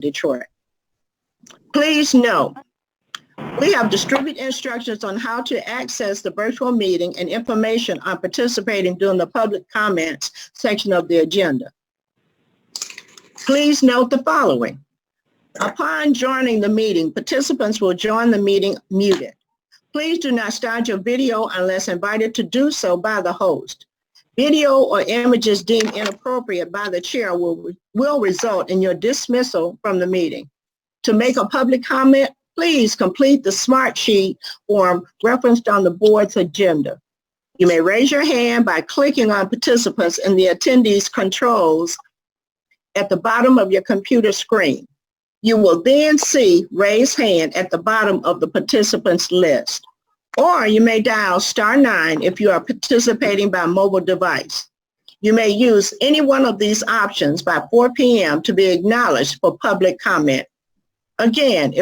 Detroit. Please note, we have distributed instructions on how to access the virtual meeting and information on participating during the public comments section of the agenda. Please note the following. Upon joining the meeting, participants will join the meeting muted. Please do not start your video unless invited to do so by the host. Video or images deemed inappropriate by the chair will result in your dismissal from the meeting. To make a public comment, please complete the smart sheet form referenced on the board's agenda. You may raise your hand by clicking on participants in the attendees controls at the bottom of your computer screen. You will then see raise hand at the bottom of the participants list. Or you may dial *9 if you are participating by mobile device. You may use any one of these options by 4 p.m. to be acknowledged for public comment. Again,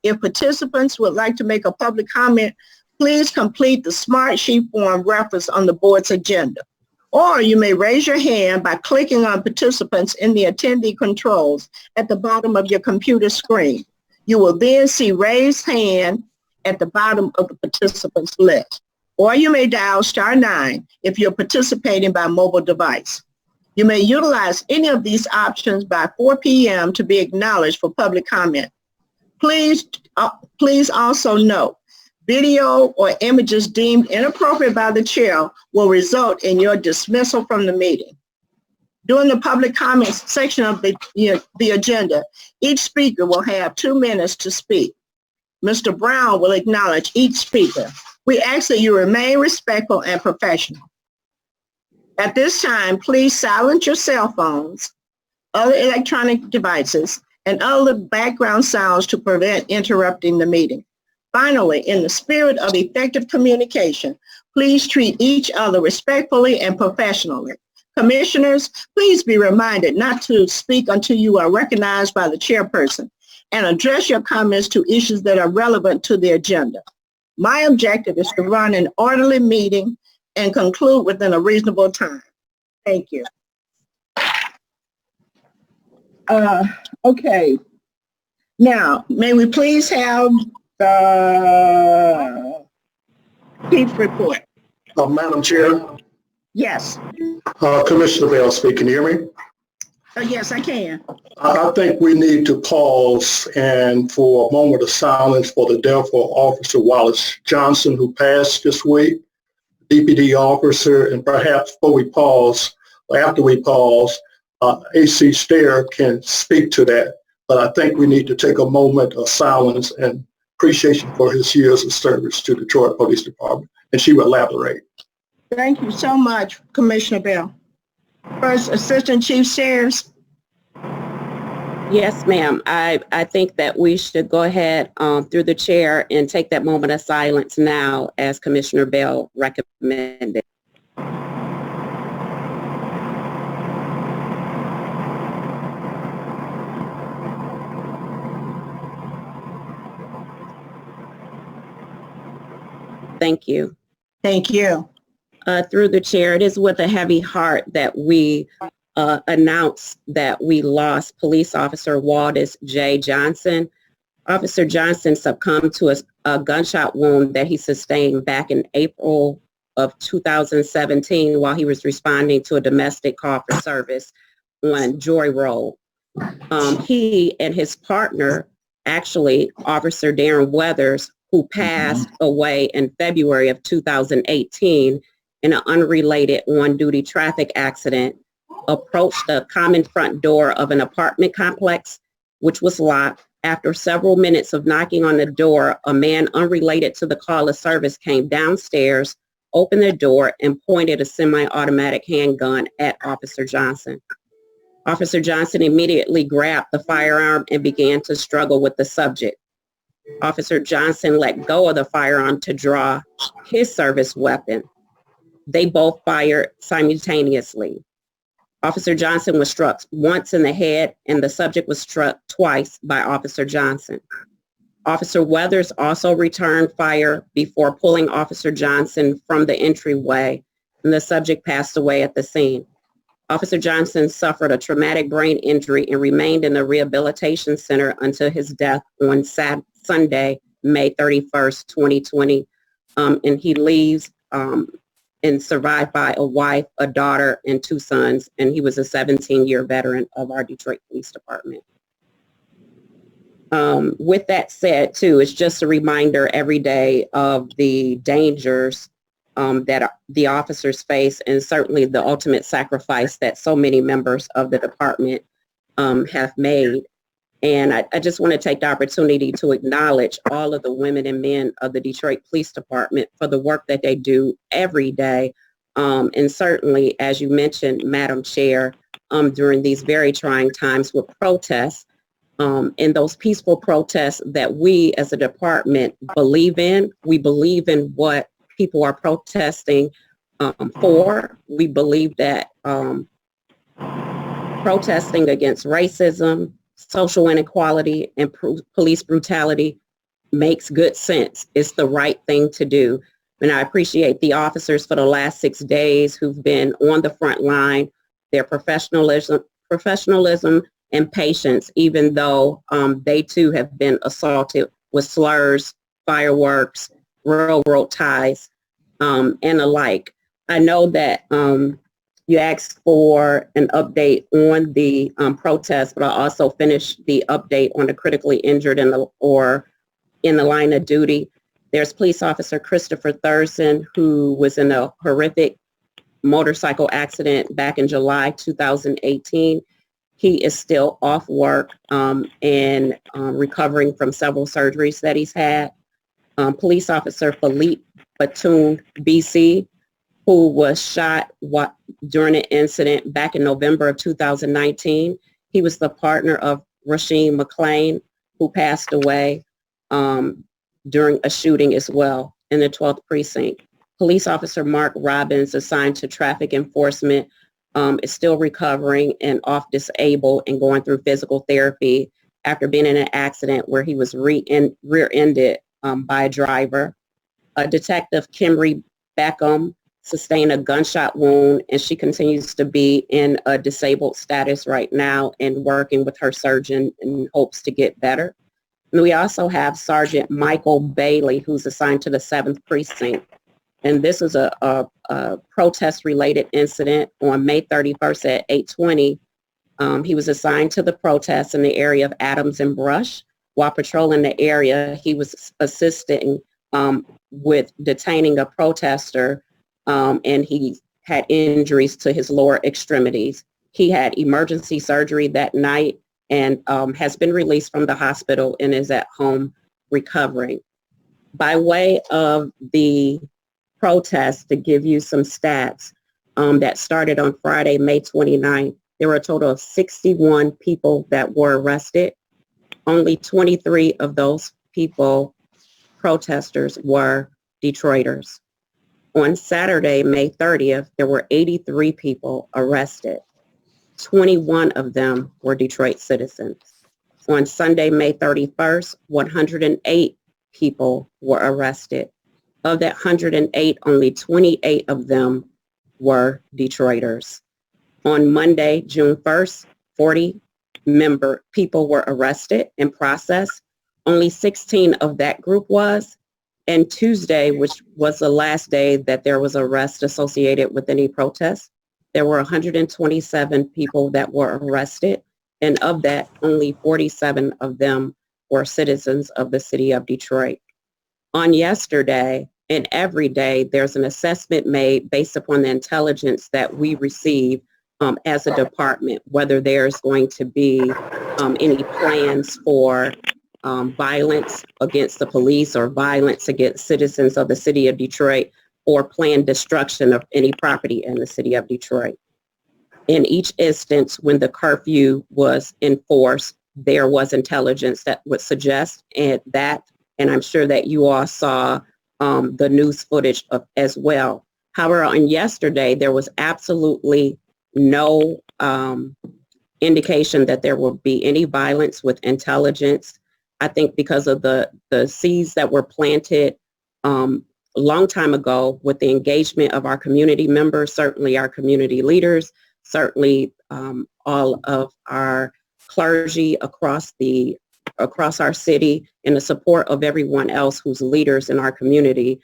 if participants would like to make a public comment, please complete the smart sheet form referenced on the board's agenda. Or you may raise your hand by clicking on participants in the attendee controls at the bottom of your computer screen. You will then see raise hand at the bottom of the participants list. Or you may dial *9 if you're participating by mobile device. You may utilize any of these options by 4 p.m. to be acknowledged for public comment. Please also note, video or images deemed inappropriate by the chair will result in your dismissal from the meeting. During the public comments section of the agenda, each speaker will have 2 minutes to speak. Mr. Brown will acknowledge each speaker. We ask that you remain respectful and professional. At this time, please silence your cell phones, other electronic devices, and other background sounds to prevent interrupting the meeting. Finally, in the spirit of effective communication, please treat each other respectfully and professionally. Commissioners, please be reminded not to speak until you are recognized by the chairperson and address your comments to issues that are relevant to the agenda. My objective is to run an orderly meeting and conclude within a reasonable time. Thank you. Okay. Now, may we please have the chief report? Madam Chair. Yes. Commissioner Bell speaking. Can you hear me? Yes, I can. I think we need to pause and for a moment of silence for the death of Officer Wallace Johnson, who passed this week, DPD officer, and perhaps before we pause, or after we pause, AC Stair can speak to that. But I think we need to take a moment of silence and appreciation for his years of service to the Detroit Police Department, and she will elaborate. Thank you so much, Commissioner Bell. First, Assistant Chief Stairs. Yes, ma'am. I think that we should go ahead through the chair and take that moment of silence now, as Commissioner Bell recommended. Thank you. Thank you. Through the chair, it is with a heavy heart that we announce that we lost Police Officer Waldis J. Johnson. Officer Johnson succumbed to a gunshot wound that he sustained back in April of 2017 while he was responding to a domestic call for service on Joy Road. He and his partner, actually Officer Darren Weathers, who passed away in February of 2018 in an unrelated on-duty traffic accident, approached the common front door of an apartment complex, which was locked. After several minutes of knocking on the door, a man unrelated to the call of service came downstairs, opened the door, and pointed a semi-automatic handgun at Officer Johnson. Officer Johnson immediately grabbed the firearm and began to struggle with the subject. Officer Johnson let go of the firearm to draw his service weapon. They both fired simultaneously. Officer Johnson was struck once in the head, and the subject was struck twice by Officer Johnson. Officer Weathers also returned fire before pulling Officer Johnson from the entryway, and the subject passed away at the scene. Officer Johnson suffered a traumatic brain injury and remained in the rehabilitation center until his death on Sunday, May 31st, 2020. And he leaves and survived by a wife, a daughter, and 2 sons. And he was a 17-year veteran of our Detroit Police Department. With that said, too, it's just a reminder every day of the dangers that the officers face, and certainly the ultimate sacrifice that so many members of the department have made. And I just want to take the opportunity to acknowledge all of the women and men of the Detroit Police Department for the work that they do every day. And certainly, as you mentioned, Madam Chair, during these very trying times with protests, and those peaceful protests that we as a department believe in. We believe in what people are protesting for. We believe that protesting against racism, social inequality, and police brutality makes good sense. It's the right thing to do. And I appreciate the officers for the last 6 days who've been on the front line, their professionalism and patience, even though they too have been assaulted with slurs, fireworks, railroad ties, and the like. I know that you asked for an update on the protest, but I'll also finish the update on the critically injured or in the line of duty. There's police officer Christopher Thurston, who was in a horrific motorcycle accident back in July 2018. He is still off work and recovering from several surgeries that he's had. Police officer Philippe Batoon, BC, who was shot during an incident back in November of 2019. He was the partner of Rasheem McClain, who passed away during a shooting as well in the 12th precinct. Police officer Mark Robbins, assigned to traffic enforcement, is still recovering and off disabled and going through physical therapy after being in an accident where he was rear-ended by a driver. Detective Kimry Beckham sustained a gunshot wound, and she continues to be in a disabled status right now and working with her surgeon in hopes to get better. And we also have Sergeant Michael Bailey, who's assigned to the 7th precinct. And this is a protest-related incident on May 31st at 8:20. He was assigned to the protest in the area of Adams and Brush. While patrolling the area, he was assisting with detaining a protester, and he had injuries to his lower extremities. He had emergency surgery that night and has been released from the hospital and is at home recovering. By way of the protest, to give you some stats that started on Friday, May 29th, there were a total of 61 people that were arrested. Only 23 of those people, protesters, were Detroiters. On Saturday, May 30th, there were 83 people arrested. 21 of them were Detroit citizens. On Sunday, May 31st, 108 people were arrested. Of that 108, only 28 of them were Detroiters. On Monday, June 1st, 40 people were arrested and processed. Only 16 of that group was. And Tuesday, which was the last day that there was arrest associated with any protest, there were 127 people that were arrested. And of that, only 47 of them were citizens of the city of Detroit. On yesterday and every day, there's an assessment made based upon the intelligence that we receive as a department, whether there's going to be any plans for violence against the police or violence against citizens of the city of Detroit, or planned destruction of any property in the city of Detroit. In each instance, when the curfew was enforced, there was intelligence that would suggest that, and I'm sure that you all saw the news footage as well. However, on yesterday, there was absolutely no indication that there will be any violence with intelligence. I think because of the seeds that were planted a long time ago with the engagement of our community members, certainly our community leaders, certainly all of our clergy across our city, and the support of everyone else who's leaders in our community.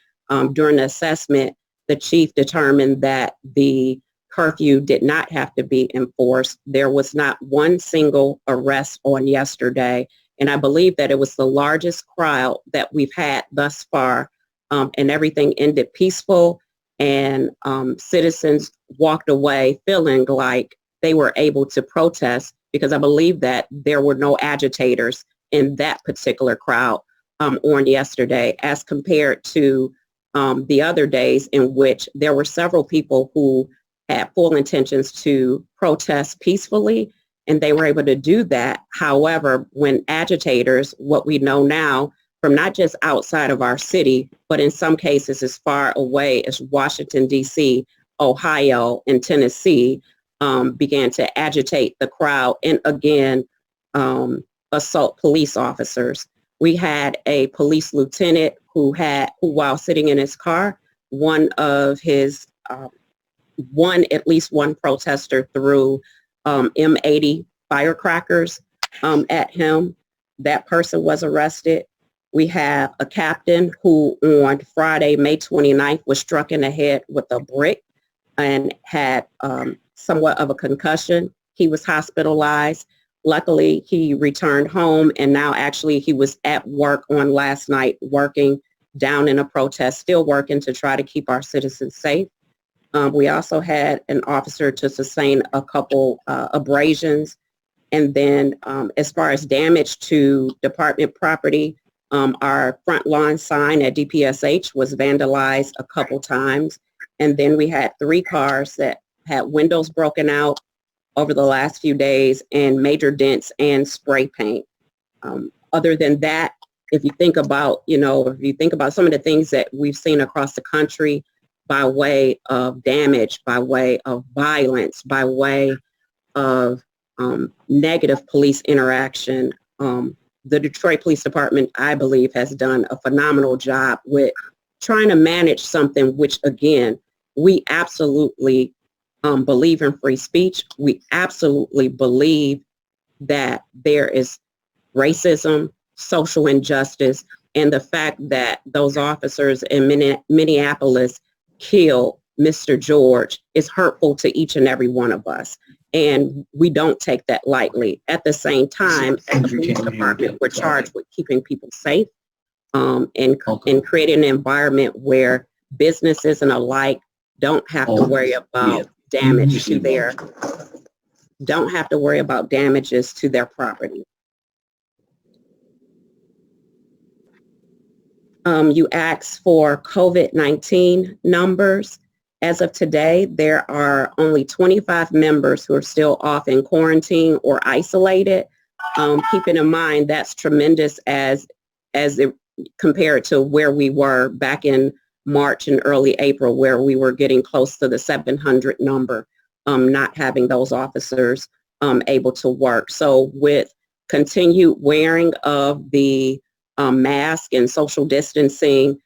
During the assessment, the chief determined that the curfew did not have to be enforced. There was not one single arrest on yesterday, and I believe that it was the largest crowd that we've had thus far, and everything ended peaceful, and citizens walked away feeling like they were able to protest, because I believe that there were no agitators in that particular crowd on yesterday, as compared to the other days in which there were several people who had full intentions to protest peacefully, and they were able to do that. However, when agitators, what we know now from not just outside of our city, but in some cases as far away as Washington, D.C., Ohio, and Tennessee, began to agitate the crowd and again assault police officers. We had a police lieutenant who while sitting in his car, at least one protester threw M80 firecrackers at him. That person was arrested. We have a captain who on Friday, May 29th, was struck in the head with a brick and had somewhat of a concussion. He was hospitalized. Luckily, he returned home, and now actually he was at work on last night, working down in a protest, still working to try to keep our citizens safe. We also had an officer to sustain a couple abrasions. And then as far as damage to department property, our front lawn sign at DPSH was vandalized a couple times. And then we had 3 cars that had windows broken out over the last few days and major dents and spray paint. Other than that, if you think about some of the things that we've seen across the country by way of damage, by way of violence, by way of negative police interaction, the Detroit Police Department, I believe, has done a phenomenal job with trying to manage something which, again, we absolutely believe in free speech. We absolutely believe that there is racism, social injustice, and the fact that those officers in Minneapolis killed Mr. George is hurtful to each and every one of us. And we don't take that lightly. At the same time, as the police department, we're charged with keeping people safe and creating an environment where businesses and alike don't have to worry about damages to their property. You asked for COVID-19 numbers. As of today, there are only 25 members who are still off in quarantine or isolated. Keeping in mind that's tremendous as it compared to where we were back in March and early April, where we were getting close to the 700 number, not having those officers able to work. So with continued wearing of the mask and social distancing,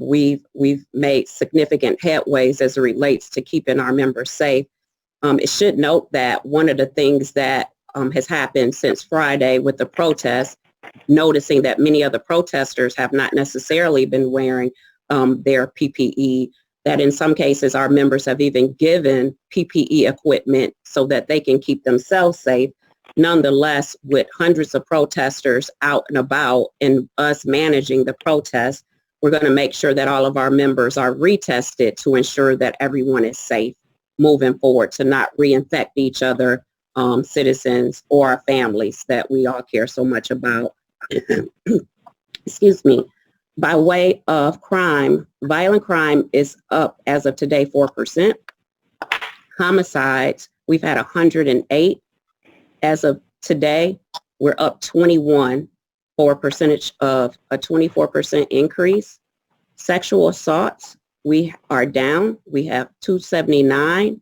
we've made significant headways as it relates to keeping our members safe. It should note that one of the things that has happened since Friday with the protests, noticing that many of the protesters have not necessarily been wearing their PPE, that in some cases our members have even given PPE equipment so that they can keep themselves safe. Nonetheless, with hundreds of protesters out and about and us managing the protests, we're going to make sure that all of our members are retested to ensure that everyone is safe moving forward, to not reinfect each other, citizens or our families that we all care so much about. Excuse me. By way of crime, violent crime is up as of today 4%. Homicides, we've had 108. As of today, we're up 21 for a percentage of a 24% increase. Sexual assaults, we are down. We have 279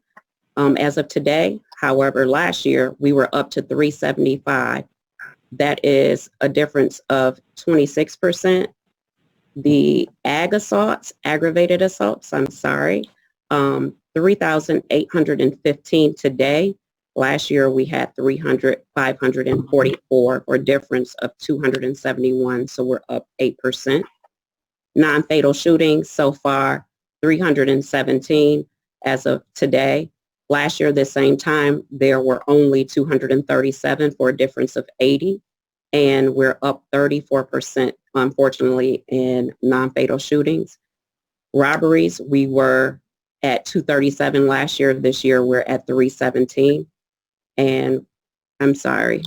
as of today. However, last year we were up to 375. That is a difference of 26%. The aggravated assaults, 3,815 today. Last year we had 544, or a difference of 271, so we're up 8%. Non-fatal shootings so far, 317 as of today. Last year, the same time, there were only 237 for a difference of 80, and we're up 34%, unfortunately, in non-fatal shootings. Robberies, we were at 237 last year. This year, we're at 317. And I'm sorry,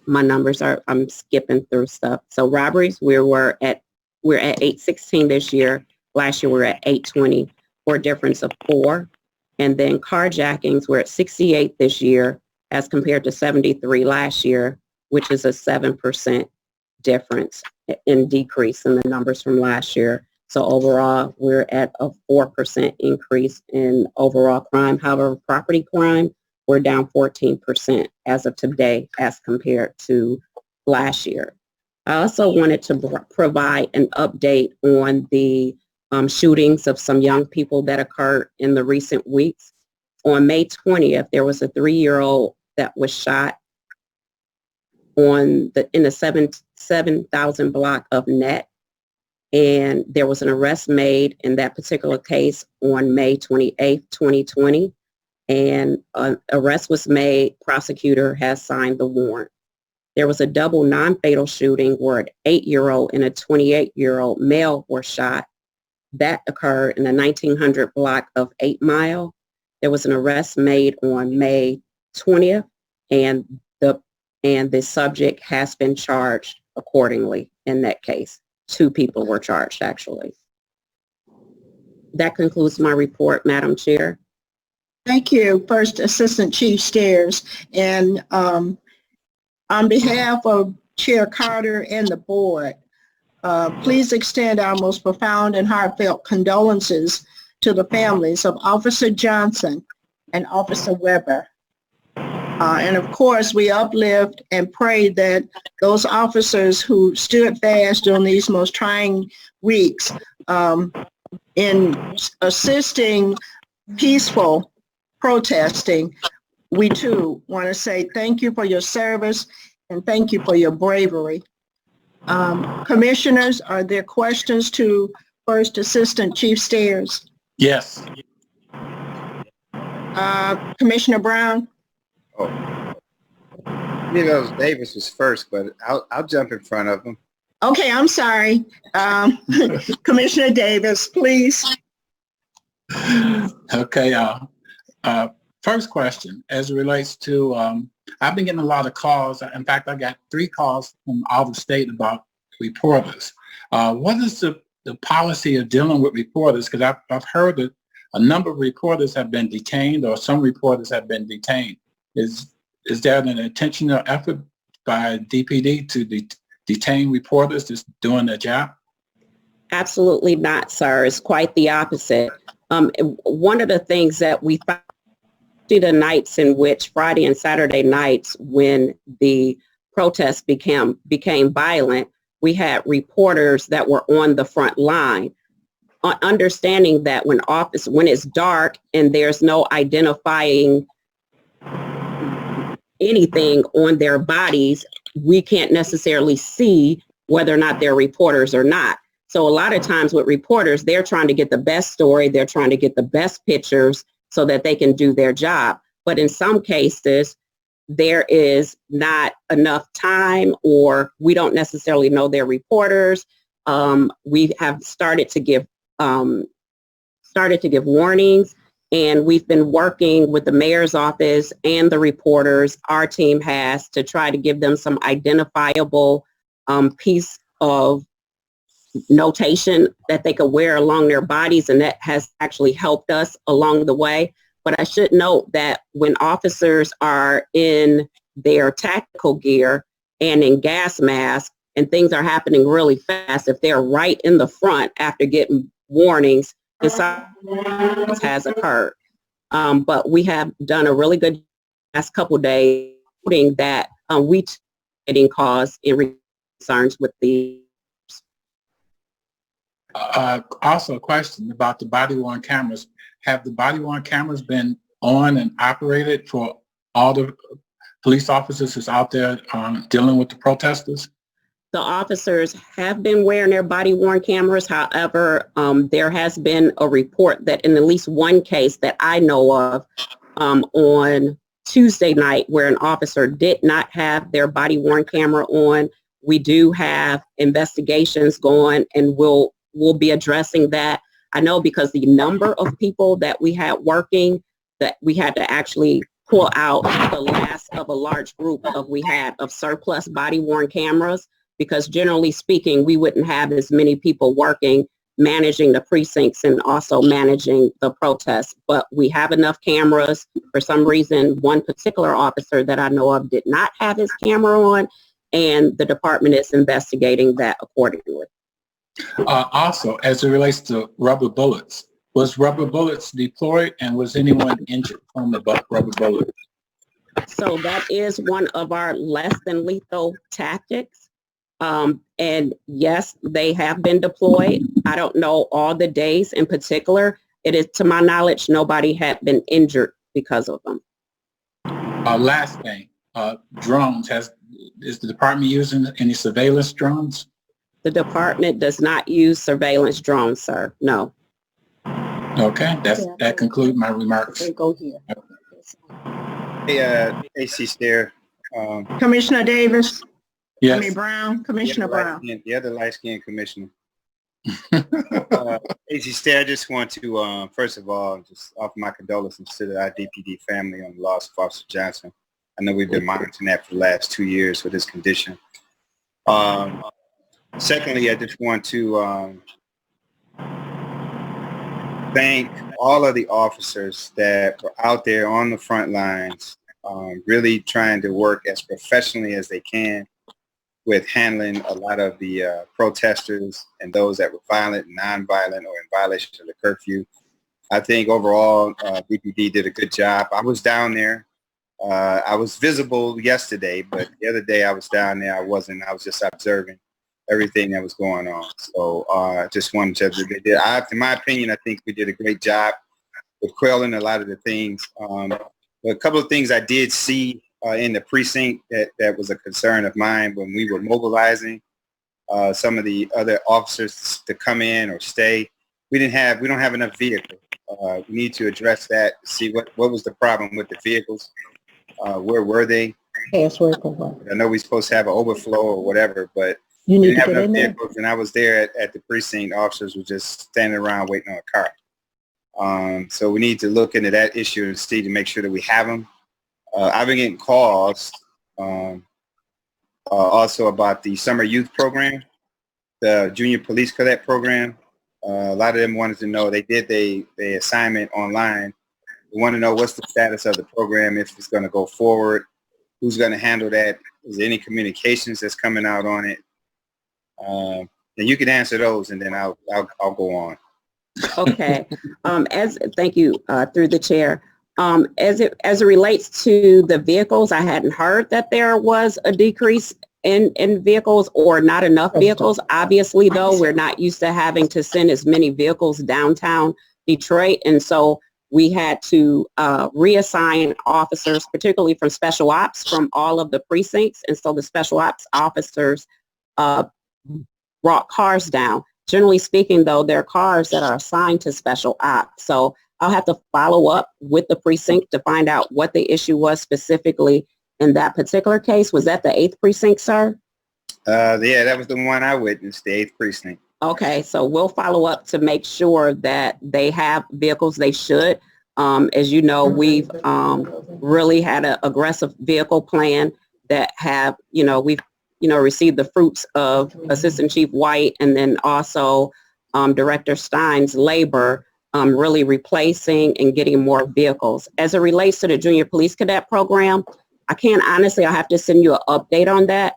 my numbers are, I'm skipping through stuff. So robberies, we're at 816 this year. Last year, we're at 820 for a difference of 4. And then carjackings, we're at 68 this year as compared to 73 last year, which is a 7% difference in decrease in the numbers from last year. So overall, we're at a 4% increase in overall crime. However, property crime, we're down 14% as of today as compared to last year. I also wanted to provide an update on the shootings of some young people that occurred in the recent weeks. On May 20th, there was a 3-year-old that was shot in the 7,000 block of Net, and there was an arrest made in that particular case on May 28th, 2020, and an arrest was made. Prosecutor has signed the warrant. There was a double non-fatal shooting where an 8-year-old and a 28-year-old male were shot. That occurred in the 1900 block of 8 Mile. There was an arrest made on May 20th, and the subject has been charged accordingly in that case. 2 people were charged, actually. That concludes my report, Madam Chair. Thank you, First Assistant Chief Stairs. And on behalf of Chair Carter and the board, please extend our most profound and heartfelt condolences to the families of Officer Johnson and Officer Weber. And of course, we uplift and pray that those officers who stood fast during these most trying weeks in assisting peaceful protesting, we too want to say thank you for your service and thank you for your bravery. Commissioners, are there questions to First Assistant Chief Stairs? Yes. Commissioner Brown? Oh, Davis was first, but I'll jump in front of him. Okay, I'm sorry. Commissioner Davis, please. Okay. First question, as it relates to, I've been getting a lot of calls. In fact, I got 3 calls from out of state about reporters. What is the policy of dealing with reporters? Because I've heard that a number of reporters have been detained, or some reporters have been detained. Is there an intentional effort by DPD to detain reporters just doing their job? Absolutely not, sir. It's quite the opposite. One of the things that we found the nights in which Friday and Saturday nights, when the protests became violent, we had reporters that were on the front line, understanding that when it's dark and there's no identifying anything on their bodies, we can't necessarily see whether or not they're reporters or not. So a lot of times with reporters, they're trying to get the best story, they're trying to get the best pictures so that they can do their job. But in some cases, there is not enough time, or we don't necessarily know they're reporters. We have started to give warnings, and we've been working with the mayor's office and the reporters. Our team has, to try to give them some identifiable piece of notation that they could wear along their bodies, and that has actually helped us along the way. But I should note that when officers are in their tactical gear and in gas masks and things are happening really fast, if they're right in the front after getting warnings, this has occurred. But we have done a really good last couple of days putting that we getting cause in concerns with the. Also a question about the body-worn cameras. Have the body-worn cameras been on and operated for all the police officers who's out there dealing with the protesters? The officers have been wearing their body-worn cameras. However, there has been a report that in at least one case that I know of on Tuesday night where an officer did not have their body-worn camera on. We do have investigations going, and we'll be addressing that. I know because the number of people that we had working, that we had to actually pull out the last of a large group of surplus body-worn cameras, because generally speaking, we wouldn't have as many people working, managing the precincts and also managing the protests. But we have enough cameras. For some reason, one particular officer that I know of did not have his camera on, and the department is investigating that accordingly. Also, as it relates to rubber bullets, was rubber bullets deployed, and was anyone injured from the rubber bullet? So that is one of our less than lethal tactics. And yes, they have been deployed. I don't know all the days in particular. It is, to my knowledge, nobody had been injured because of them. Last thing, drones. Is the department using any surveillance drones? The department does not use surveillance drones, sir. No. Okay, that concludes my remarks. Go here. Hey, AC Stair. Commissioner Davis. Yes. Brown. Commissioner Brown. The other light-skinned commissioner. AC Stair, I just want to, first of all, just offer my condolences to the IDPD family on the loss of Officer Johnson. I know we've been monitoring that for the last 2 years with his condition. Secondly, I just want to thank all of the officers that were out there on the front lines, really trying to work as professionally as they can with handling a lot of the protesters and those that were violent, non-violent, or in violation of the curfew. I think overall, DPD did a good job. I was down there. I was visible yesterday, but the other day I was down there. I wasn't. I was just observing everything that was going on. So I just wanted to, in my opinion, I think we did a great job with quelling a lot of the things. A couple of things I did see in the precinct that was a concern of mine when we were mobilizing some of the other officers to come in or stay. We don't have enough vehicles. We need to address that, see what was the problem with the vehicles. Where were they? I know we're supposed to have an overflow or whatever, but you need didn't to have get enough in there. vehicles. And I was there at the precinct. Officers were just standing around waiting on a car. So we need to look into that issue and see to make sure that we have them. I've been getting calls also about the summer youth program, the junior police cadet program. A lot of them wanted to know, they did the assignment online. They want to know what's the status of the program, if it's going to go forward, who's going to handle that, is there any communications that's coming out on it? And you can answer those, and then I'll go on. Okay. Thank you, through the chair. As it relates to the vehicles, I hadn't heard that there was a decrease in vehicles or not enough vehicles. Obviously, though, we're not used to having to send as many vehicles downtown Detroit, and so we had to reassign officers, particularly from special ops, from all of the precincts, and so the special ops officers brought cars down. Generally speaking, though, there are cars that are assigned to special ops, so I'll have to follow up with the precinct to find out what the issue was specifically in that particular case. Was that the 8th precinct, sir? Yeah, that was the one I witnessed, the 8th precinct. Okay, so we'll follow up to make sure that they have vehicles they should. As you know, we've really had an aggressive vehicle plan that have, we've, received the fruits of Assistant Chief White and then also Director Stein's labor, really replacing and getting more vehicles. As it relates to the Junior Police Cadet Program, I can't honestly, I'll have to send you an update on that.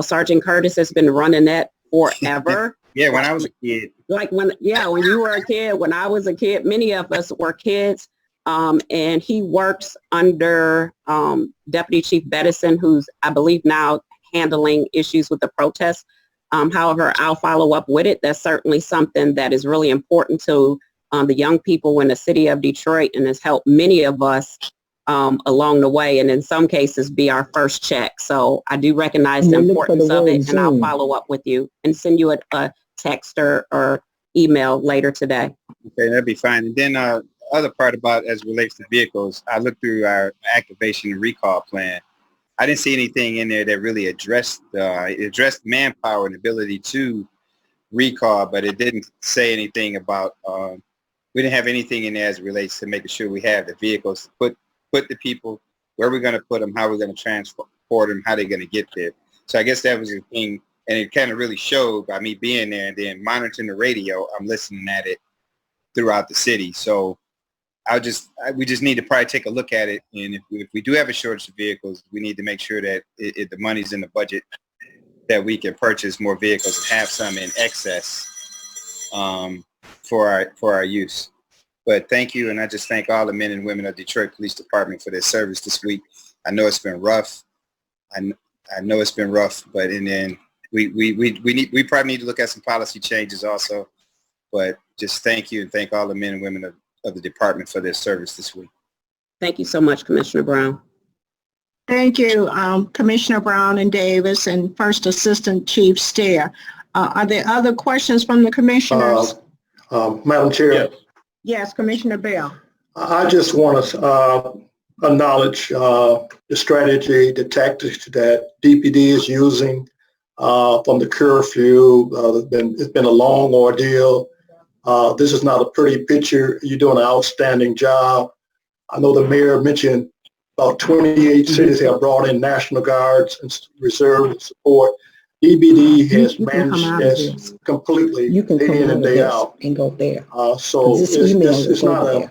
Sergeant Curtis has been running that forever. Yeah, when I was a kid. When you were a kid, when I was a kid, many of us were kids. And he works under Deputy Chief Bettison, who's, I believe, now handling issues with the protests. However, I'll follow up with it. That's certainly something that is really important to the young people in the city of Detroit, and has helped many of us along the way, and in some cases be our first check. So I do recognize the importance of it, and I'll follow up with you and send you a text or email later today. Okay, that'd be fine. And then other part about as it relates to vehicles, I looked through our activation and recall plan. I didn't see anything in there that really addressed manpower and ability to recall, but it didn't say anything about, we didn't have anything in there as it relates to making sure we have the vehicles to put the people, where we're going to put them, how we're going to transport them, how they're going to get there. So I guess that was the thing, and it kind of really showed by me being there and then monitoring the radio. I'm listening at it throughout the city. So we just need to probably take a look at it, and if we do have a shortage of vehicles, we need to make sure that the money's in the budget, that we can purchase more vehicles and have some in excess for our use. But thank you, and I just thank all the men and women of Detroit Police Department for their service this week. I know it's been rough. I know it's been rough, but in the end, we probably need to look at some policy changes also. But just thank you, and thank all the men and women of the department for their service this week. Thank you so much, Commissioner Brown. Thank you, Commissioner Brown and Davis, and First Assistant Chief Steer. Are there other questions from the commissioners? Madam Chair. Yes, Commissioner Bell. I just want to acknowledge the strategy, the tactics that DPD is using from the curfew. It's been a long ordeal. This is not a pretty picture. You're doing an outstanding job. I know the mayor mentioned about 28 cities have brought in National Guards and reserve and support. DPD has managed this completely day in and day out. And go there. So it's not an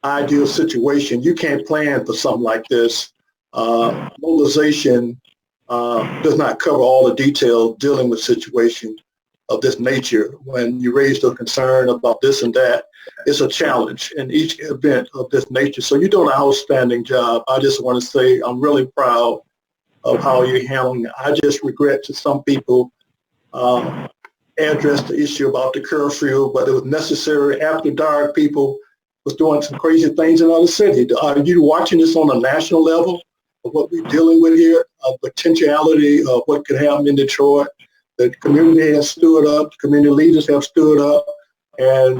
ideal situation. You can't plan for something like this. Mobilization does not cover all the details dealing with situations of this nature. When you raise the concern about this and that, it's a challenge in each event of this nature. So you're doing an outstanding job. I just want to say I'm really proud of how you're handling it. I just regret that some people addressed the issue about the curfew, but it was necessary. After dark, people was doing some crazy things in other cities. Are you watching this on a national level of what we're dealing with here, of potentiality of what could happen in Detroit? The community has stood up, the community leaders have stood up, and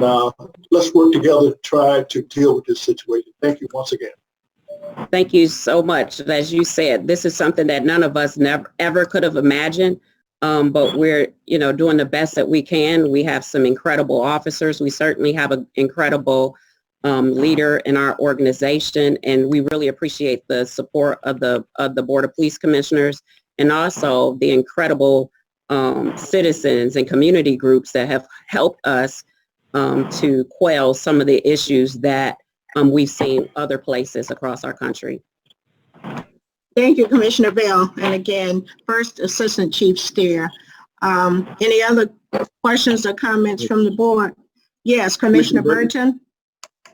let's work together to try to deal with this situation. Thank you once again. Thank you so much. As you said, this is something that none of us ever could have imagined, but we're doing the best that we can. We have some incredible officers. We certainly have an incredible leader in our organization, and we really appreciate the support of the Board of Police Commissioners, and also the incredible citizens and community groups that have helped us to quell some of the issues that we've seen other places across our country. Thank you, Commissioner Bell. And again, First Assistant Chief Steer. Any other questions or comments from the board? Yes, Commissioner Burton.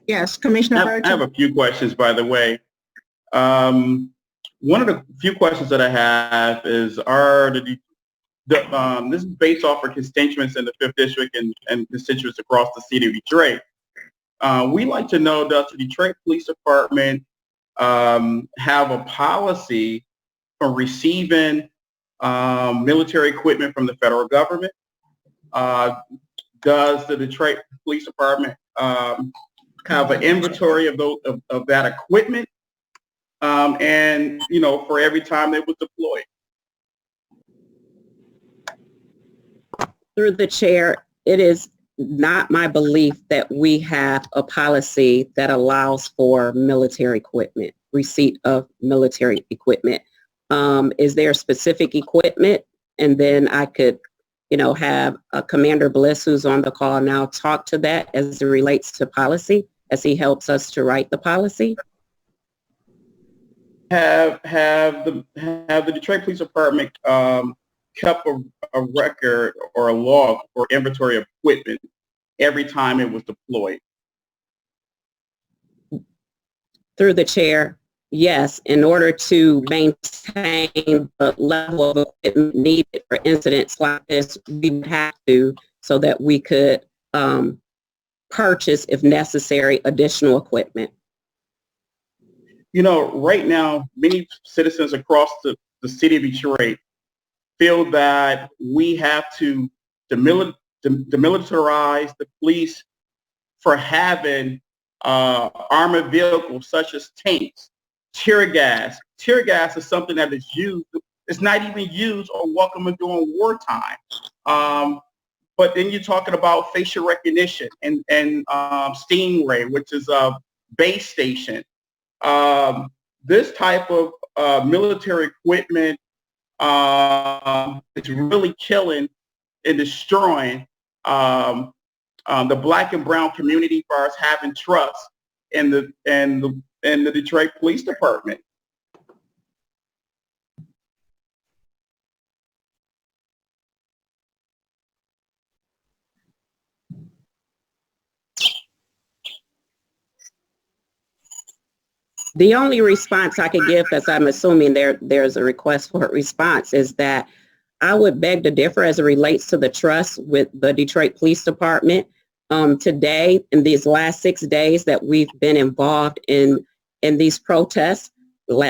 Yes, Commissioner Burton. I have a few questions, by the way. One of the few questions that I have is, this is based off of constituents in the 5th District and constituents across the city of Detroit. We'd like to know, does the Detroit Police Department have a policy for receiving military equipment from the federal government? Does the Detroit Police Department have an inventory of that equipment? And for every time they was deployed? Through the chair, it is not my belief that we have a policy that allows for military equipment, receipt of military equipment. Is there specific equipment? And then I could, have Commander Bliss, who's on the call now, talk to that as it relates to policy, as he helps us to write the policy. Have the Detroit Police Department kept a record or a log or inventory of equipment every time it was deployed? Through the chair, yes, in order to maintain the level of equipment needed for incidents like this, we would have to, so that we could purchase, if necessary, additional equipment. You know, right now, many citizens across the city of Detroit feel that we have to demilitarize the police for having armored vehicles such as tanks, tear gas. Tear gas is something that is used. It's not even used or welcome during wartime. But then you're talking about facial recognition and Stingray, which is a base station. This type of military equipment is really killing and destroying the Black and brown community as far as having trust in the Detroit Police Department. The only response I could give, because I'm assuming there's a request for a response, is that I would beg to differ as it relates to the trust with the Detroit Police Department. Today, in these last 6 days that we've been involved in these protests,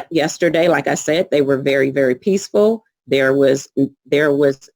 yesterday, like I said, they were very, very peaceful. There was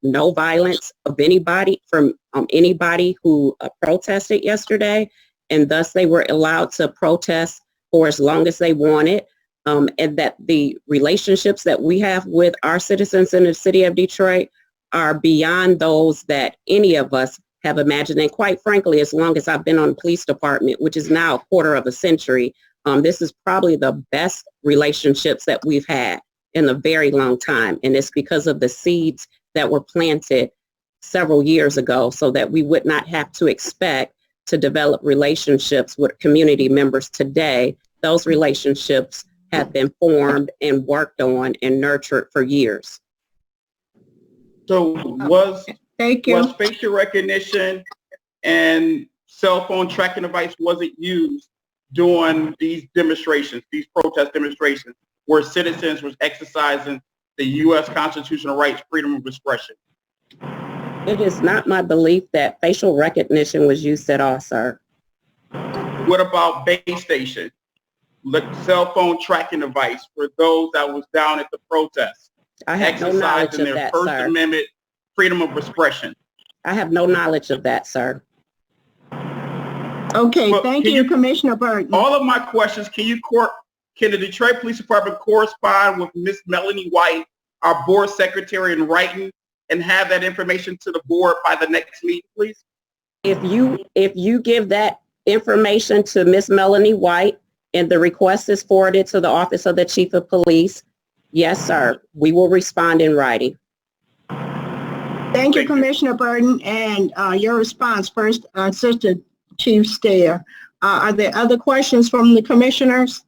no violence of anybody from anybody who protested yesterday, and thus they were allowed to protest for as long as they wanted, and that the relationships that we have with our citizens in the city of Detroit are beyond those that any of us have imagined. And quite frankly, as long as I've been on the police department, which is now a quarter of a century, this is probably the best relationships that we've had in a very long time. And it's because of the seeds that were planted several years ago so that we would not have to expect to develop relationships with community members today. Those relationships have been formed and worked on and nurtured for years. So was facial recognition and cell phone tracking device wasn't used during these demonstrations, these protest demonstrations, where citizens was exercising the U.S. constitutional rights, freedom of expression? It is not my belief that facial recognition was used at all, sir. What about base station, cell phone tracking device for those that was down at the protest? I have no knowledge of that, First sir. Amendment freedom of expression. I have no knowledge of that, sir. Okay, Well, thank you, Commissioner Burton. All of my questions, can the Detroit Police Department correspond with Ms. Melanie White, our board secretary, in writing, and have that information to the board by the next meeting, please? If you give that information to Ms. Melanie White and the request is forwarded to the Office of the Chief of Police, yes, sir, we will respond in writing. Thank you, Commissioner Burton, and your response first, Assistant Chief Steyer. Are there other questions from the commissioners?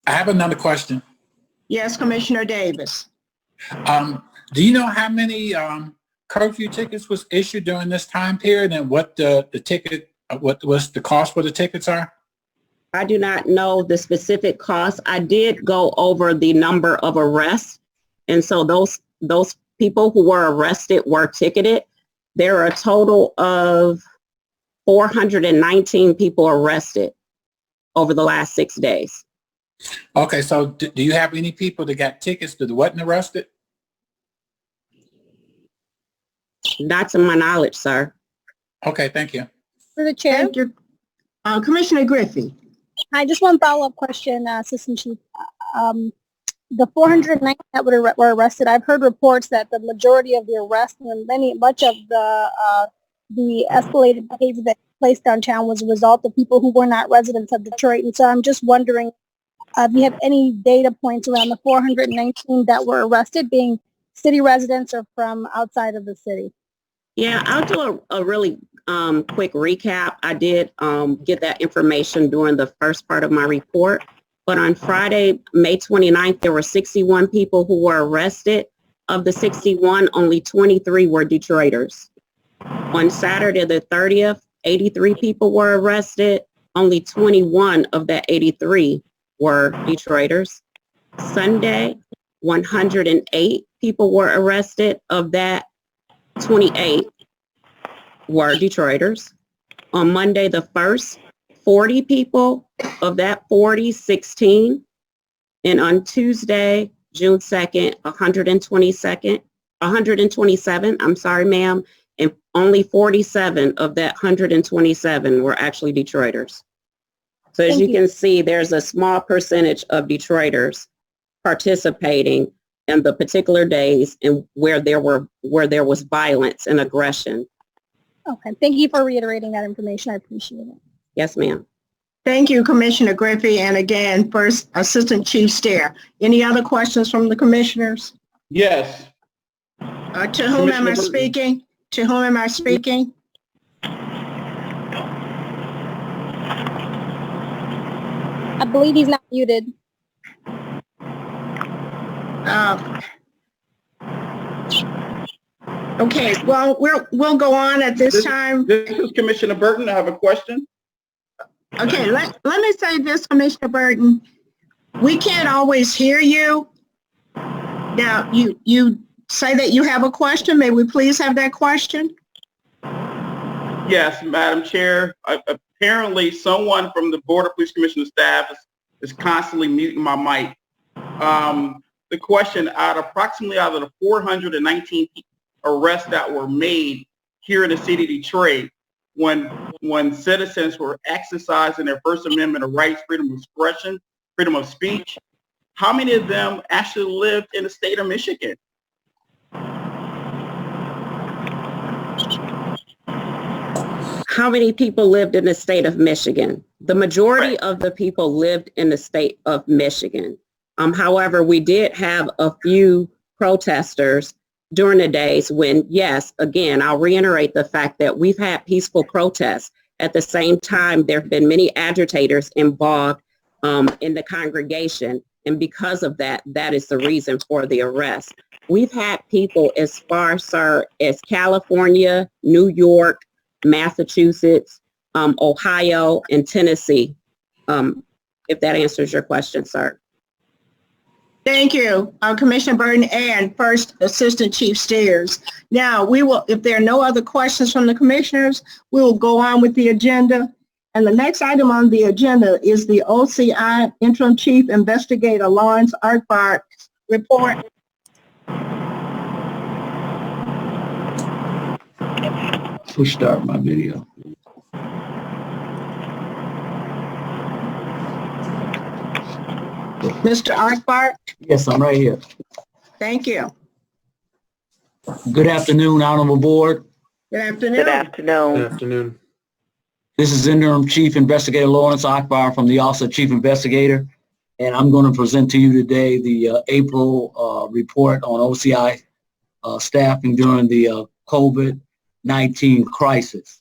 I have another question. Yes, Commissioner Davis. Do you know how many curfew tickets was issued during this time period, and what the ticket, what was the cost for the tickets are? I do not know the specific cost. I did go over the number of arrests, and so those people who were arrested were ticketed. There are a total of 419 people arrested over the last 6 days. Okay, so do you have any people that got tickets that wasn't arrested? Not to my knowledge, sir. Okay, thank you. For the chair. Thank you. Commissioner Griffey. Hi, just one follow-up question, Assistant Chief. The 409 that were arrested, I've heard reports that the majority of the arrests and much of the escalated behavior that took place downtown was a result of people who were not residents of Detroit. And so I'm just wondering if you have any data points around the 419 that were arrested being city residents or from outside of the city. Yeah, I'll do a really quick recap. I did get that information during the first part of my report. But on Friday, May 29th, there were 61 people who were arrested. Of the 61, only 23 were Detroiters. On Saturday, the 30th, 83 people were arrested. Only 21 of that 83 were Detroiters. Sunday, 108 people were arrested. Of that, 28 were Detroiters. On Monday the 1st, 40 people. Of that 40, 16. And on Tuesday, June 2nd, 127, I'm sorry, ma'am, and only 47 of that 127 were actually Detroiters. So as you can see, there's a small percentage of Detroiters participating in the particular days and where there was violence and aggression. Okay, thank you for reiterating that information. I appreciate it. Yes, ma'am. Thank you, Commissioner Griffey. And again, First Assistant Chief Steer. Any other questions from the commissioners? Yes. To whom am I speaking? To whom am I speaking? I believe he's not muted. Okay, well, we'll go on at this time. This is Commissioner Burton. I have a question. Okay, let me say this, Commissioner Burton. We can't always hear you. Now, you say that you have a question. May we please have that question? Yes, Madam Chair. Apparently, someone from the Board of Police Commissioner staff is constantly muting my mic. The question, approximately out of the 419 arrests that were made here in the city of Detroit, when citizens were exercising their First Amendment rights, freedom of expression, freedom of speech, how many of them actually lived in the state of Michigan? How many people lived in the state of Michigan? The majority of the people lived in the state of Michigan. However, we did have a few protesters during the days when, yes, again, I'll reiterate the fact that we've had peaceful protests. At the same time, there have been many agitators involved in the congregation. And because of that, that is the reason for the arrest. We've had people as far, sir, as California, New York, Massachusetts, Ohio, and Tennessee, if that answers your question, sir. Thank you, Commissioner Burton and First Assistant Chief Steers. Now, we will, if there are no other questions from the commissioners, we will go on with the agenda. And the next item on the agenda is the OCI Interim Chief Investigator Lawrence Arkbart's report. Push start my video. Mr. Arkbart? Yes, I'm right here. Thank you. Good afternoon, Honorable Board. Good afternoon. Good afternoon. Good afternoon. This is Interim Chief Investigator Lawrence Arkbart from the Office of Chief Investigator, and I'm going to present to you today the April report on OCI staffing during the COVID-19 crisis.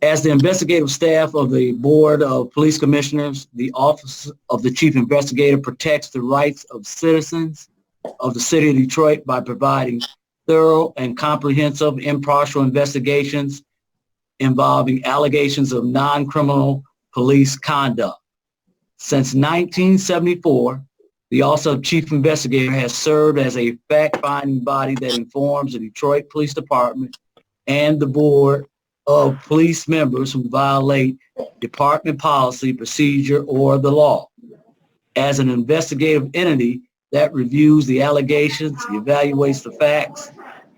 As the investigative staff of the Board of Police Commissioners, the Office of the Chief Investigator protects the rights of citizens of the City of Detroit by providing thorough and comprehensive impartial investigations involving allegations of non-criminal police conduct. Since 1974, the Office of Chief Investigator has served as a fact-finding body that informs the Detroit Police Department and the Board of Police members who violate department policy, procedure, or the law. As an investigative entity that reviews the allegations, evaluates the facts,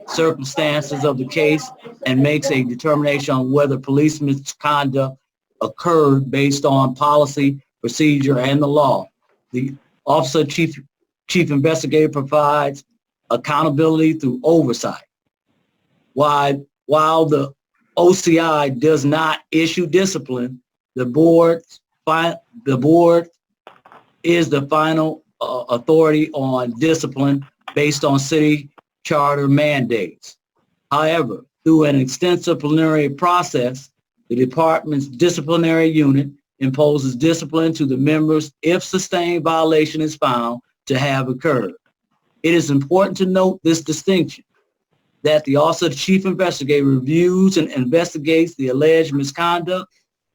circumstances of the case, and makes a determination on whether police misconduct occurred based on policy, procedure, and the law. The Office of Chief Investigator provides accountability through oversight. While the OCI does not issue discipline, the board is the final authority on discipline based on city charter mandates. However, through an extensive preliminary process, the department's disciplinary unit imposes discipline to the members if sustained violation is found to have occurred. It is important to note this distinction, that the Office of the Chief Investigator reviews and investigates the alleged misconduct.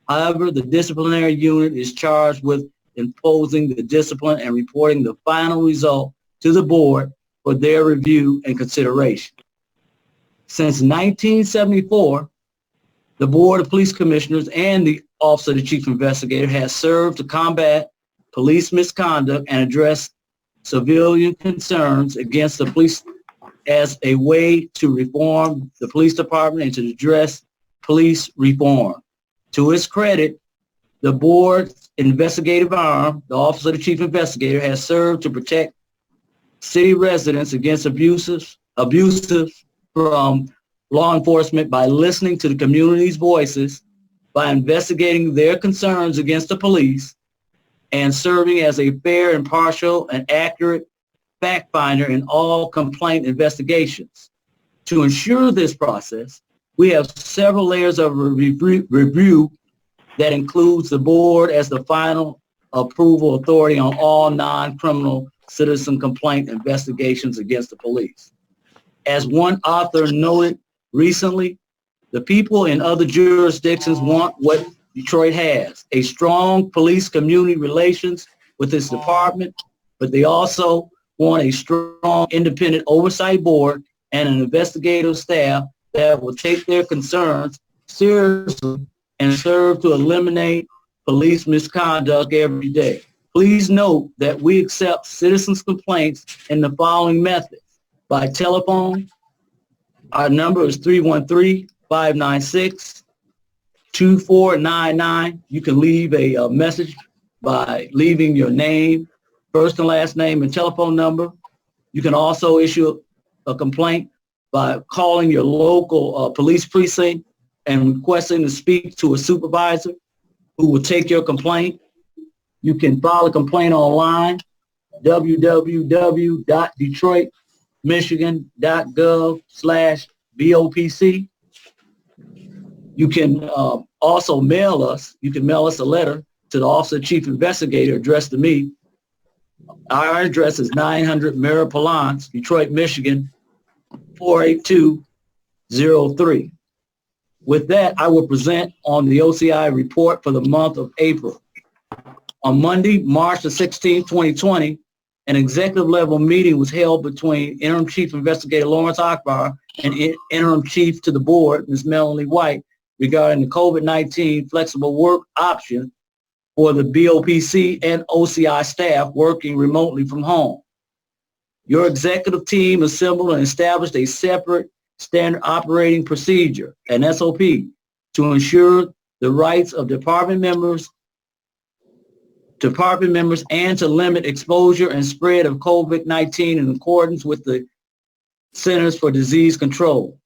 However, the disciplinary unit is charged with imposing the discipline and reporting the final result to the board for their review and consideration. Since 1974, the Board of Police Commissioners and the Office of the Chief Investigator has served to combat police misconduct and address civilian concerns against the police as a way to reform the police department and to address police reform. To its credit, the board's investigative arm, the Office of the Chief Investigator, has served to protect city residents against abuses from law enforcement by listening to the community's voices, by investigating their concerns against the police, and serving as a fair, impartial, and accurate fact finder in all complaint investigations. To ensure this process, we have several layers of review that includes the board as the final approval authority on all non-criminal citizen complaint investigations against the police. As one author noted recently, the people in other jurisdictions want what Detroit has, a strong police community relations with its department, but they also want a strong independent oversight board and an investigative staff that will take their concerns seriously and serve to eliminate police misconduct every day. Please note that we accept citizens' complaints in the following methods. By telephone, our number is 313-596-2499. You can leave a message by leaving your name, first and last name, and telephone number. You can also issue a complaint by calling your local police precinct and requesting to speak to a supervisor who will take your complaint. You can file a complaint online, www.detroitmichigan.gov/BOPC. You can also mail us. You can mail us a letter to the Office of Chief Investigator addressed to me. Our address is 900 Maripalance, Detroit, Michigan, 48203. With that, I will present on the OCI report for the month of April. On Monday, March the 16th, 2020, an executive level meeting was held between Interim Chief Investigator Lawrence Akbar and Interim Chief to the Board, Ms. Melanie White, regarding the COVID-19 flexible work option for the BOPC and OCI staff working remotely from home. Your executive team assembled and established a separate standard operating procedure, an SOP, to ensure the rights of department members and to limit exposure and spread of COVID-19 in accordance with the Centers for Disease Control.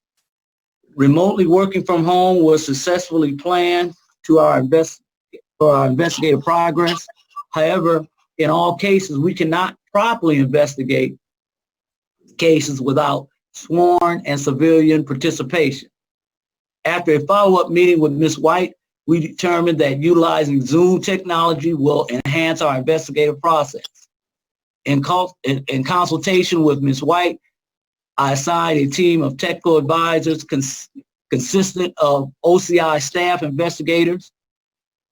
Remotely working from home was successfully planned for our investigative progress. However, in all cases, we cannot properly investigate cases without sworn and civilian participation. After a follow-up meeting with Ms. White, we determined that utilizing Zoom technology will enhance our investigative process. In consultation with Ms. White, I assigned a team of technical advisors consistent of OCI staff investigators,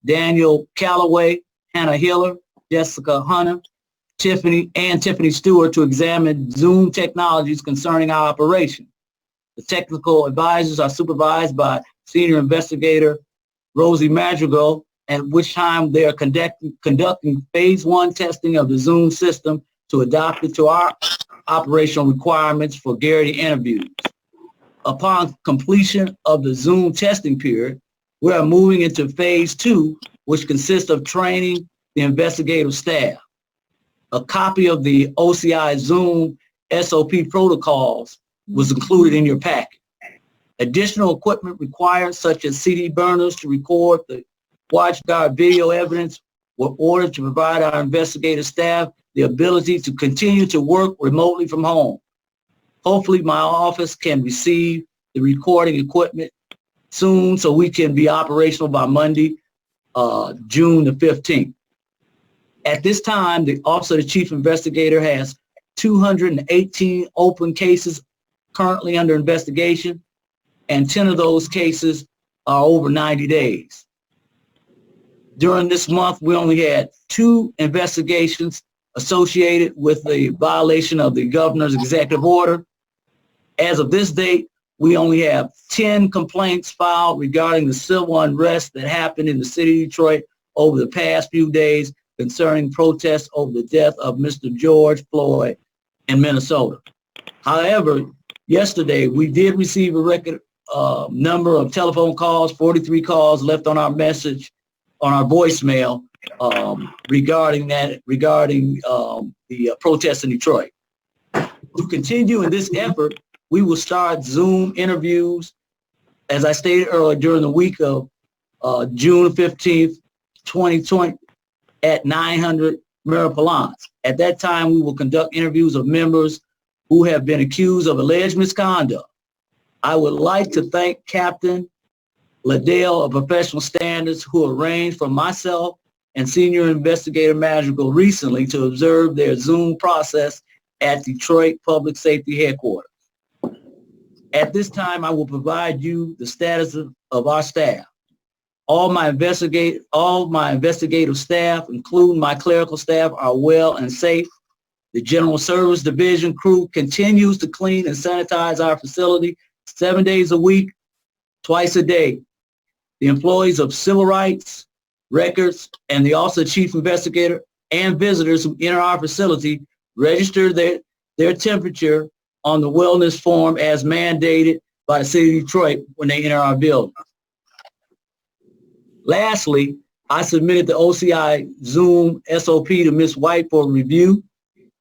Daniel Calloway, Hannah Hiller, Jessica Hunter, Tiffany Stewart, to examine Zoom technologies concerning our operation. The technical advisors are supervised by Senior Investigator Rosie Madrigal, at which time they are conducting phase 1 testing of the Zoom system to adapt it to our operational requirements for Garrity interviews. Upon completion of the Zoom testing period, we are moving into phase 2, which consists of training the investigative staff. A copy of the OCI Zoom SOP protocols was included in your packet. Additional equipment required, such as CD burners to record the WatchGuard video evidence, were ordered to provide our investigative staff the ability to continue to work remotely from home. Hopefully, my office can receive the recording equipment soon so we can be operational by Monday, June the 15th. At this time, the Office of the Chief Investigator has 218 open cases currently under investigation, and 10 of those cases are over 90 days. During this month, we only had 2 investigations associated with the violation of the governor's executive order. As of this date, we only have 10 complaints filed regarding the civil unrest that happened in the city of Detroit over the past few days concerning protests over the death of Mr. George Floyd in Minnesota. However, yesterday we did receive a record number of telephone calls, 43 calls left on our message, on our voicemail regarding the protests in Detroit. To continue in this effort, we will start Zoom interviews, as I stated earlier, during the week of June 15th, 2020 at 900 Maripolans. At that time, we will conduct interviews of members who have been accused of alleged misconduct. I would like to thank Captain Liddell of Professional Standards, who arranged for myself and Senior Investigator Madrigal recently to observe their Zoom process at Detroit Public Safety Headquarters. At this time, I will provide you the status of our staff. All my investigative staff, including my clerical staff, are well and safe. The General Service Division crew continues to clean and sanitize our facility 7 days a week, twice a day. The employees of Civil Rights, Records, and the Office of Chief Investigator and visitors who enter our facility register their temperature on the wellness form as mandated by the City of Detroit when they enter our building. Lastly, I submitted the OCI Zoom SOP to Ms. White for review,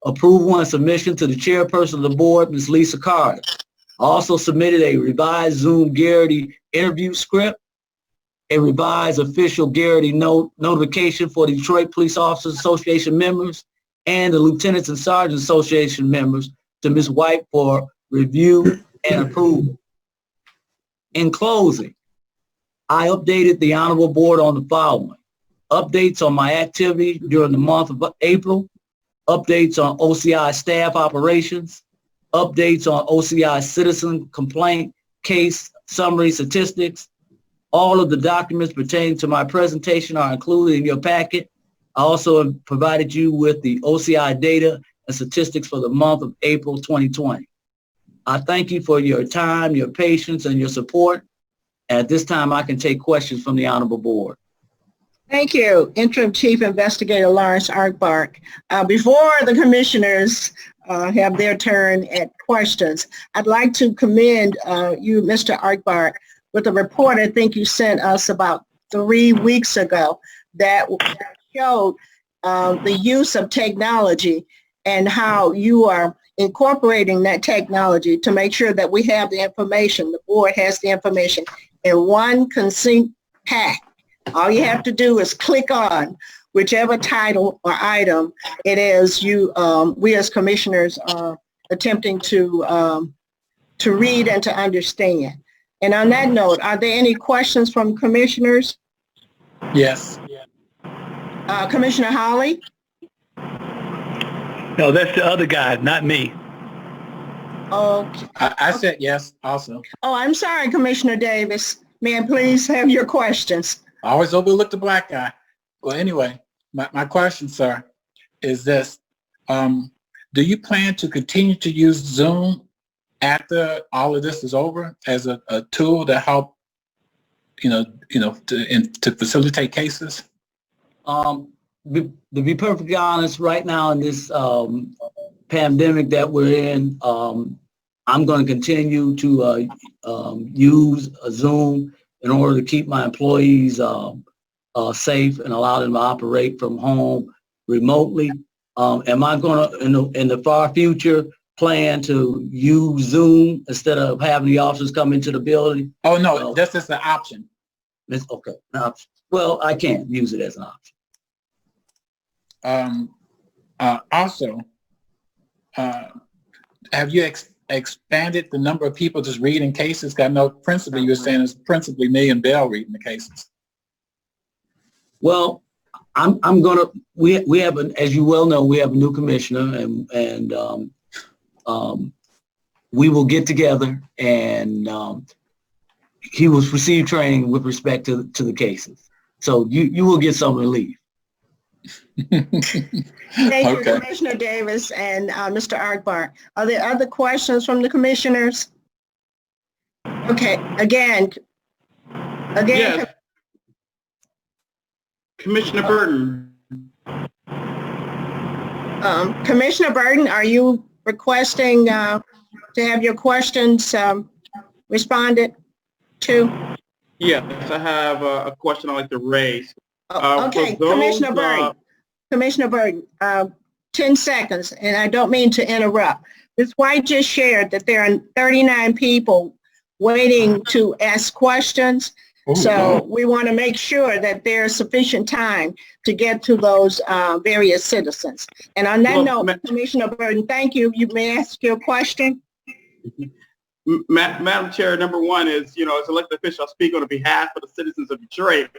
approval, and submission to the chairperson of the board, Ms. Lisa Carter. I also submitted a revised Zoom Garrity interview script, a revised official Garrity notification for the Detroit Police Officers Association members and the Lieutenants and Sergeants Association members to Ms. White for review and approval. In closing, I updated the Honorable Board on the following: updates on my activity during the month of April, updates on OCI staff operations, updates on OCI citizen complaint case summary statistics. All of the documents pertaining to my presentation are included in your packet. I also have provided you with the OCI data and statistics for the month of April 2020. I thank you for your time, your patience, and your support. At this time, I can take questions from the Honorable Board. Thank you, Interim Chief Investigator Lawrence Arkbark. Before the commissioners have their turn at questions, I'd like to commend you, Mr. Arkbark, with a report I think you sent us about 3 weeks ago that showed the use of technology and how you are incorporating that technology to make sure that we have the information, the board has the information in one concise pack. All you have to do is click on whichever title or item it is we as commissioners are attempting to read and to understand. And on that note, are there any questions from commissioners? Yes. Commissioner Hawley? No, that's the other guy, not me. Okay. I said yes also. Oh, I'm sorry, Commissioner Davis. May I please have your questions? I always overlook the black guy. Well, anyway, my question, sir, is this. Do you plan to continue to use Zoom after all of this is over as a tool to help, to facilitate cases? To be perfectly honest, right now in this pandemic that we're in, I'm going to continue to use Zoom in order to keep my employees safe and allow them to operate from home remotely. Am I going to, in the far future, plan to use Zoom instead of having the officers come into the building? Oh, no, that's just an option. It's okay. Well, I can't use it as an option. Also, have you expanded the number of people just reading cases? I know principally you were saying it's principally me and Bell reading the cases. Well, I'm gonna. We have as you well know, we have a new commissioner, and we will get together and he will receive training with respect to the cases. So you will get some relief. Thank you, Okay. Commissioner Davis and Mr. Akbar. Are there other questions from the commissioners? Okay, again, Yes. Commissioner Burton. Commissioner Burton, are you requesting to have your questions responded to? Yes, I have a question I'd like to raise. Okay, for those, Commissioner Burton, 10 seconds, and I don't mean to interrupt. Ms. White just shared that there are 39 people waiting to ask questions. So we want to make sure that there's sufficient time to get to those various citizens. And on that note, Commissioner Burton, thank you. You may ask your question. Madam Chair, number one is, as elected official, I speak on behalf of the citizens of Detroit.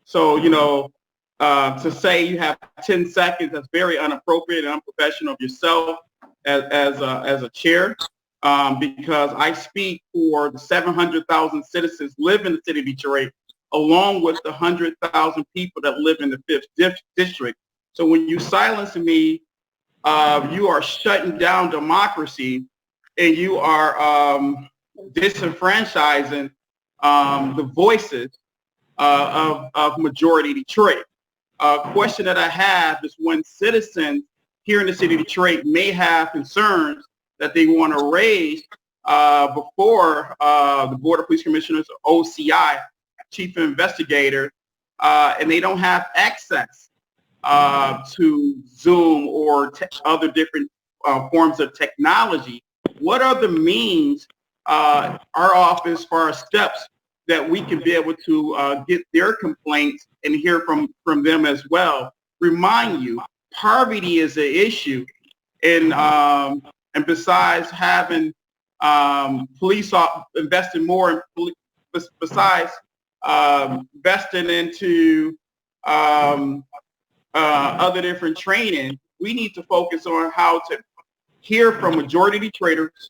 So, to say you have 10 seconds, that's very inappropriate and unprofessional of yourself as a chair, because I speak for the 700,000 citizens live in the city of Detroit, along with the 100,000 people that live in the 5th district. So when you silence me, you are shutting down democracy, and you are disenfranchising the voices of majority Detroit. A question that I have is, when citizens here in the city of Detroit may have concerns that they want to raise before the Board of Police Commissioners, or OCI, Chief Investigator, and they don't have access to Zoom or other different forms of technology, what are the means our office, for our steps, that we can be able to get their complaints and hear from them as well? Remind you, poverty is an issue, and besides having police investing more in besides investing into other different training, we need to focus on how to hear from majority Detroiters,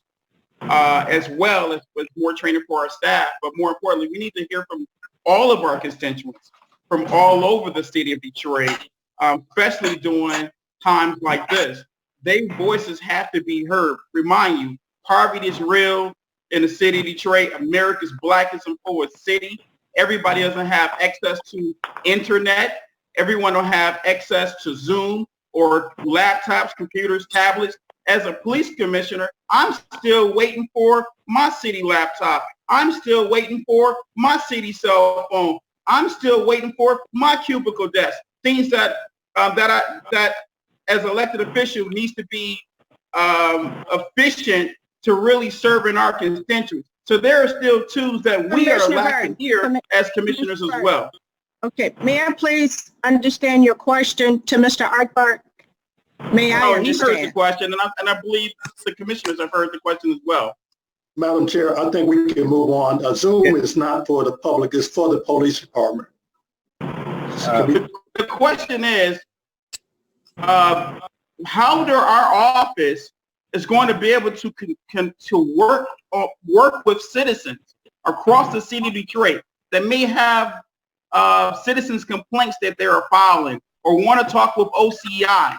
as well as with more training for our staff. But more importantly, we need to hear from all of our constituents from all over the city of Detroit, especially during times like this. Their voices have to be heard. Remind you, poverty is real in the city of Detroit. America's blackest and poorest city. Everybody doesn't have access to internet. Everyone don't have access to Zoom or laptops, computers, tablets. As a police commissioner, I'm still waiting for my city laptop. I'm still waiting for my city cell phone. I'm still waiting for my cubicle desk. Things that as elected official needs to be efficient to really serving our constituents. So there are still tools that we are lacking here as commissioners as well. Okay, may I please understand your question to Mr. Akbar? May I understand? He heard the question, and I believe the commissioners have heard the question as well. Madam Chair, I think we can move on. Zoom is not for the public, it's for the police department. The question is, how do our office is going to be able to work with citizens across the city of Detroit that may have citizens complaints that they are filing or want to talk with OCI.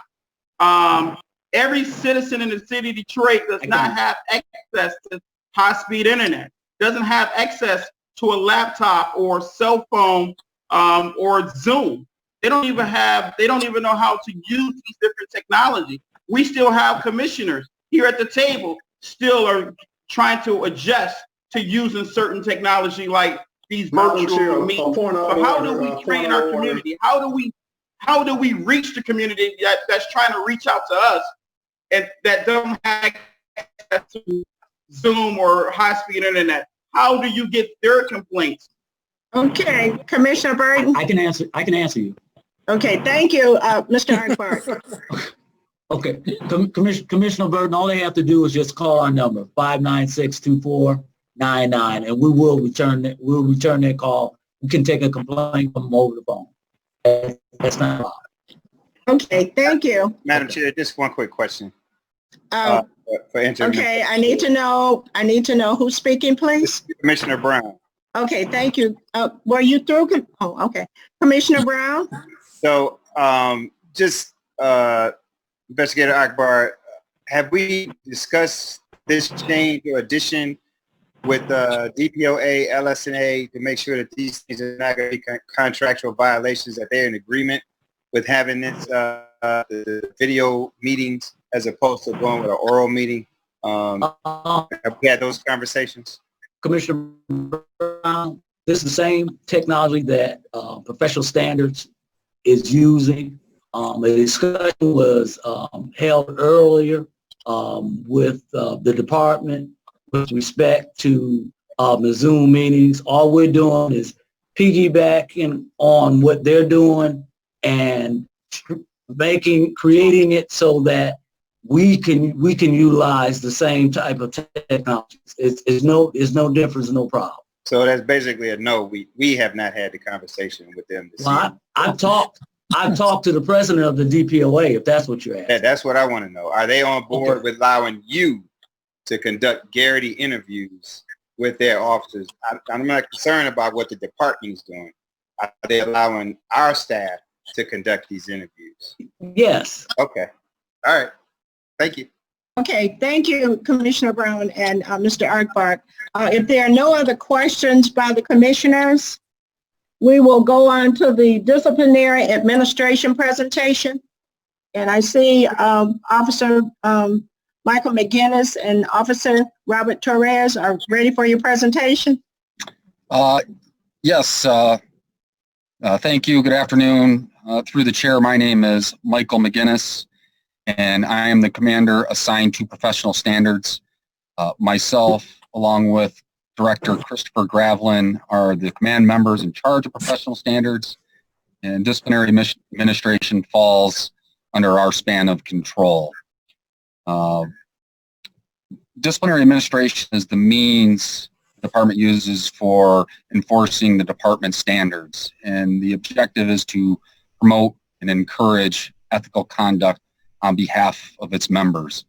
Every citizen in the city of Detroit does not have access to high-speed internet, doesn't have access to a laptop or cell phone or Zoom. They don't even know how to use these different technology. We still have commissioners here at the table still are trying to adjust to using certain technology like these virtual meetings. So how do we train our community? How do we reach the community that's trying to reach out to us and that don't have access to Zoom or high-speed internet? How do you get their complaints? Okay, Commissioner Burton. I can answer you. Okay, thank you, Mr. Akbar. Okay, Commissioner Burton, all they have to do is just call our number, 596-2499, and we will return their call. We can take a complaint from them over the phone. That's not a problem. Okay, thank you. Madam Chair, just one quick question. For okay, I need to know who's speaking, please. Commissioner Brown. Okay, thank you. Were you through? Oh, okay. Commissioner Brown? So just Investigator Akbar, have we discussed this change or addition with DPOA, LSNA to make sure that these things are not going to be contractual violations, that they're in agreement with having this the video meetings as opposed to going with an oral meeting? Have we had those conversations? Commissioner Brown, this is the same technology that Professional Standards is using. A discussion was held earlier with the department with respect to the Zoom meetings. All we're doing is piggybacking on what they're doing and creating it so that we can utilize the same type of technology. It's no difference, no problem. So that's basically a no. We have not had the conversation with them. Well, I've talked to the president of the DPOA, if that's what you're asking. Yeah, that's what I want to know. Are they on board with allowing you to conduct Garrity interviews with their officers? I'm not concerned about what the department is doing. Are they allowing our staff to conduct these interviews? Yes. Okay. All right. Thank you. Okay, thank you, Commissioner Brown and Mr. Akbar. If there are no other questions by the commissioners, we will go on to the Disciplinary Administration presentation. And I see Officer Michael McGinnis and Officer Robert Torres are ready for your presentation. Yes, thank you. Good afternoon. Through the chair, my name is Michael McGinnis, and I am the commander assigned to professional standards. Myself, along with Director Christopher Gravlin, are the command members in charge of professional standards, and disciplinary administration falls under our span of control. Disciplinary administration is the means the department uses for enforcing the department standards, and the objective is to promote and encourage ethical conduct on behalf of its members.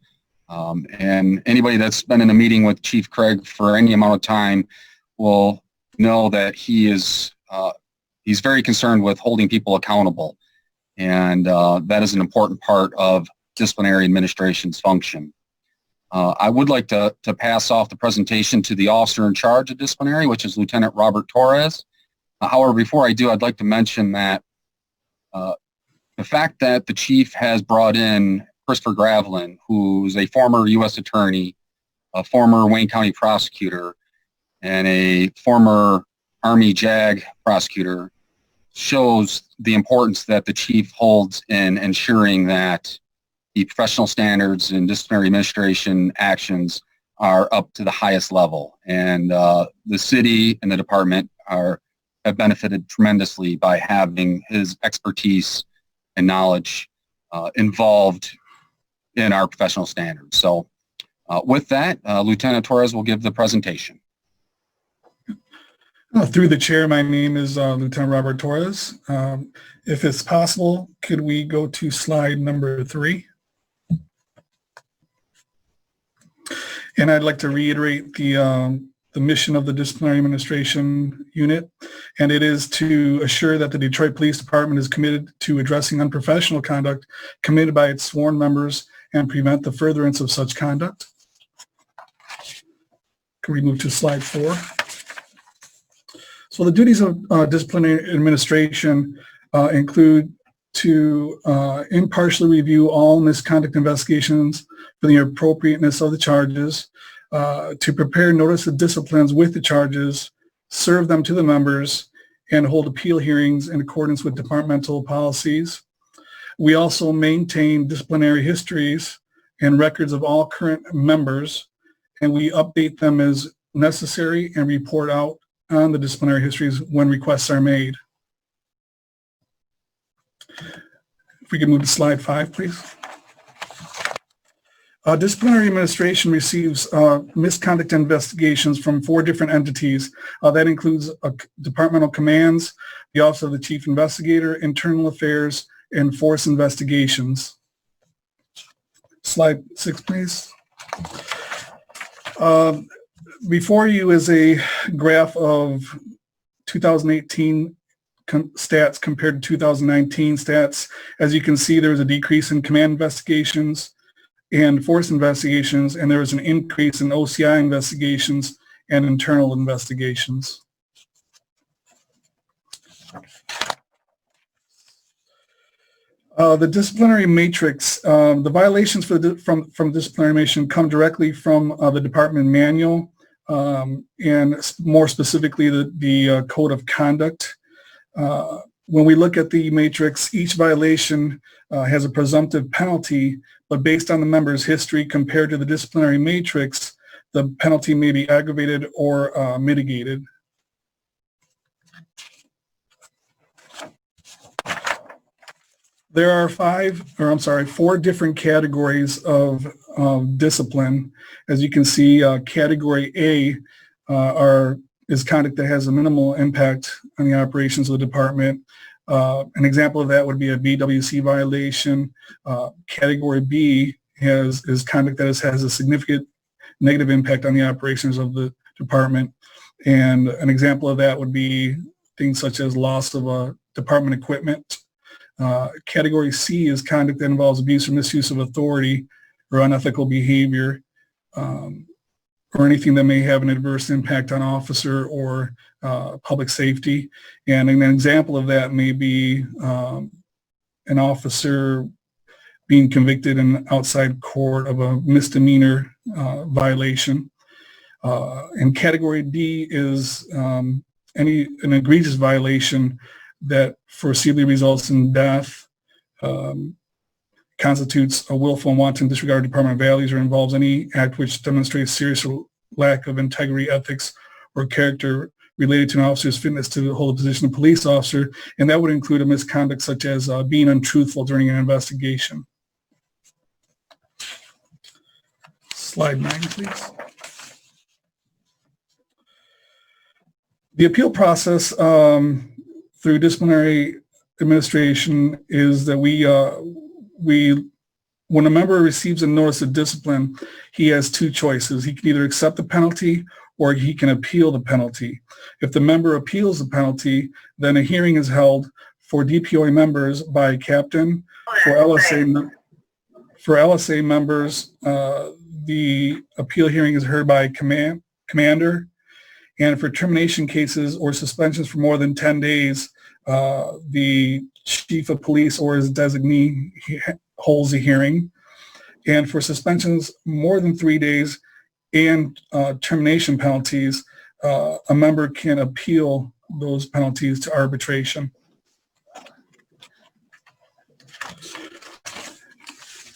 And anybody that's been in a meeting with Chief Craig for any amount of time will know that he's very concerned with holding people accountable, and that is an important part of disciplinary administration's function. I would like to pass off the presentation to the officer in charge of disciplinary, which is Lieutenant Robert Torres. However, before I do, I'd like to mention that the fact that the chief has brought in Christopher Gravlin, who's a former U.S. attorney, a former Wayne County prosecutor, and a former Army JAG prosecutor, shows the importance that the chief holds in ensuring that the professional standards and disciplinary administration actions are up to the highest level. And the city and the department have benefited tremendously by having his expertise and knowledge involved in our professional standards. So with that, Lieutenant Torres will give the presentation. Through the chair, my name is Lieutenant Robert Torres. If it's possible, could we go to slide number 3? And I'd like to reiterate the mission of the Disciplinary Administration Unit, and it is to assure that the Detroit Police Department is committed to addressing unprofessional conduct committed by its sworn members and prevent the furtherance of such conduct. Can we move to slide 4? So the duties of disciplinary administration include to impartially review all misconduct investigations for the appropriateness of the charges, to prepare notice of disciplines with the charges, serve them to the members, and hold appeal hearings in accordance with departmental policies. We also maintain disciplinary histories and records of all current members, and we update them as necessary and report out on the disciplinary histories when requests are made. If we can move to slide 5, please. Disciplinary administration receives misconduct investigations from 4 different entities. That includes departmental commands, the Office of the Chief Investigator, Internal Affairs, and Force Investigations. Slide 6, please. Before you is a graph of 2018 stats compared to 2019 stats. As you can see, there was a decrease in command investigations and force investigations, and there was an increase in OCI investigations and internal investigations. The disciplinary matrix, the violations from disciplinary matrix come directly from the department manual, and more specifically the code of conduct. When we look at the matrix, each violation has a presumptive penalty, but based on the member's history compared to the disciplinary matrix, the penalty may be aggravated or mitigated. There are four different categories of discipline. As you can see, category A is conduct that has a minimal impact on the operations of the department. An example of that would be a BWC violation. Category B is conduct that has a significant negative impact on the operations of the department. And an example of that would be things such as loss of department equipment. Category C is conduct that involves abuse or misuse of authority or unethical behavior, or anything that may have an adverse impact on officer or public safety. And an example of that may be an officer being convicted in outside court of a misdemeanor violation. And category D is an egregious violation that foreseeably results in death, constitutes a willful and wanton disregard of department values, or involves any act which demonstrates serious lack of integrity, ethics, or character related to an officer's fitness to hold a position of police officer. And that would include a misconduct such as being untruthful during an investigation. Slide 9, please. The appeal process through disciplinary administration is that when a member receives a notice of discipline, he has two choices. He can either accept the penalty or he can appeal the penalty. If the member appeals the penalty, then a hearing is held for DPOA members by a captain. For LSA members, the appeal hearing is heard by a commander. And for termination cases or suspensions for more than 10 days, the chief of police or his designee holds a hearing. And for suspensions more than 3 days and termination penalties, a member can appeal those penalties to arbitration.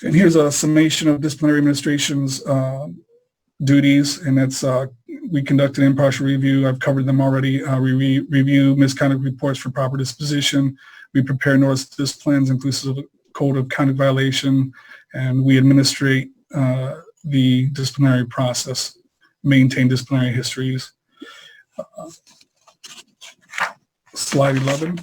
And here's a summation of disciplinary administration's duties, and that's we conduct an impartial review. I've covered them already. We review misconduct reports for proper disposition. We prepare notice of disciplines inclusive of code of conduct violation, and we administrate the disciplinary process, maintain disciplinary histories. Slide 11.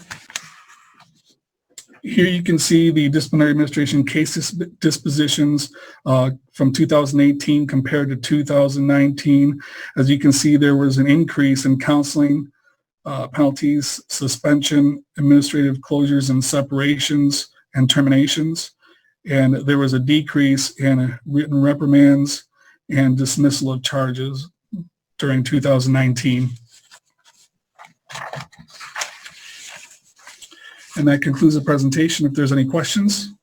Here you can see the disciplinary administration case dispositions from 2018 compared to 2019. As you can see, there was an increase in counseling, penalties, suspension, administrative closures and separations, and terminations. And there was a decrease in written reprimands and dismissal of charges during 2019. And that concludes the presentation. If there's any questions.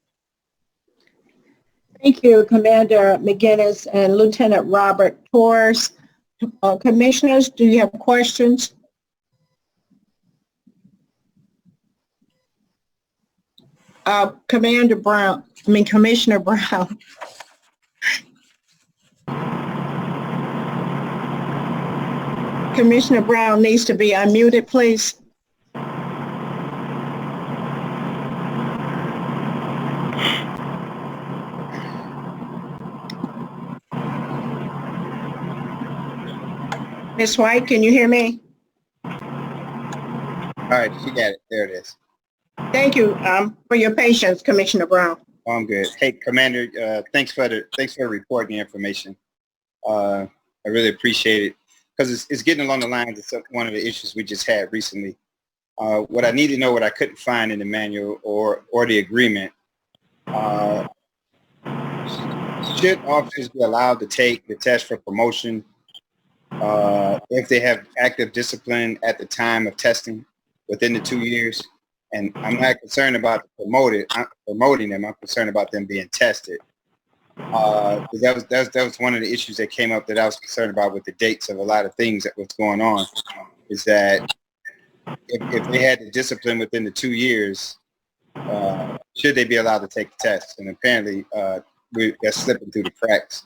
Thank you, Commander McGinnis and Lieutenant Robert Torres. Commissioners, do you have questions? Commissioner Brown. Commissioner Brown needs to be unmuted, please. Ms. White, can you hear me? All right, she got it. There it is. Thank you for your patience, Commissioner Brown. Oh, I'm good. Hey, Commander, thanks for the report and the information. I really appreciate it. because it's getting along the lines of one of the issues we just had recently. What I need to know, what I couldn't find in the manual or the agreement, should officers be allowed to take the test for promotion if they have active discipline at the time of testing within the 2 years? And I'm not concerned about promoting them. I'm concerned about them being tested. That was one of the issues that came up that I was concerned about with the dates of a lot of things that was going on, is that if they had the discipline within the 2 years, should they be allowed to take the test? And apparently that's slipping through the cracks.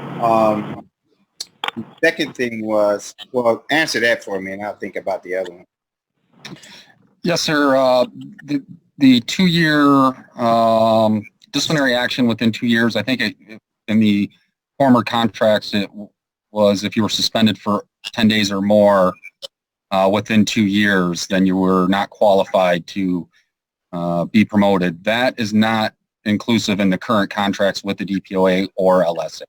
The second thing was, well, answer that for me and I'll think about the other one. Yes, sir. The 2 year disciplinary action within 2 years, I think in the former contracts, it was if you were suspended for 10 days or more within 2 years, then you were not qualified to be promoted. That is not inclusive in the current contracts with the DPOA or LSA.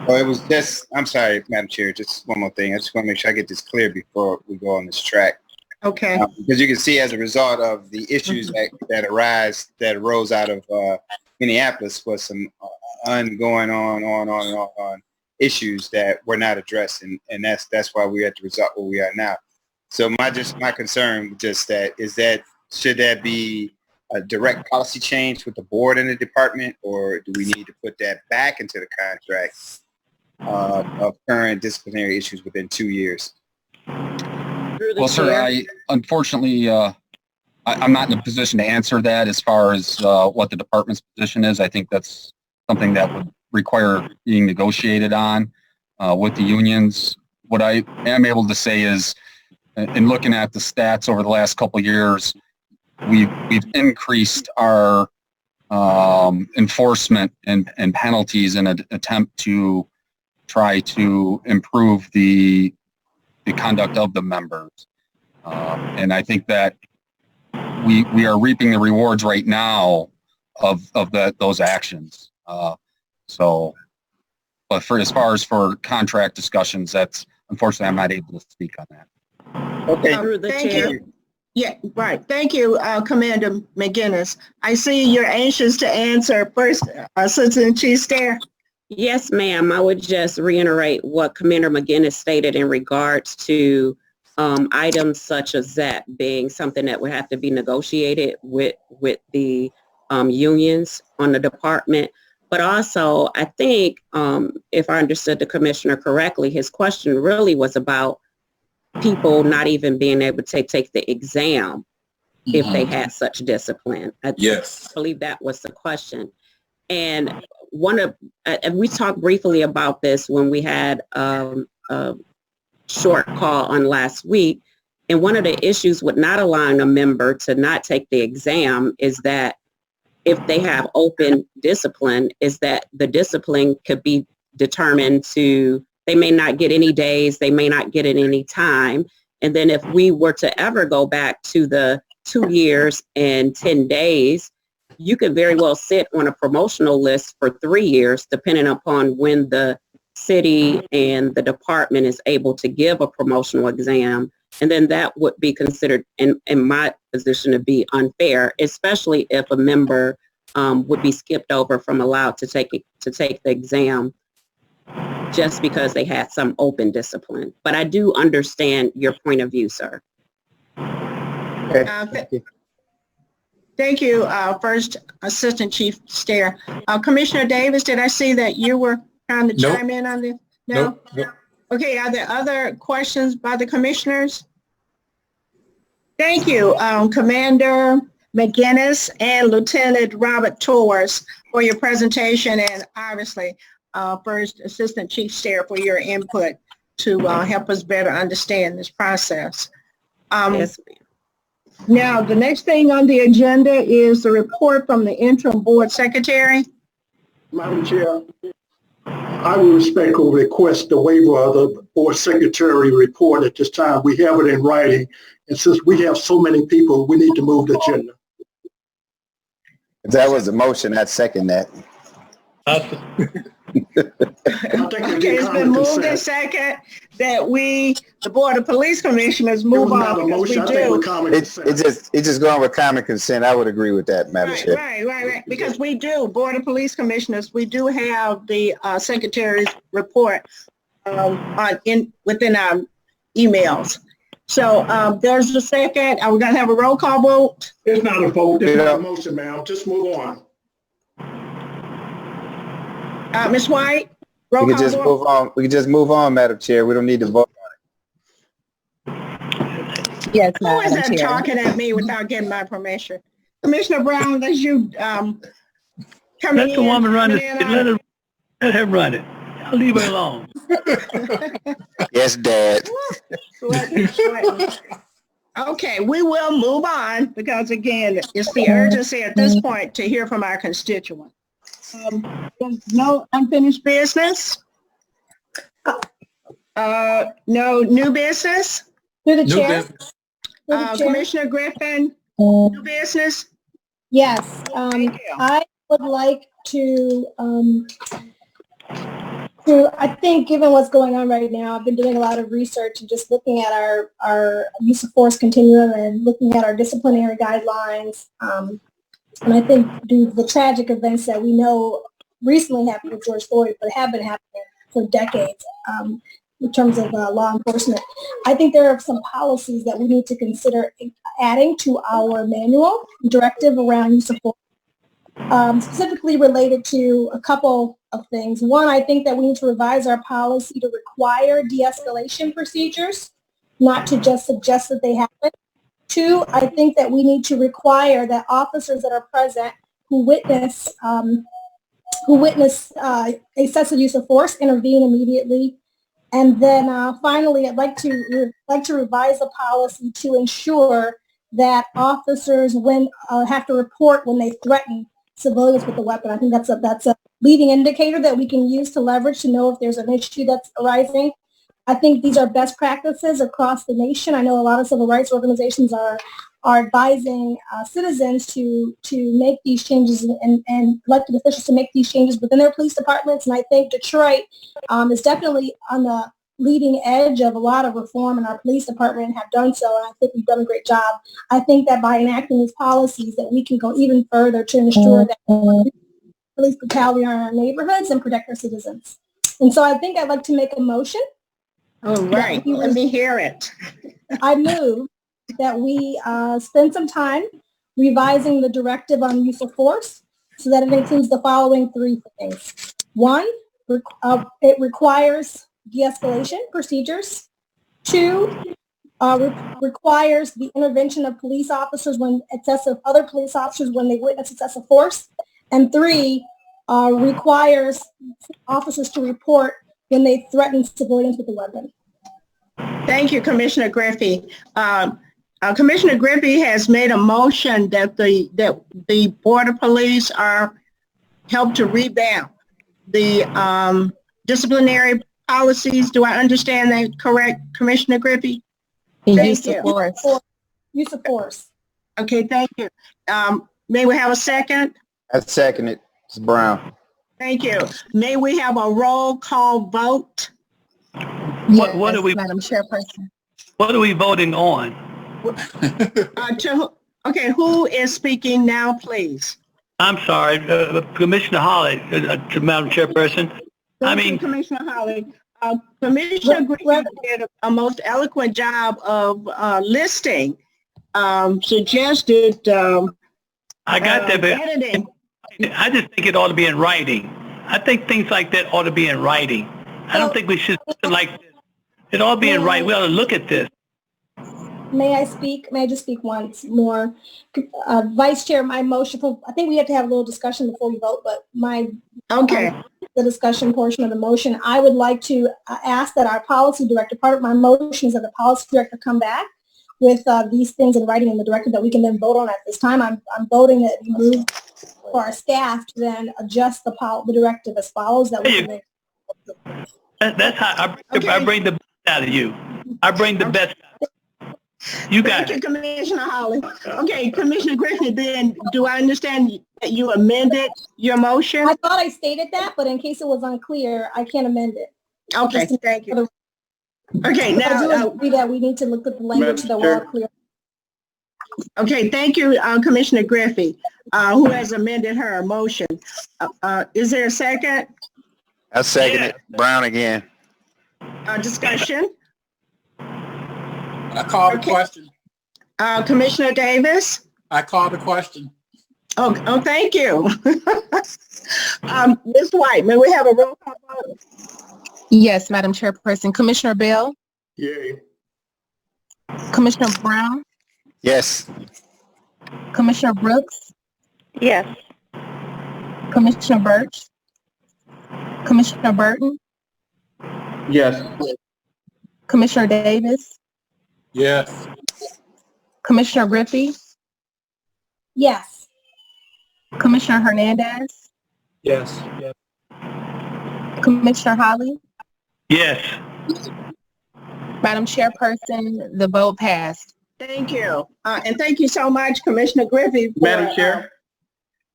But it was just, I'm sorry, Madam Chair, just one more thing. I just want to make sure I get this clear before we go on this track. Okay. Because you can see as a result of the issues that arose out of Minneapolis was some ongoing on issues that were not addressed, and that's why we're at the result where we are now. So my concern just should that be a direct policy change with the board and the department, or do we need to put that back into the contract of current disciplinary issues within 2 years? Well, sir, unfortunately, I'm not in a position to answer that as far as what the department's position is. I think that's something that would require being negotiated on with the unions. What I am able to say is, in looking at the stats over the last couple of years, we've increased our enforcement and penalties in an attempt to try to improve the conduct of the members. And I think that we are reaping the rewards right now of those actions. But as far as for contract discussions, that's unfortunately I'm not able to speak on that. Okay. Thank you. Yeah, right. Thank you, Commander McGinnis. I see you're anxious to answer first, Assistant Chief Stair. Yes, ma'am. I would just reiterate what Commander McGinnis stated in regards to items such as that being something that would have to be negotiated with the unions on the department. But also, I think, if I understood the commissioner correctly, his question really was about people not even being able to take the exam if they had such discipline. I believe that was the question. And we talked briefly about this when we had a short call on last week. And one of the issues with not allowing a member to not take the exam is that if they have open discipline, is that the discipline could be determined to, they may not get any days, they may not get it any time. And then if we were to ever go back to the 2 years and 10 days, you could very well sit on a promotional list for 3 years, depending upon when the city and the department is able to give a promotional exam. And then that would be considered, in my position, to be unfair, especially if a member would be skipped over from allowed to take the exam just because they had some open discipline. But I do understand your point of view, sir. Okay. Thank you, First Assistant Chief Stair. Commissioner Davis, did I see that you were trying to chime in on this? No? Nope. Okay, are there other questions by the commissioners? Thank you, Commander McGinnis and Lieutenant Robert Torres for your presentation, and obviously First Assistant Chief Stair for your input to help us better understand this process. Yes, ma'am. Now, the next thing on the agenda is the report from the interim board secretary. Madam Chair, I will respectfully request the waiver of the board secretary report at this time. We have it in writing, and since we have so many people, we need to move the agenda. If that was a motion, I'd second that. Okay, it's been moved and second that we, the Board of Police Commissioners, move on because we do. It's just going with common consent. I would agree with that, Madam Chair. Right. Because we do, Board of Police Commissioners, we do have the Secretary's report within our emails. So there's a second. Are we going to have a roll call vote? It's not a vote. It's not a motion, ma'am. Just move on. Ms. White? We can just move on. We can just move on, Madam Chair. We don't need to vote on it. Yes, Who is that talking at me without getting my permission? Commissioner Brown, that's you Let the woman run it. Let her run it. I'll leave her alone. Yes, Dad. Okay, we will move on because again, it's the urgency at this point to hear from our constituents. No unfinished business? No new business? Through the chair. Commissioner Griffin, new business? Yes, I would like to, I think given what's going on right now, I've been doing a lot of research and just looking at our use of force continuum and looking at our disciplinary guidelines. And I think due to the tragic events that we know recently happened with George Floyd, but have been happening for decades in terms of law enforcement, I think there are some policies that we need to consider adding to our manual directive around use of force, specifically related to a couple of things. One, I think that we need to revise our policy to require de-escalation procedures, not to just suggest that they happen. Two, I think that we need to require that officers that are present who witness excessive use of force intervene immediately. And then finally, I'd like to revise the policy to ensure that officers have to report when they threaten civilians with a weapon. I think that's a leading indicator that we can use to leverage to know if there's an issue that's arising. I think these are best practices across the nation. I know a lot of civil rights organizations are advising citizens to make these changes and elected officials to make these changes within their police departments. And I think Detroit is definitely on the leading edge of a lot of reform in our police department and have done so. And I think we've done a great job. I think that by enacting these policies that we can go even further to ensure that police brutality in our neighborhoods and protect our citizens. And so I think I'd like to make a motion. All right, let me hear it. I move that we spend some time revising the directive on use of force so that it includes the following three things. One, it requires de-escalation procedures. Two, requires the intervention of police officers other police officers when they witness excessive force. And three, requires officers to report when they threaten civilians with a weapon. Thank you, Commissioner Griffey. Commissioner Griffey has made a motion that the Board of Police help to revamp the disciplinary policies. Do I understand that correct, Commissioner Griffey? Use of force. Use of force. Okay, thank you. May we have a second? I second it. It's Brown. Thank you. May we have a roll call vote? What are we, Madam Chairperson? What are we voting on? Okay, who is speaking now, please? I'm sorry, Commissioner Holly, Madam Chairperson. Commissioner Holly. Commissioner Griffin did a most eloquent job of listing, suggested I got that, but editing. I just think it ought to be in writing. I think things like that ought to be in writing. I don't think we should like this. It ought to be in writing. We ought to look at this. May I speak? May I just speak once more? Vice Chair, my motion, I think we have to have a little discussion before we vote, but the discussion portion of the motion, I would like to ask that our policy director, part of my motion is that the policy director come back with these things in writing in the directive that we can then vote on at this time. I'm voting that we move for our staff to then adjust the directive as follows. That we can That's how I bring the best out of you. I bring the best out. You got Thank you, it. Commissioner Holly. Okay, Commissioner Griffin, then do I understand that you amended your motion? I thought I stated that, but in case it was unclear, I can't amend it. Okay, thank you. Okay, But I do now, agree that we need to look at the language so that we're all clear. okay, thank you, Commissioner Griffey, who has amended her motion. Is there a second? I second it. Brown again. Discussion? I call the Okay. question. Commissioner Davis? I call the question. Oh, thank you. Ms. White, may we have a roll call vote? Yes, Madam Chairperson. Commissioner Bell, Yay. Commissioner Brown, Yes. Commissioner Brooks, Yes. Commissioner Birch, Commissioner Burton, Yes. Commissioner Davis, Yes. Commissioner Griffey, Yes. Commissioner Hernandez, Yes. Commissioner Holly. Yes. Madam Chairperson, the vote passed. Thank you. And thank you so much, Commissioner Griffey. for, Madam Chair?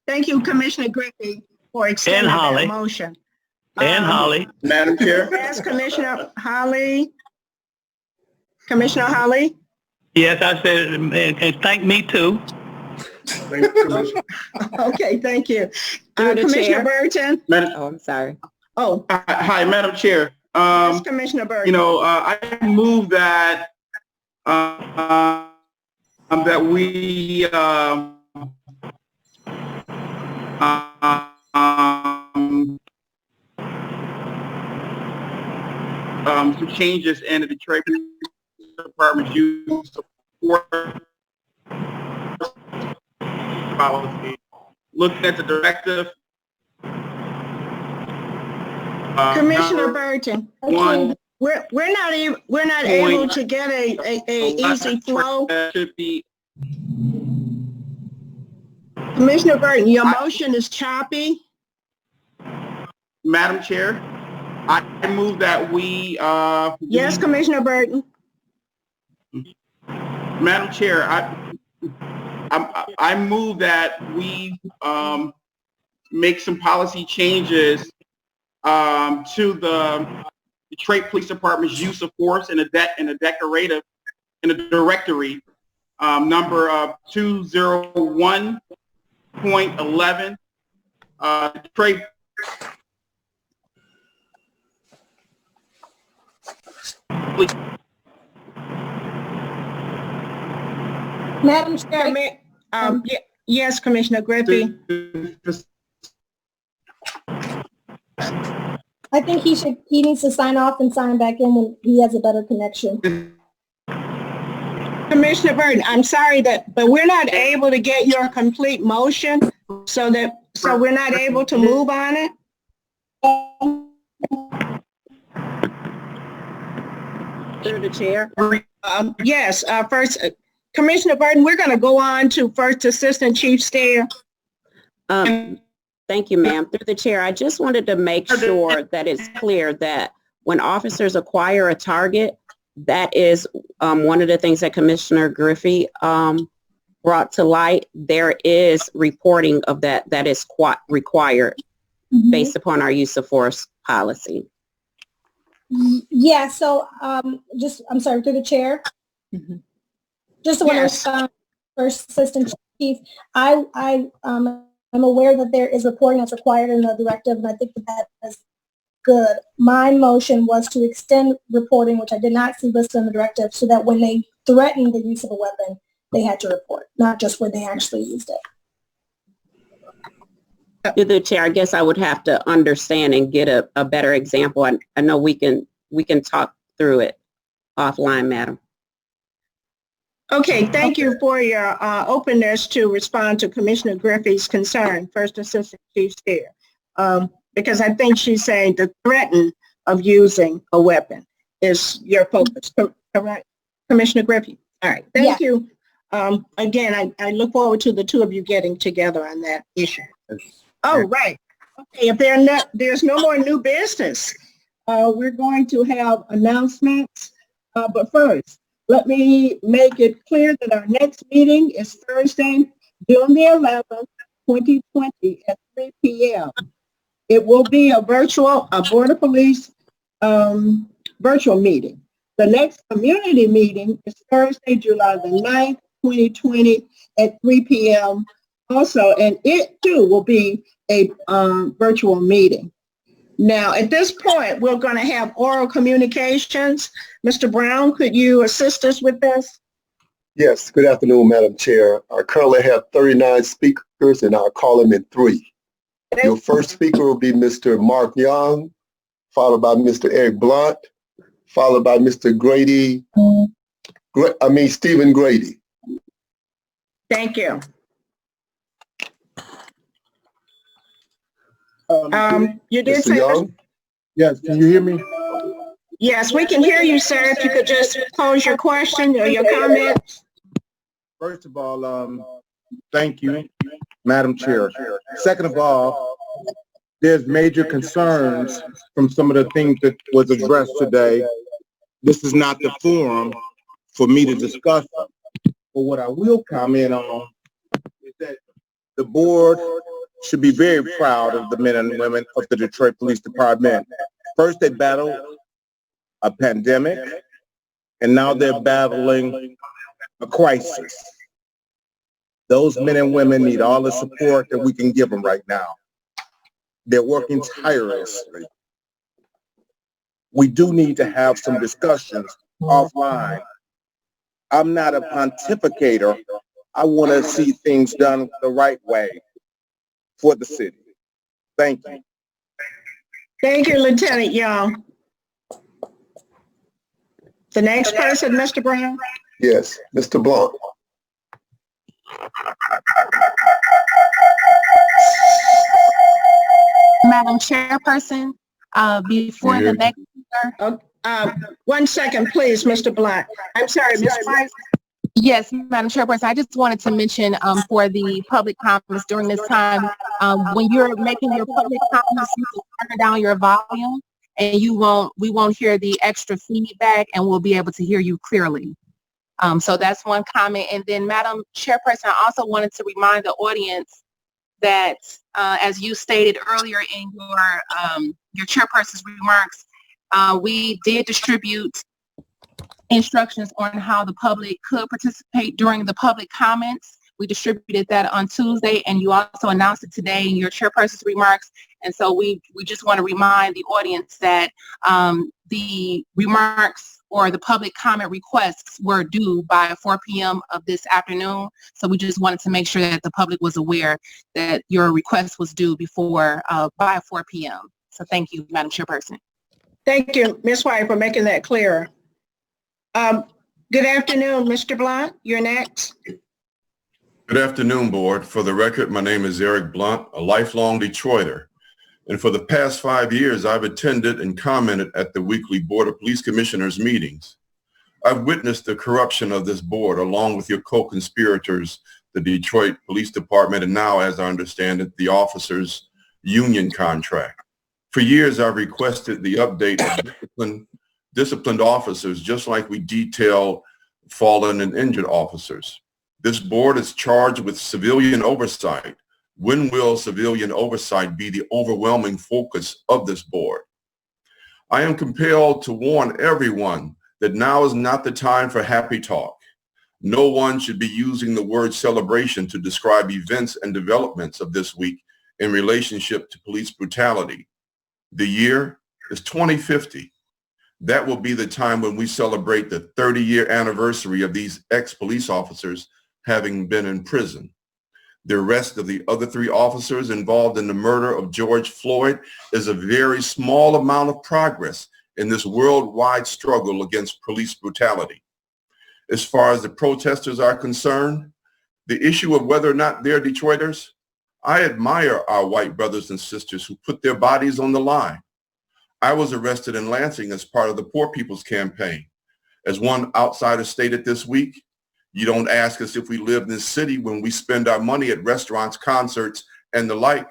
Thank you, Commissioner Griffey, for extending Holly. that motion. And Holly. Madam Chair? Yes, Commissioner Holly. Commissioner Holly? Yes, I said, and thank me too. Thank you, Commissioner. Okay, thank you. Through the Commissioner chair. Burton? Oh, I'm sorry. Oh, Hi, Madam Chair. yes, Commissioner Burton. I move that that we some changes in the Detroit Department's use of force policy. Looking at the directive. Commissioner number Burton, one we're not able to get a easy flow. should be Commissioner Burton, your motion is choppy. Madam Chair, I move that we, Yes, Commissioner Burton. Madam Chair, I move that we, make some policy changes, to the Detroit Police Department's use of force in a directory, number 201.11, Detroit. Madam Chair, Yes, Commissioner Griffey. I think he needs to sign off and sign back in when he has a better connection. Commissioner Burton, I'm sorry but we're not able to get your complete motion, so we're not able to move on it. Through the chair. Yes, first, Commissioner Burton, we're going to go on to First Assistant Chief Stair. Thank you, ma'am. Through the chair, I just wanted to make sure that it's clear that when officers acquire a target, that is one of the things that Commissioner Griffey brought to light. There is reporting of that is required based upon our use of force policy. Yeah, so I'm sorry, through the chair. Just want to respond, First Assistant Chief. I'm aware that there is reporting that's required in the directive, and I think that is good. My motion was to extend reporting, which I did not see listed in the directive, so that when they threatened the use of a weapon, they had to report, not just when they actually used it. Through the chair, I guess I would have to understand and get a better example. I know we can talk through it offline, madam. Okay, thank you for your openness to respond to Commissioner Griffey's concern, First Assistant Chief Stair, because I think she's saying the threat of using a weapon is your focus, correct? Commissioner Griffey? All right, thank you. Again, I look forward to the two of you getting together on that issue. Oh, right. Okay, if there's no more new business, we're going to have announcements, but first, Let me make it clear that our next meeting is Thursday, June the 11th, 2020 at 3 p.m. It will be a Board of Police virtual meeting. The next community meeting is Thursday, July the 9th, 2020 at 3 p.m. also, and it too will be a virtual meeting. Now, at this point, we're going to have oral communications. Mr. Brown, could you assist us with this? Yes, good afternoon, Madam Chair. I currently have 39 speakers and I'll call them in 3. Your first speaker will be Mr. Mark Young, followed by Mr. Eric Blunt, followed by Mr. Stephen Grady. Thank you. You did Mr. say, Young? Yes, can you hear me? yes, we can hear you, sir. If you could just pose your question or your comment. First of all, thank you, Madam Chair. Second of all, there's major concerns from some of the things that was addressed today. This is not the forum for me to discuss them. But what I will comment on is that the board should be very proud of the men and women of the Detroit Police Department. First, they battled a pandemic, and now they're battling a crisis. Those men and women need all the support that we can give them right now. They're working tirelessly. We do need to have some discussions offline. I'm not a pontificator. I want to see things done the right way for the city. Thank you. Thank you, Lieutenant Young. The next person, Mr. Brown? Yes, Mr. Blunt. Madam Chairperson, before the next speaker. 1 second, please, Mr. Blunt. I'm sorry, Ms. Price. Yes, Madam Chairperson, I just wanted to mention for the public comments during this time, when you're making your public comments, you can turn down your volume and we won't hear the extra feedback and we'll be able to hear you clearly. So that's one comment. And then, Madam Chairperson, I also wanted to remind the audience that, as you stated earlier in your chairperson's remarks, we did distribute instructions on how the public could participate during the public comments. We distributed that on Tuesday, and you also announced it today in your chairperson's remarks. And so we just want to remind the audience that the remarks or the public comment requests were due by 4 p.m. of this afternoon. So we just wanted to make sure that the public was aware that your request was due before by 4 p.m. So thank you, Madam Chairperson. Thank you, Ms. White, for making that clearer. Good afternoon, Mr. Blunt. You're next. Good afternoon, Board. For the record, my name is Eric Blunt, a lifelong Detroiter. And for the past 5 years, I've attended and commented at the weekly Board of Police Commissioners meetings. I've witnessed the corruption of this board along with your co-conspirators, the Detroit Police Department, and now, as I understand it, the officers' union contract. For years, I've requested the update of disciplined officers, just like we detail fallen and injured officers. This board is charged with civilian oversight. When will civilian oversight be the overwhelming focus of this board? I am compelled to warn everyone that now is not the time for happy talk. No one should be using the word celebration to describe events and developments of this week in relationship to police brutality. The year is 2050. That will be the time when we celebrate the 30-year anniversary of these ex-police officers having been in prison. The arrest of the other 3 officers involved in the murder of George Floyd is a very small amount of progress in this worldwide struggle against police brutality. As far as the protesters are concerned, the issue of whether or not they're Detroiters, I admire our white brothers and sisters who put their bodies on the line. I was arrested in Lansing as part of the Poor People's Campaign. As one outsider stated this week, you don't ask us if we live in this city when we spend our money at restaurants, concerts, and the like.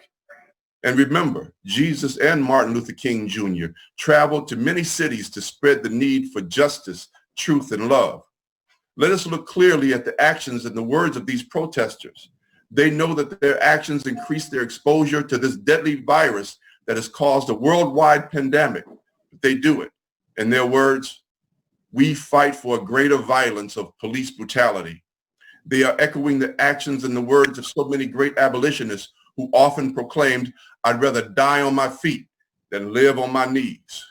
And remember, Jesus and Martin Luther King Jr. traveled to many cities to spread the need for justice, truth, and love. Let us look clearly at the actions and the words of these protesters. They know that their actions increase their exposure to this deadly virus that has caused a worldwide pandemic. But they do it. In their words, we fight for a greater violence of police brutality. They are echoing the actions and the words of so many great abolitionists who often proclaimed, I'd rather die on my feet than live on my knees.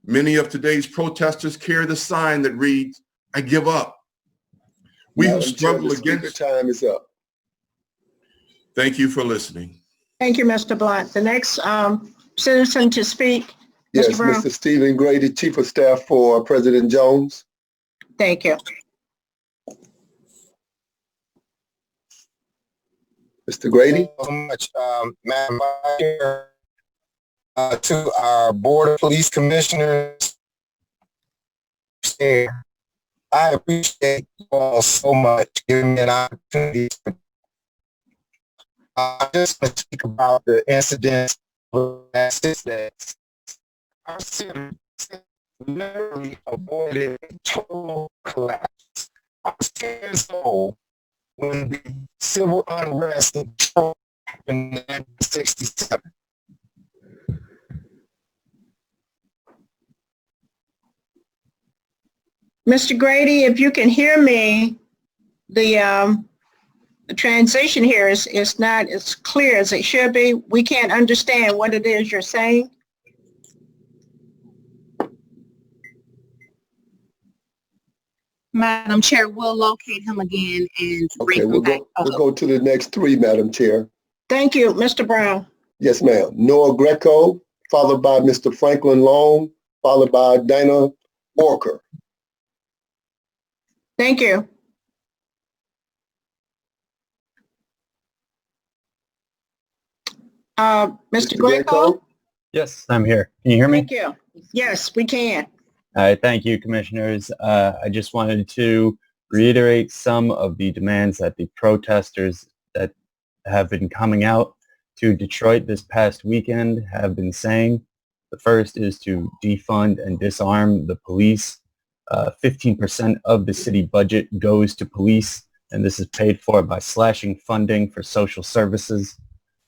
Many of today's protesters carry the sign that reads, I give up. We who struggle against... Time is up. Thank you for listening. Thank you, Mr. Blunt. The next citizen to speak. Yes, Mr. Brown. Mr. Stephen Grady, Chief of Staff for President Jones. Thank you. Mr. Grady. Thank you so much, Madam Chair, to our Board of Police Commissioners. I appreciate you all so much giving me an opportunity. I just want to speak about the incidents of the last 6 days. Our city literally avoided a total collapse. I was 10 years old when the civil unrest in Detroit happened in 1967. Mr. Grady, if you can hear me, the transition here is not as clear as it should be. We can't understand what it is you're saying. Madam Chair, we'll locate him again and bring him back up. We'll go to the next 3, Madam Chair. Thank you, Mr. Brown. Yes, ma'am. Noah Greco, followed by Mr. Franklin Long, followed by Dana Orker. Thank you. Mr. Greco? Yes, I'm here. Can you hear me? Thank you. Yes, we can. All right, thank you, Commissioners. I just wanted to reiterate some of the demands that the protesters that have been coming out to Detroit this past weekend have been saying. The first is to defund and disarm the police. 15% of the city budget goes to police, and this is paid for by slashing funding for social services.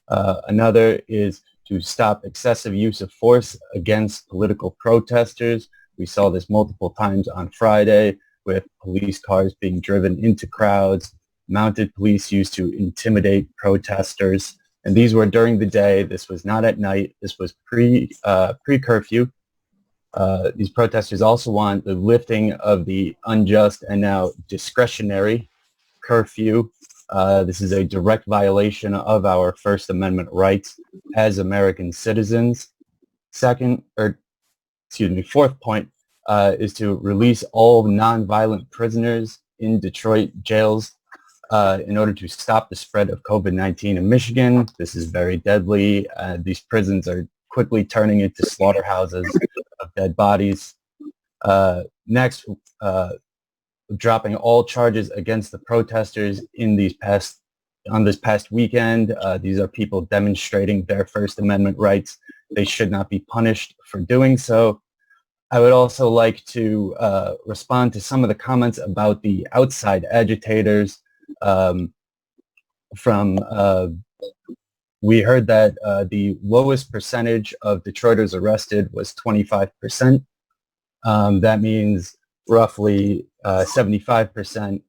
Another is to stop excessive use of force against political protesters. We saw this multiple times on Friday with police cars being driven into crowds, mounted police used to intimidate protesters. And these were during the day. This was not at night. This was pre-curfew. These protesters also want the lifting of the unjust and now discretionary curfew. This is a direct violation of our First Amendment rights as American citizens. Fourth point is to release all nonviolent prisoners in Detroit jails in order to stop the spread of COVID-19 in Michigan. This is very deadly. These prisons are quickly turning into slaughterhouses of dead bodies. Next, dropping all charges against the protesters on this past weekend. These are people demonstrating their First Amendment rights. They should not be punished for doing so. I would also like to respond to some of the comments about the outside agitators. We heard that the lowest percentage of Detroiters arrested was 25%. That means roughly 75%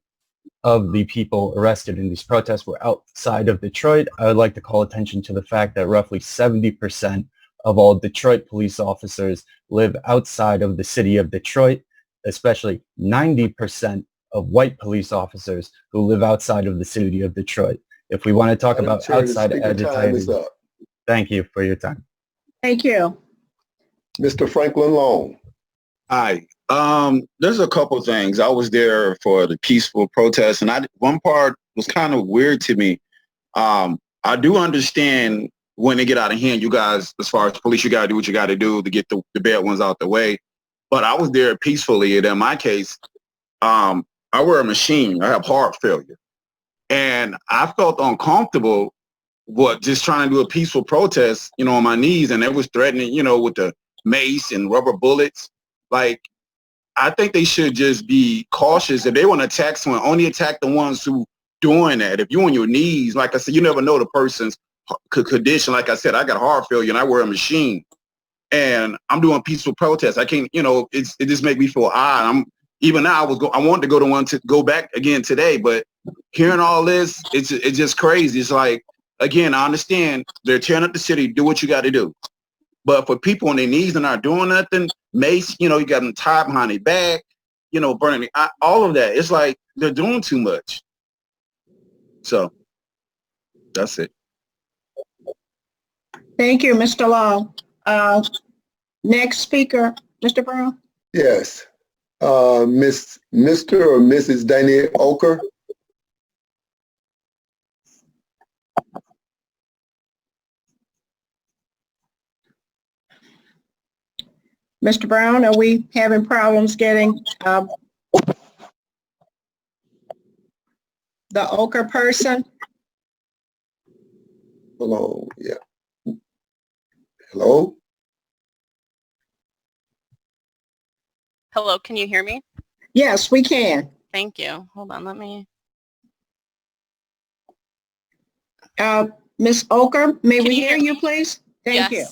of the people arrested in these protests were outside of Detroit. I would like to call attention to the fact that roughly 70% of all Detroit police officers live outside of the city of Detroit, especially 90% of white police officers who live outside of the city of Detroit. If we want to talk about outside agitators, thank you for your time. Thank you. Mr. Franklin Long. Hi. There's a couple things. I was there for the peaceful protests, and one part was kind of weird to me. I do understand when they get out of hand, you guys, as far as police, you got to do what you got to do to get the bad ones out the way. But I was there peacefully, and in my case, I wear a machine. I have heart failure. And I felt uncomfortable just trying to do a peaceful protest, on my knees, and it was threatening, with the mace and rubber bullets. Like, I think they should just be cautious. If they want to attack someone, only attack the ones who doing that. If you're on your knees, like I said, you never know the person's condition. Like I said, I got heart failure and I wear a machine, and I'm doing peaceful protests. I can't, it just make me feel odd. Even now, I wanted to go to one to go back again today, but hearing all this, it's just crazy. It's like, again, I understand they're tearing up the city. Do what you got to do. But for people on their knees and not doing nothing, mace, you got them tied behind their back, burning, all of that. It's like they're doing too much. So that's it. Thank you, Mr. Long. Next speaker, Mr. Brown. Yes. Mr. or Mrs. Daniel Oker. Mr. Brown, are we having problems getting the Oker person? Hello, yeah. Hello? Hello, can you hear me? Yes, we can. Thank you. Hold on, let me. Ms. Oker, may we hear you, please? Thank you.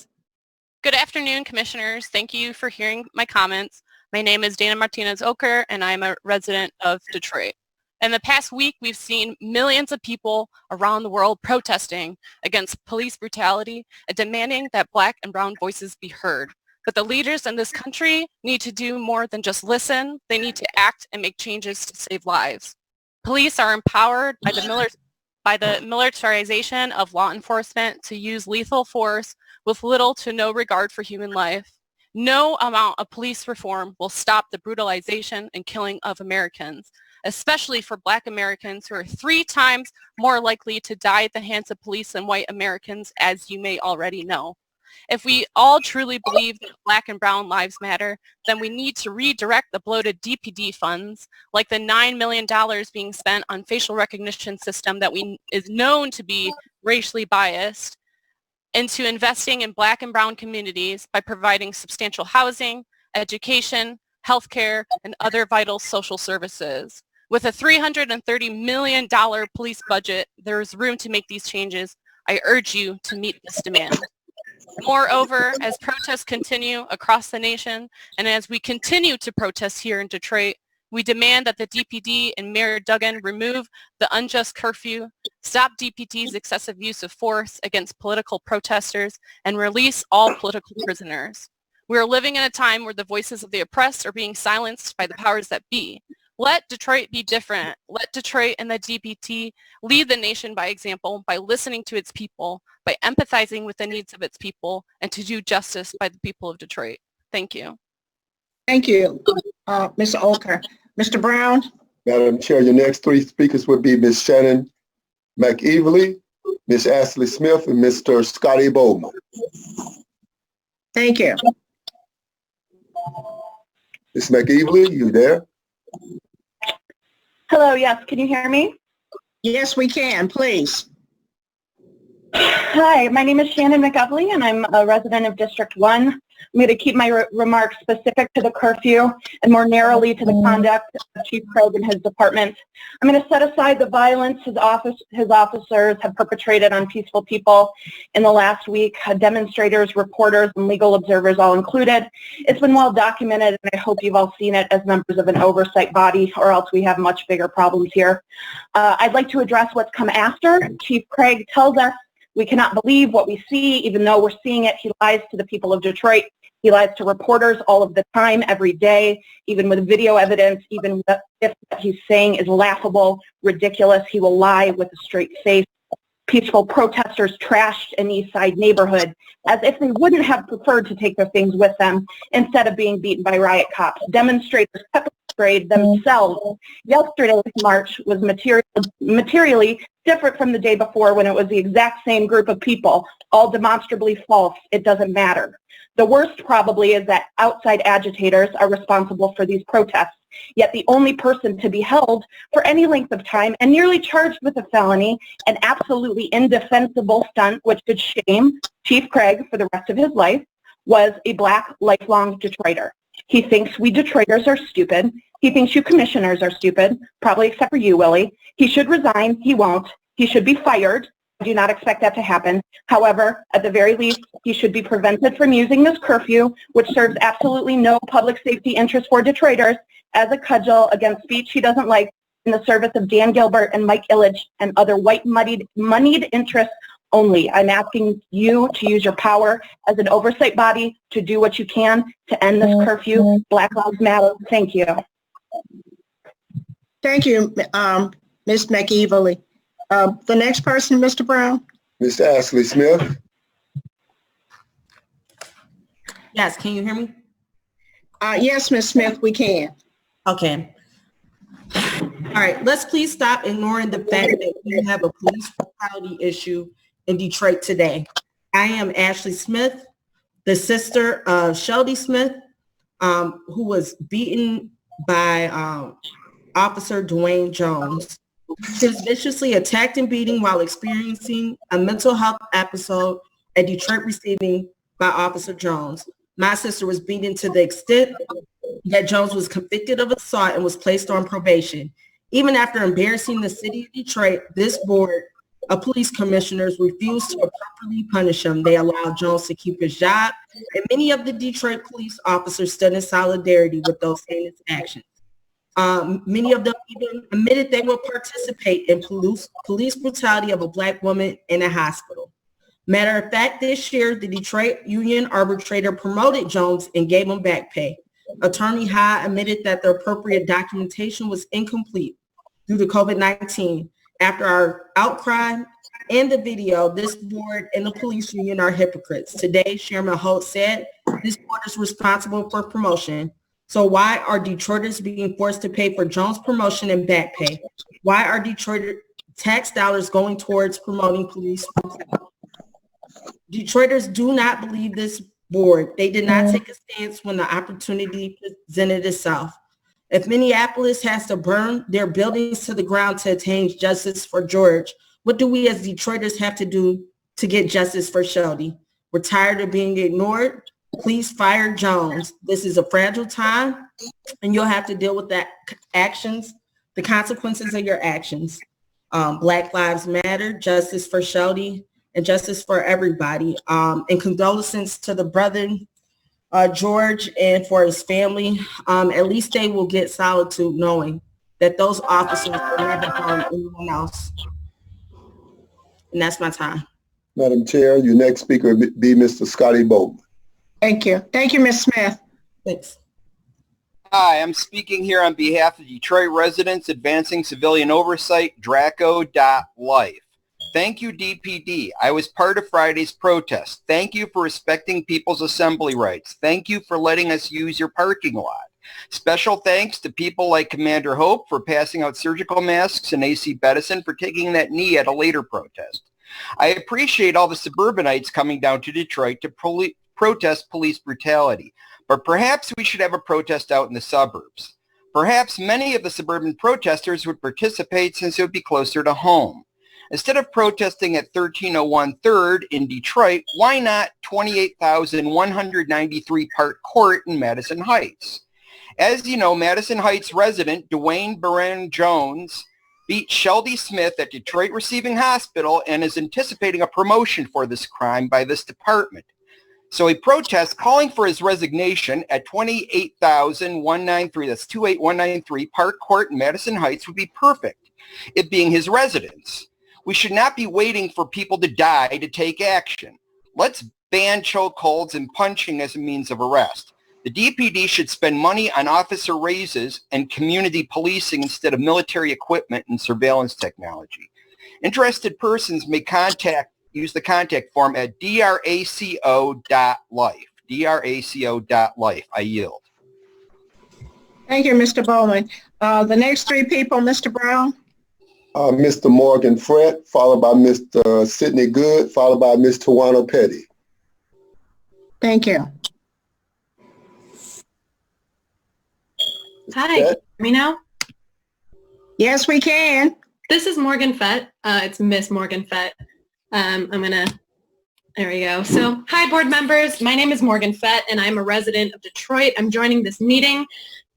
Good afternoon, commissioners. Thank you for hearing my comments. My name is Dana Martinez Oker, and I'm a resident of Detroit. In the past week, we've seen millions of people around the world protesting against police brutality and demanding that Black and brown voices be heard. But the leaders in this country need to do more than just listen. They need to act and make changes to save lives. Police are empowered by the militarization of law enforcement to use lethal force with little to no regard for human life. No amount of police reform will stop the brutalization and killing of Americans, especially for Black Americans who are 3 times more likely to die at the hands of police than white Americans, as you may already know. If we all truly believe that Black and brown lives matter, then we need to redirect the bloated DPD funds, like the $9 million being spent on facial recognition system that is known to be racially biased, into investing in Black and brown communities by providing substantial housing, education, healthcare, and other vital social services. With a $330 million police budget, there is room to make these changes. I urge you to meet this demand. Moreover, as protests continue across the nation, and as we continue to protest here in Detroit, we demand that the DPD and Mayor Duggan remove the unjust curfew, stop DPD's excessive use of force against political protesters, and release all political prisoners. We are living in a time where the voices of the oppressed are being silenced by the powers that be. Let Detroit be different. Let Detroit and the DPD lead the nation by example, by listening to its people, by empathizing with the needs of its people, and to do justice by the people of Detroit. Thank you. Thank you, Ms. Oker. Mr. Brown? Madam Chair, your next 3 speakers would be Ms. Shannon McEvely, Ms. Ashley Smith, and Mr. Scotty Bowman. Thank you. Ms. McEvely, you there? Hello, yes, can you hear me? Yes, we can, please. Hi, my name is Shannon McEvely, and I'm a resident of District 1. I'm going to keep my remarks specific to the curfew and more narrowly to the conduct of Chief Craig and his department. I'm going to set aside the violence his officers have perpetrated on peaceful people in the last week, demonstrators, reporters, and legal observers all included. It's been well documented, and I hope you've all seen it as members of an oversight body, or else we have much bigger problems here. I'd like to address what's come after. Chief Craig tells us we cannot believe what we see, even though we're seeing it. He lies to the people of Detroit. He lies to reporters all of the time, every day, even with video evidence, even if what he's saying is laughable, ridiculous. He will lie with a straight face. Peaceful protesters trashed an East Side neighborhood as if they wouldn't have preferred to take their things with them instead of being beaten by riot cops. Demonstrators pepper sprayed themselves. Yesterday's march was materially different from the day before, when it was the exact same group of people, all demonstrably false. It doesn't matter. The worst probably is that outside agitators are responsible for these protests, yet the only person to be held for any length of time and nearly charged with a felony, an absolutely indefensible stunt which could shame Chief Craig for the rest of his life, was a Black lifelong Detroiter. He thinks we Detroiters are stupid. He thinks you commissioners are stupid, probably except for you, Willie. He should resign. He won't. He should be fired. I do not expect that to happen. However, at the very least, he should be prevented from using this curfew, which serves absolutely no public safety interest for Detroiters, as a cudgel against speech he doesn't like in the service of Dan Gilbert and Mike Illich and other white moneyed interests only. I'm asking you to use your power as an oversight body to do what you can to end this curfew. Black Lives Matter. Thank you. Thank you, Ms. McEvilly. The next person, Mr. Brown. Mr. Ashley Smith. Yes, can you hear me? Yes, Ms. Smith, we can. Okay. All right, let's please stop ignoring the fact that we have a police brutality issue in Detroit today. I am Ashley Smith, the sister of Sheldy Smith, who was beaten by Officer Dwayne Jones. She was viciously attacked and beaten while experiencing a mental health episode at Detroit receiving by Officer Jones. My sister was beaten to the extent that Jones was convicted of assault and was placed on probation. Even after embarrassing the city of Detroit, this board of police commissioners refused to appropriately punish him. They allowed Jones to keep his job, and many of the Detroit police officers stood in solidarity with those heinous actions. Many of them even admitted they would participate in police brutality of a Black woman in a hospital. Matter of fact, this year, the Detroit Union arbitrator promoted Jones and gave him back pay. Attorney High admitted that the appropriate documentation was incomplete due to COVID-19. After our outcry and the video, this board and the police union are hypocrites. Today, Chairman Holt said this board is responsible for promotion. So why are Detroiters being forced to pay for Jones' promotion and back pay? Why are Detroit tax dollars going towards promoting police brutality? Detroiters do not believe this board. They did not take a stance when the opportunity presented itself. If Minneapolis has to burn their buildings to the ground to attain justice for George, what do we as Detroiters have to do to get justice for Sheldy? We're tired of being ignored. Please fire Jones. This is a fragile time, and you'll have to deal with the consequences of your actions. Black Lives Matter, justice for Sheldy, and justice for everybody. And condolences to the brother, George, and for his family. At least they will get solitude knowing that those officers will never harm anyone else. And that's my time. Madam Chair, your next speaker will be Mr. Scotty Bowman. Thank you. Thank you, Ms. Smith. Thanks. Hi, I'm speaking here on behalf of Detroit residents advancing civilian oversight, Draco.life. Thank you, DPD. I was part of Friday's protest. Thank you for respecting people's assembly rights. Thank you for letting us use your parking lot. Special thanks to people like Commander Hope for passing out surgical masks and AC Bedison for taking that knee at a later protest. I appreciate all the suburbanites coming down to Detroit to protest police brutality, but perhaps we should have a protest out in the suburbs. Perhaps many of the suburban protesters would participate since it would be closer to home. Instead of protesting at 1301 3rd in Detroit, why not 28,193 Park Court in Madison Heights? As you know, Madison Heights resident Dwayne Barron Jones beat Sheldy Smith at Detroit Receiving Hospital and is anticipating a promotion for this crime by this department. So a protest calling for his resignation at 28,193, that's 28193 Park Court in Madison Heights would be perfect, it being his residence. We should not be waiting for people to die to take action. Let's ban chokeholds and punching as a means of arrest. The DPD should spend money on officer raises and community policing instead of military equipment and surveillance technology. Interested persons may use the contact form at draco.life. draco.life. I yield. Thank you, Mr. Bowman. The next three people, Mr. Brown. Mr. Morgan Fred, followed by Mr. Sidney Good, followed by Ms. Tawana Petty. Thank you. Hi, can you hear me now? Yes, we can. This is Morgan Fett. It's Miss Morgan Fett. I'm going to There we go. So, hi, board members. My name is Morgan Fett, and I'm a resident of Detroit. I'm joining this meeting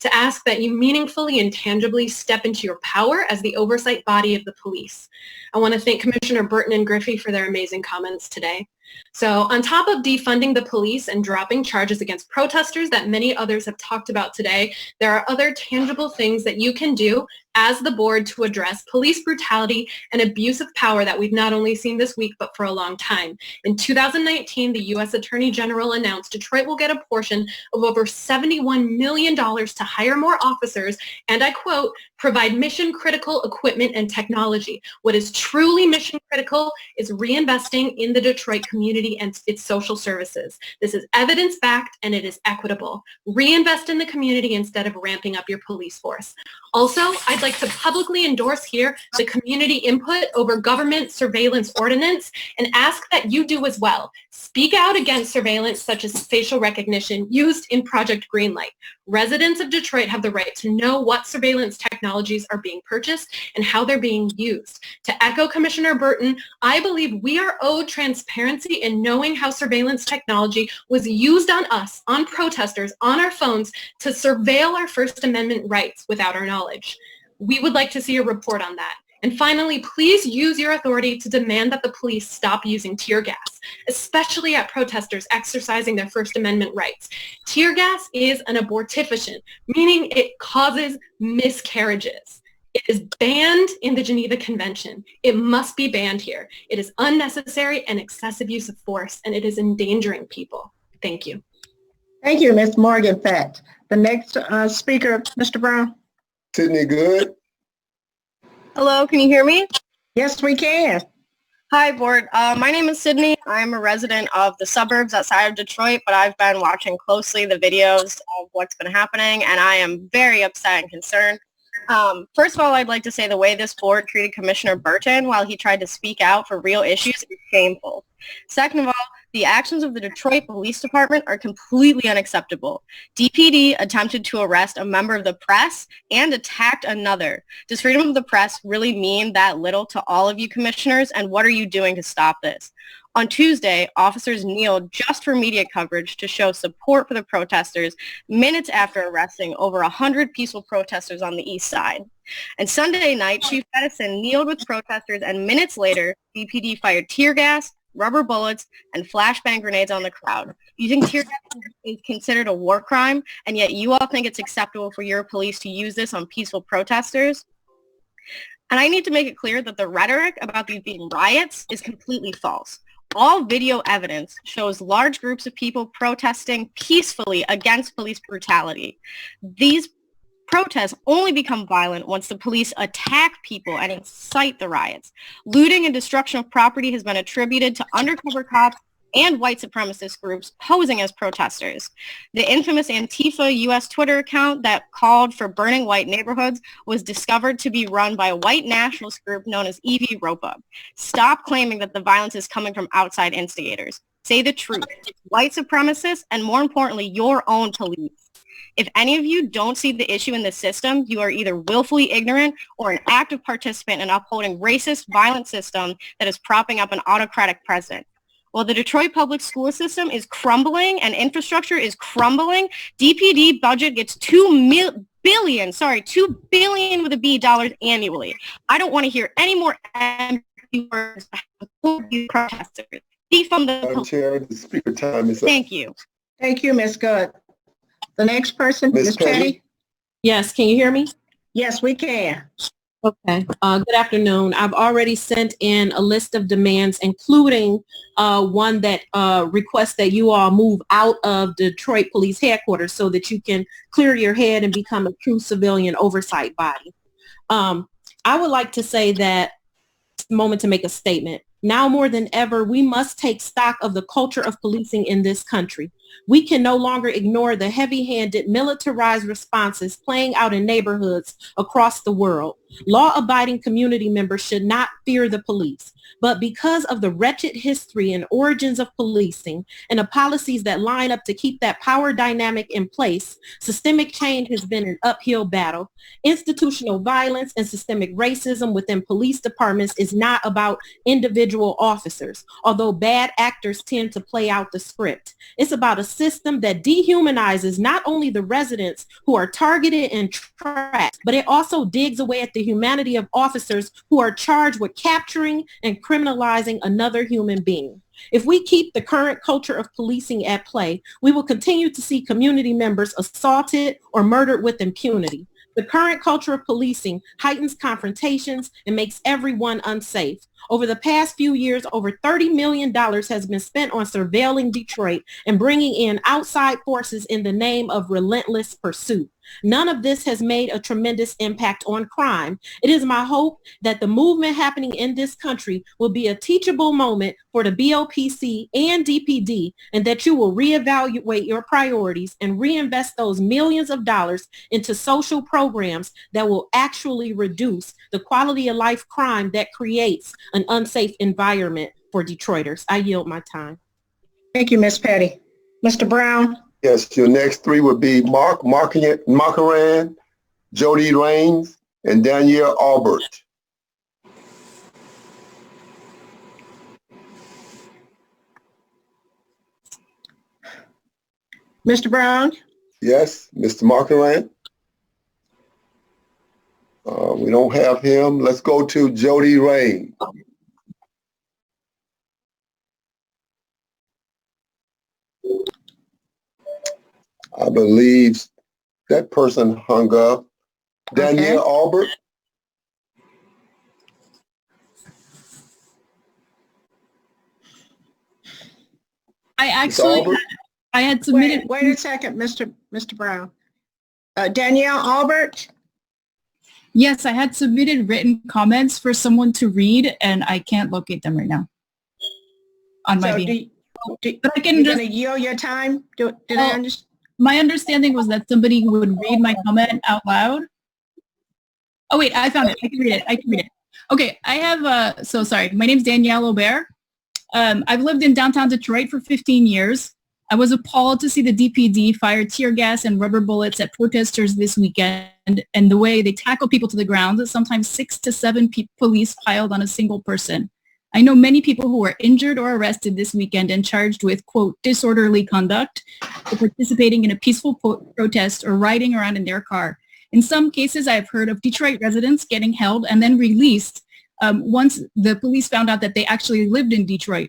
to ask that you meaningfully and tangibly step into your power as the oversight body of the police. I want to thank Commissioner Burton and Griffey for their amazing comments today. So on top of defunding the police and dropping charges against protesters that many others have talked about today, there are other tangible things that you can do as the board to address police brutality and abuse of power that we've not only seen this week, but for a long time. In 2019, the U.S. Attorney General announced Detroit will get a portion of over $71 million to hire more officers, and I quote, provide mission-critical equipment and technology. What is truly mission-critical is reinvesting in the Detroit community and its social services. This is evidence-backed and it is equitable. Reinvest in the community instead of ramping up your police force. Also, I'd like to publicly endorse here the community input over government surveillance ordinance and ask that you do as well. Speak out against surveillance such as facial recognition used in Project Greenlight. Residents of Detroit have the right to know what surveillance technologies are being purchased and how they're being used. To echo Commissioner Burton, I believe we are owed transparency in knowing how surveillance technology was used on us, on protesters, on our phones to surveil our First Amendment rights without our knowledge. We would like to see a report on that. And finally, please use your authority to demand that the police stop using tear gas, especially at protesters exercising their First Amendment rights. Tear gas is an abortifacient, meaning it causes miscarriages. It is banned in the Geneva Convention. It must be banned here. It is unnecessary and excessive use of force, and it is endangering people. Thank you. Thank you, Ms. Morgan Fett. The next speaker, Mr. Brown. Sydney Good. Hello, can you hear me? Yes, we can. Hi, board. My name is Sydney. I'm a resident of the suburbs outside of Detroit, but I've been watching closely the videos of what's been happening, and I am very upset and concerned. First of all, I'd like to say the way this board treated Commissioner Burton while he tried to speak out for real issues is shameful. Second of all, the actions of the Detroit Police Department are completely unacceptable. DPD attempted to arrest a member of the press and attacked another. Does freedom of the press really mean that little to all of you commissioners, and what are you doing to stop this? On Tuesday, officers kneeled just for media coverage to show support for the protesters minutes after arresting over 100 peaceful protesters on the east side. And Sunday night, Chief Edison kneeled with protesters, and minutes later, DPD fired tear gas, rubber bullets, and flashbang grenades on the crowd. Using tear gas is considered a war crime, and yet you all think it's acceptable for your police to use this on peaceful protesters? And I need to make it clear that the rhetoric about these being riots is completely false. All video evidence shows large groups of people protesting peacefully against police brutality. These protests only become violent once the police attack people and incite the riots. Looting and destruction of property has been attributed to undercover cops and white supremacist groups posing as protesters. The infamous Antifa U.S. Twitter account that called for burning white neighborhoods was discovered to be run by a white nationalist group known as EV Ropa. Stop claiming that the violence is coming from outside instigators. Say the truth. It's white supremacists and, more importantly, your own police. If any of you don't see the issue in the system, you are either willfully ignorant or an active participant in upholding racist, violent system that is propping up an autocratic president. While the Detroit public school system is crumbling and infrastructure is crumbling, DPD budget gets $2 billion with a B dollars annually. I don't want to hear any more empty words about protesters. Defund the police. Chair, the speaker time is up. Thank you. Thank you, Ms. Good. The next person, Ms. Petty. Yes, can you hear me? Yes, we can. Okay. Good afternoon. I've already sent in a list of demands, including one that requests that you all move out of Detroit Police Headquarters so that you can clear your head and become a true civilian oversight body. I would like to say that it's a moment to make a statement. Now more than ever, we must take stock of the culture of policing in this country. We can no longer ignore the heavy-handed, militarized responses playing out in neighborhoods across the world. Law-abiding community members should not fear the police. But because of the wretched history and origins of policing and the policies that line up to keep that power dynamic in place, systemic change has been an uphill battle. Institutional violence and systemic racism within police departments is not about individual officers, although bad actors tend to play out the script. It's about a system that dehumanizes not only the residents who are targeted and tracked, but it also digs away at the humanity of officers who are charged with capturing and criminalizing another human being. If we keep the current culture of policing at play, we will continue to see community members assaulted or murdered with impunity. The current culture of policing heightens confrontations and makes everyone unsafe. Over the past few years, over $30 million has been spent on surveilling Detroit and bringing in outside forces in the name of relentless pursuit. None of this has made a tremendous impact on crime. It is my hope that the movement happening in this country will be a teachable moment for the BOPC and DPD, and that you will reevaluate your priorities and reinvest those millions of dollars into social programs that will actually reduce the quality of life crime that creates an unsafe environment for Detroiters. I yield my time. Thank you, Ms. Petty. Mr. Brown? Yes, your next three would be Mark Marcaran, Jody Raines, and Danielle Albert. Mr. Brown? Yes, Mr. Marcaran. We don't have him. Let's go to Jody Raines. I believe that person hung up. Danielle Albert. I had submitted. Wait a second, Mr. Brown. Danielle Albert. Yes, I had submitted written comments for someone to read, and I can't locate them right now. On my behalf. But I can just yield your time. Did I understand? My understanding was that somebody would read my comment out loud. Oh wait, I found it. I can read it. Okay, I have, so sorry. My name's Danielle Aubert. I've lived in downtown Detroit for 15 years. I was appalled to see the DPD fire tear gas and rubber bullets at protesters this weekend, and the way they tackle people to the ground, sometimes 6 to 7 police piled on a single person. I know many people who were injured or arrested this weekend and charged with, quote, disorderly conduct for participating in a peaceful protest or riding around in their car. In some cases, I have heard of Detroit residents getting held and then released once the police found out that they actually lived in Detroit,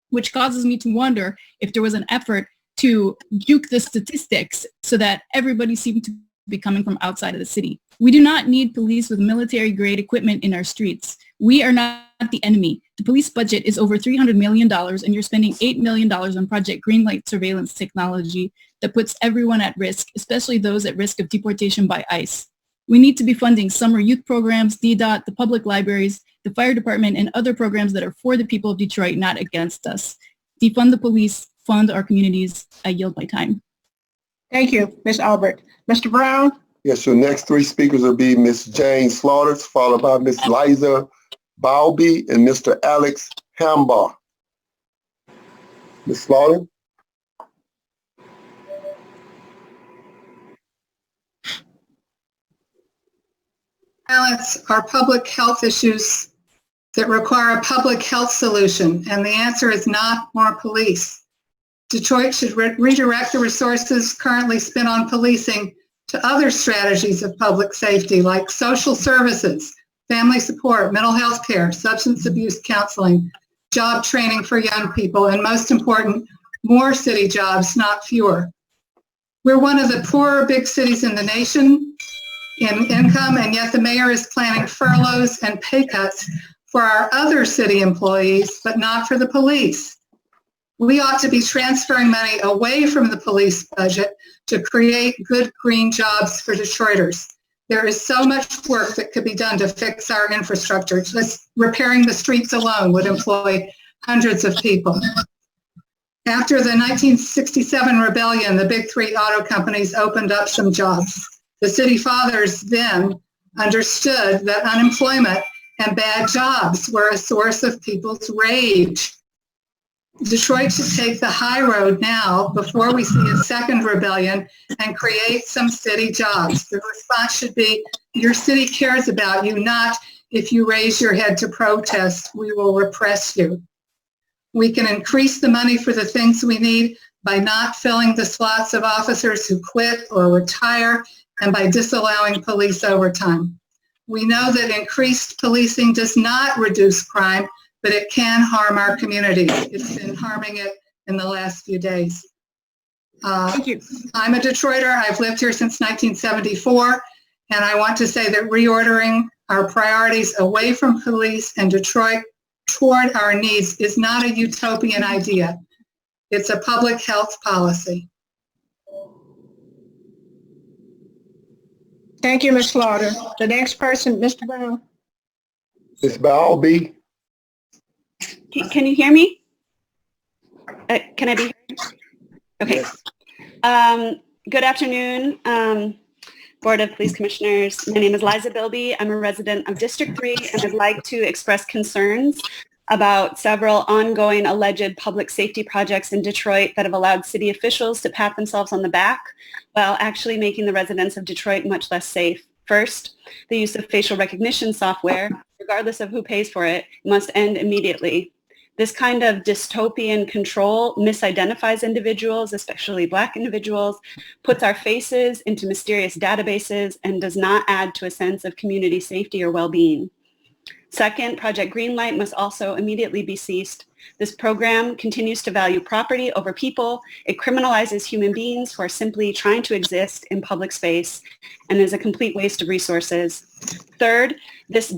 which causes me to wonder if there was an effort to juke the statistics so that everybody seemed to be coming from outside of the city. We do not need police with military-grade equipment in our streets. We are not the enemy. The police budget is over $300 million, and you're spending $8 million on Project Greenlight surveillance technology that puts everyone at risk, especially those at risk of deportation by ICE. We need to be funding summer youth programs, DDOT, the public libraries, the fire department, and other programs that are for the people of Detroit, not against us. Defund the police, fund our communities. I yield my time. Thank you, Ms. Albert. Mr. Brown? Yes, your next three speakers will be Ms. Jane Slaughters, followed by Ms. Liza Balby and Mr. Alex Hambar. Ms. Slaughter? Violence are public health issues that require a public health solution, and the answer is not more police. Detroit should redirect the resources currently spent on policing to other strategies of public safety like social services, family support, mental health care, substance abuse counseling, job training for young people, and most important, more city jobs, not fewer. We're one of the poorer big cities in the nation in income, and yet the mayor is planning furloughs and pay cuts for our other city employees, but not for the police. We ought to be transferring money away from the police budget to create good green jobs for Detroiters. There is so much work that could be done to fix our infrastructure. Just repairing the streets alone would employ hundreds of people. After the 1967 rebellion, the big three auto companies opened up some jobs. The city fathers then understood that unemployment and bad jobs were a source of people's rage. Detroit should take the high road now before we see a second rebellion and create some city jobs. The response should be, your city cares about you, not if you raise your head to protest, we will repress you. We can increase the money for the things we need by not filling the slots of officers who quit or retire and by disallowing police overtime. We know that increased policing does not reduce crime, but it can harm our communities. It's been harming it in the last few days. Thank you. I'm a Detroiter. I've lived here since 1974, and I want to say that reordering our priorities away from police and Detroit toward our needs is not a utopian idea. It's a public health policy. Thank you, Ms. Slaughter. The next person, Mr. Brown. Ms. Balby. Can you hear me? Can I be heard? Okay. Good afternoon, Board of Police Commissioners. My name is Liza Bilby. I'm a resident of District 3, and I'd like to express concerns about several ongoing alleged public safety projects in Detroit that have allowed city officials to pat themselves on the back while actually making the residents of Detroit much less safe. First, the use of facial recognition software, regardless of who pays for it, must end immediately. This kind of dystopian control misidentifies individuals, especially Black individuals, puts our faces into mysterious databases, and does not add to a sense of community safety or well-being. Second, Project Greenlight must also immediately be ceased. This program continues to value property over people. It criminalizes human beings who are simply trying to exist in public space and is a complete waste of resources. Third, this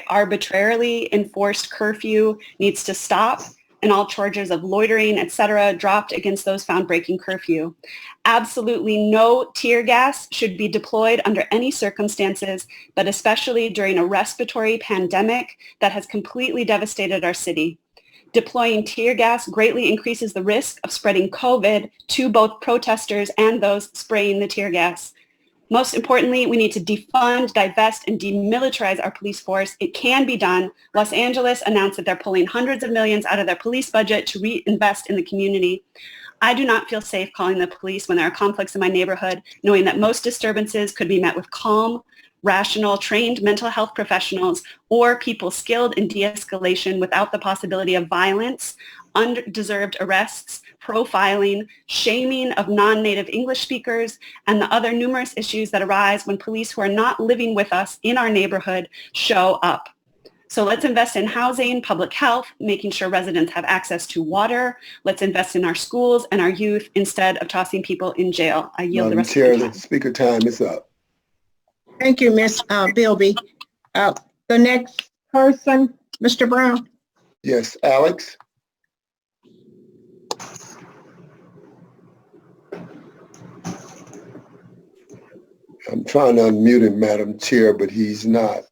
arbitrarily enforced curfew needs to stop, and all charges of loitering, etc., dropped against those found breaking curfew. Absolutely no tear gas should be deployed under any circumstances, but especially during a respiratory pandemic that has completely devastated our city. Deploying tear gas greatly increases the risk of spreading COVID to both protesters and those spraying the tear gas. Most importantly, we need to defund, divest, and demilitarize our police force. It can be done. Los Angeles announced that they're pulling hundreds of millions out of their police budget to reinvest in the community. I do not feel safe calling the police when there are conflicts in my neighborhood, knowing that most disturbances could be met with calm, rational, trained mental health professionals or people skilled in de-escalation without the possibility of violence, undeserved arrests, profiling, shaming of non-native English speakers, and the other numerous issues that arise when police who are not living with us in our neighborhood show up. So let's invest in housing, public health, making sure residents have access to water. Let's invest in our schools and our youth instead of tossing people in jail. I yield the rest of the time. The speaker time is up. Thank you, Ms. Bilby. The next person, Mr. Brown. Yes, Alex. I'm trying to unmute him, Madam Chair, but he's not.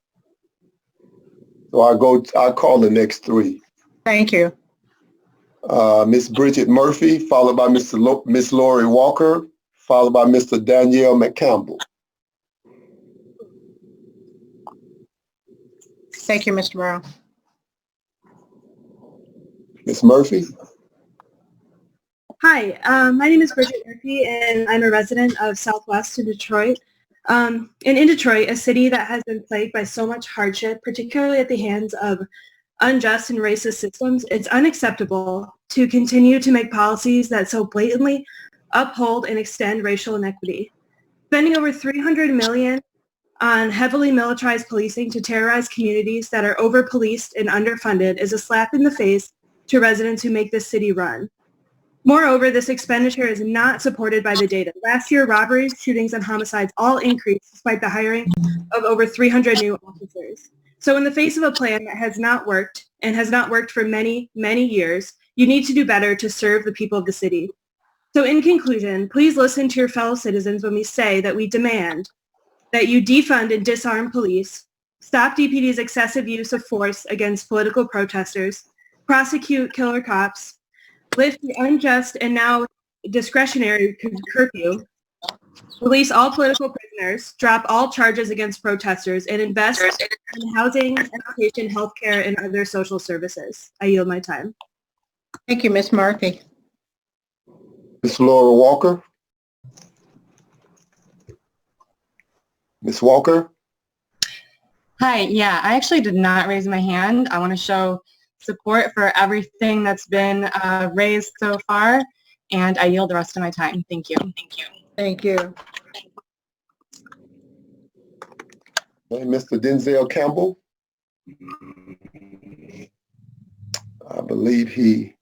So I'll call the next three. Thank you. Ms. Bridget Murphy, followed by Miss Lori Walker, followed by Mr. Danielle McCampbell. Thank you, Mr. Brown. Ms. Murphy. Hi, my name is Bridget Murphy, and I'm a resident of Southwest in Detroit. And in Detroit, a city that has been plagued by so much hardship, particularly at the hands of unjust and racist systems, it's unacceptable to continue to make policies that so blatantly uphold and extend racial inequity. Spending over $300 million on heavily militarized policing to terrorize communities that are over-policed and underfunded is a slap in the face to residents who make this city run. Moreover, this expenditure is not supported by the data. Last year, robberies, shootings, and homicides all increased despite the hiring of over 300 new officers. So in the face of a plan that has not worked and has not worked for many, many years, you need to do better to serve the people of the city. So in conclusion, please listen to your fellow citizens when we say that we demand that you defund and disarm police, stop DPD's excessive use of force against political protesters, prosecute killer cops, lift the unjust and now discretionary curfew, Release all political prisoners, drop all charges against protesters, and invest in housing, education, healthcare, and other social services. I yield my time. Thank you, Ms. Murphy. Ms. Laura Walker. Ms. Walker. Hi, yeah, I actually did not raise my hand. I want to show support for everything that's been raised so far, and I yield the rest of my time. Thank you. Thank you. Thank you. And Mr. Denzel Campbell. I believe he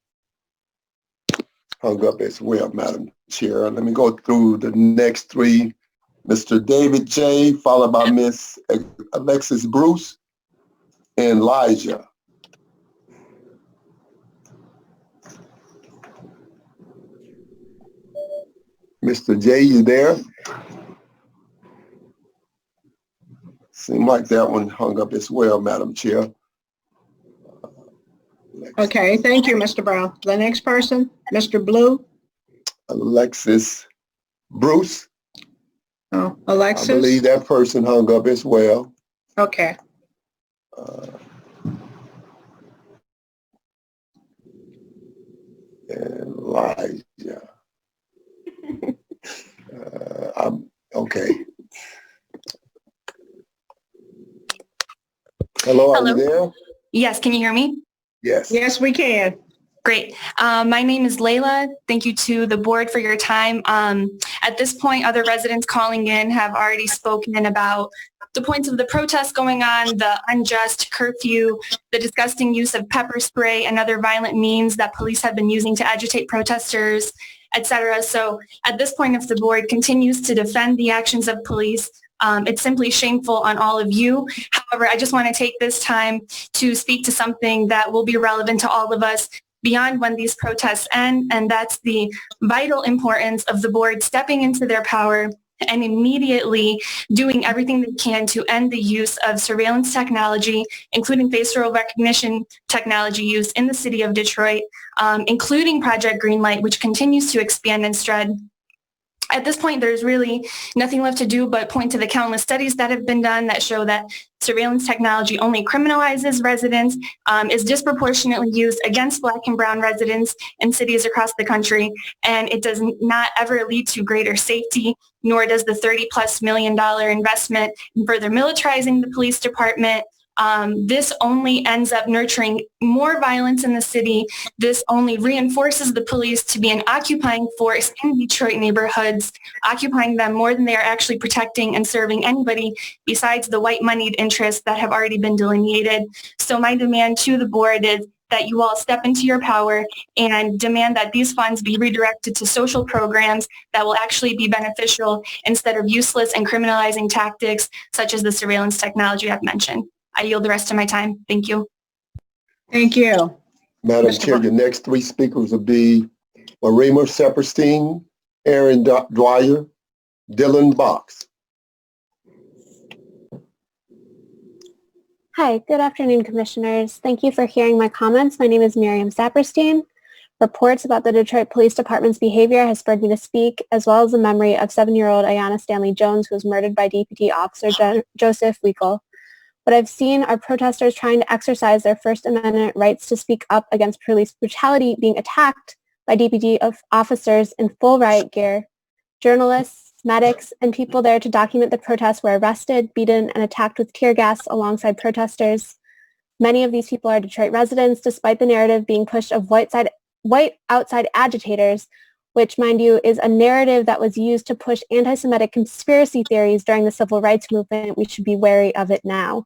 hung up as well, Madam Chair. Let me go through the next three. Mr. David J., followed by Ms. Alexis Bruce and Elijah. Mr. J., you there? Seemed like that one hung up as well, Madam Chair. Okay, thank you, Mr. Brown. The next person, Mr. Blue. Alexis Bruce. Oh, Alexis? I believe that person hung up as well. Okay. And Elijah. Okay. Hello, are you there? Yes, can you hear me? Yes. Yes, we can. Great. My name is Layla. Thank you to the board for your time. At this point, other residents calling in have already spoken about the points of the protests going on, the unjust curfew, the disgusting use of pepper spray and other violent means that police have been using to agitate protesters, etc. So at this point, if the board continues to defend the actions of police, it's simply shameful on all of you. However, I just want to take this time to speak to something that will be relevant to all of us beyond when these protests end, and that's the vital importance of the board stepping into their power and immediately doing everything they can to end the use of surveillance technology, including facial recognition technology use in the city of Detroit, including Project Greenlight, which continues to expand and spread. At this point, there's really nothing left to do but point to the countless studies that have been done that show that surveillance technology only criminalizes residents, is disproportionately used against Black and Brown residents in cities across the country, and it does not ever lead to greater safety, nor does the $30+ million investment in further militarizing the police department. This only ends up nurturing more violence in the city. This only reinforces the police to be an occupying force in Detroit neighborhoods, occupying them more than they are actually protecting and serving anybody besides the white moneyed interests that have already been delineated. So my demand to the board is that you all step into your power and demand that these funds be redirected to social programs that will actually be beneficial instead of useless and criminalizing tactics such as the surveillance technology I've mentioned. I yield the rest of my time. Thank you. Thank you. Madam Chair, your next three speakers will be Marima Sepperstein, Aaron Dwyer, Dylan Box. Hi, good afternoon, Commissioners. Thank you for hearing my comments. My name is Miriam Saperstein. Reports about the Detroit Police Department's behavior has spurred me to speak, as well as the memory of 7-year-old Ayanna Stanley Jones, who was murdered by DPD Officer Joseph Weekle. What I've seen are protesters trying to exercise their First Amendment rights to speak up against police brutality being attacked by DPD officers in full riot gear. Journalists, medics, and people there to document the protests were arrested, beaten, and attacked with tear gas alongside protesters. Many of these people are Detroit residents, despite the narrative being pushed of white outside agitators, which, mind you, is a narrative that was used to push anti-Semitic conspiracy theories during the civil rights movement. We should be wary of it now.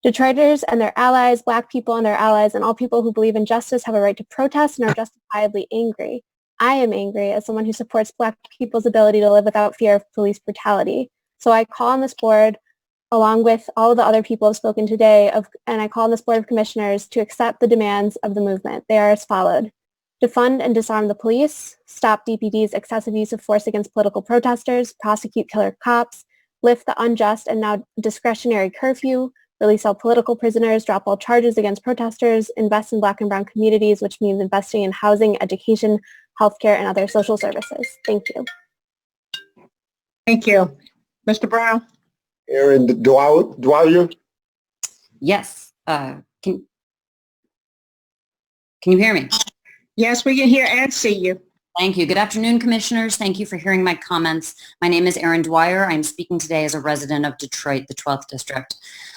Detroiters and their allies, Black people and their allies, and all people who believe in justice have a right to protest and are justifiably angry. I am angry as someone who supports Black people's ability to live without fear of police brutality. So I call on this board, along with all of the other people who have spoken today, and I call on this Board of Commissioners to accept the demands of the movement. They are as followed. Defund and disarm the police, stop DPD's excessive use of force against political protesters, prosecute killer cops, lift the unjust and now discretionary curfew, release all political prisoners, drop all charges against protesters, invest in Black and Brown communities, which means investing in housing, education, healthcare, and other social services. Thank you. Thank you. Mr. Brown? Aaron Dwyer? Yes. Can you hear me? Yes, we can hear and see you. Thank you. Good afternoon, commissioners. Thank you for hearing my comments. My name is Erin Dwyer. I'm speaking today as a resident of Detroit, the 12th District.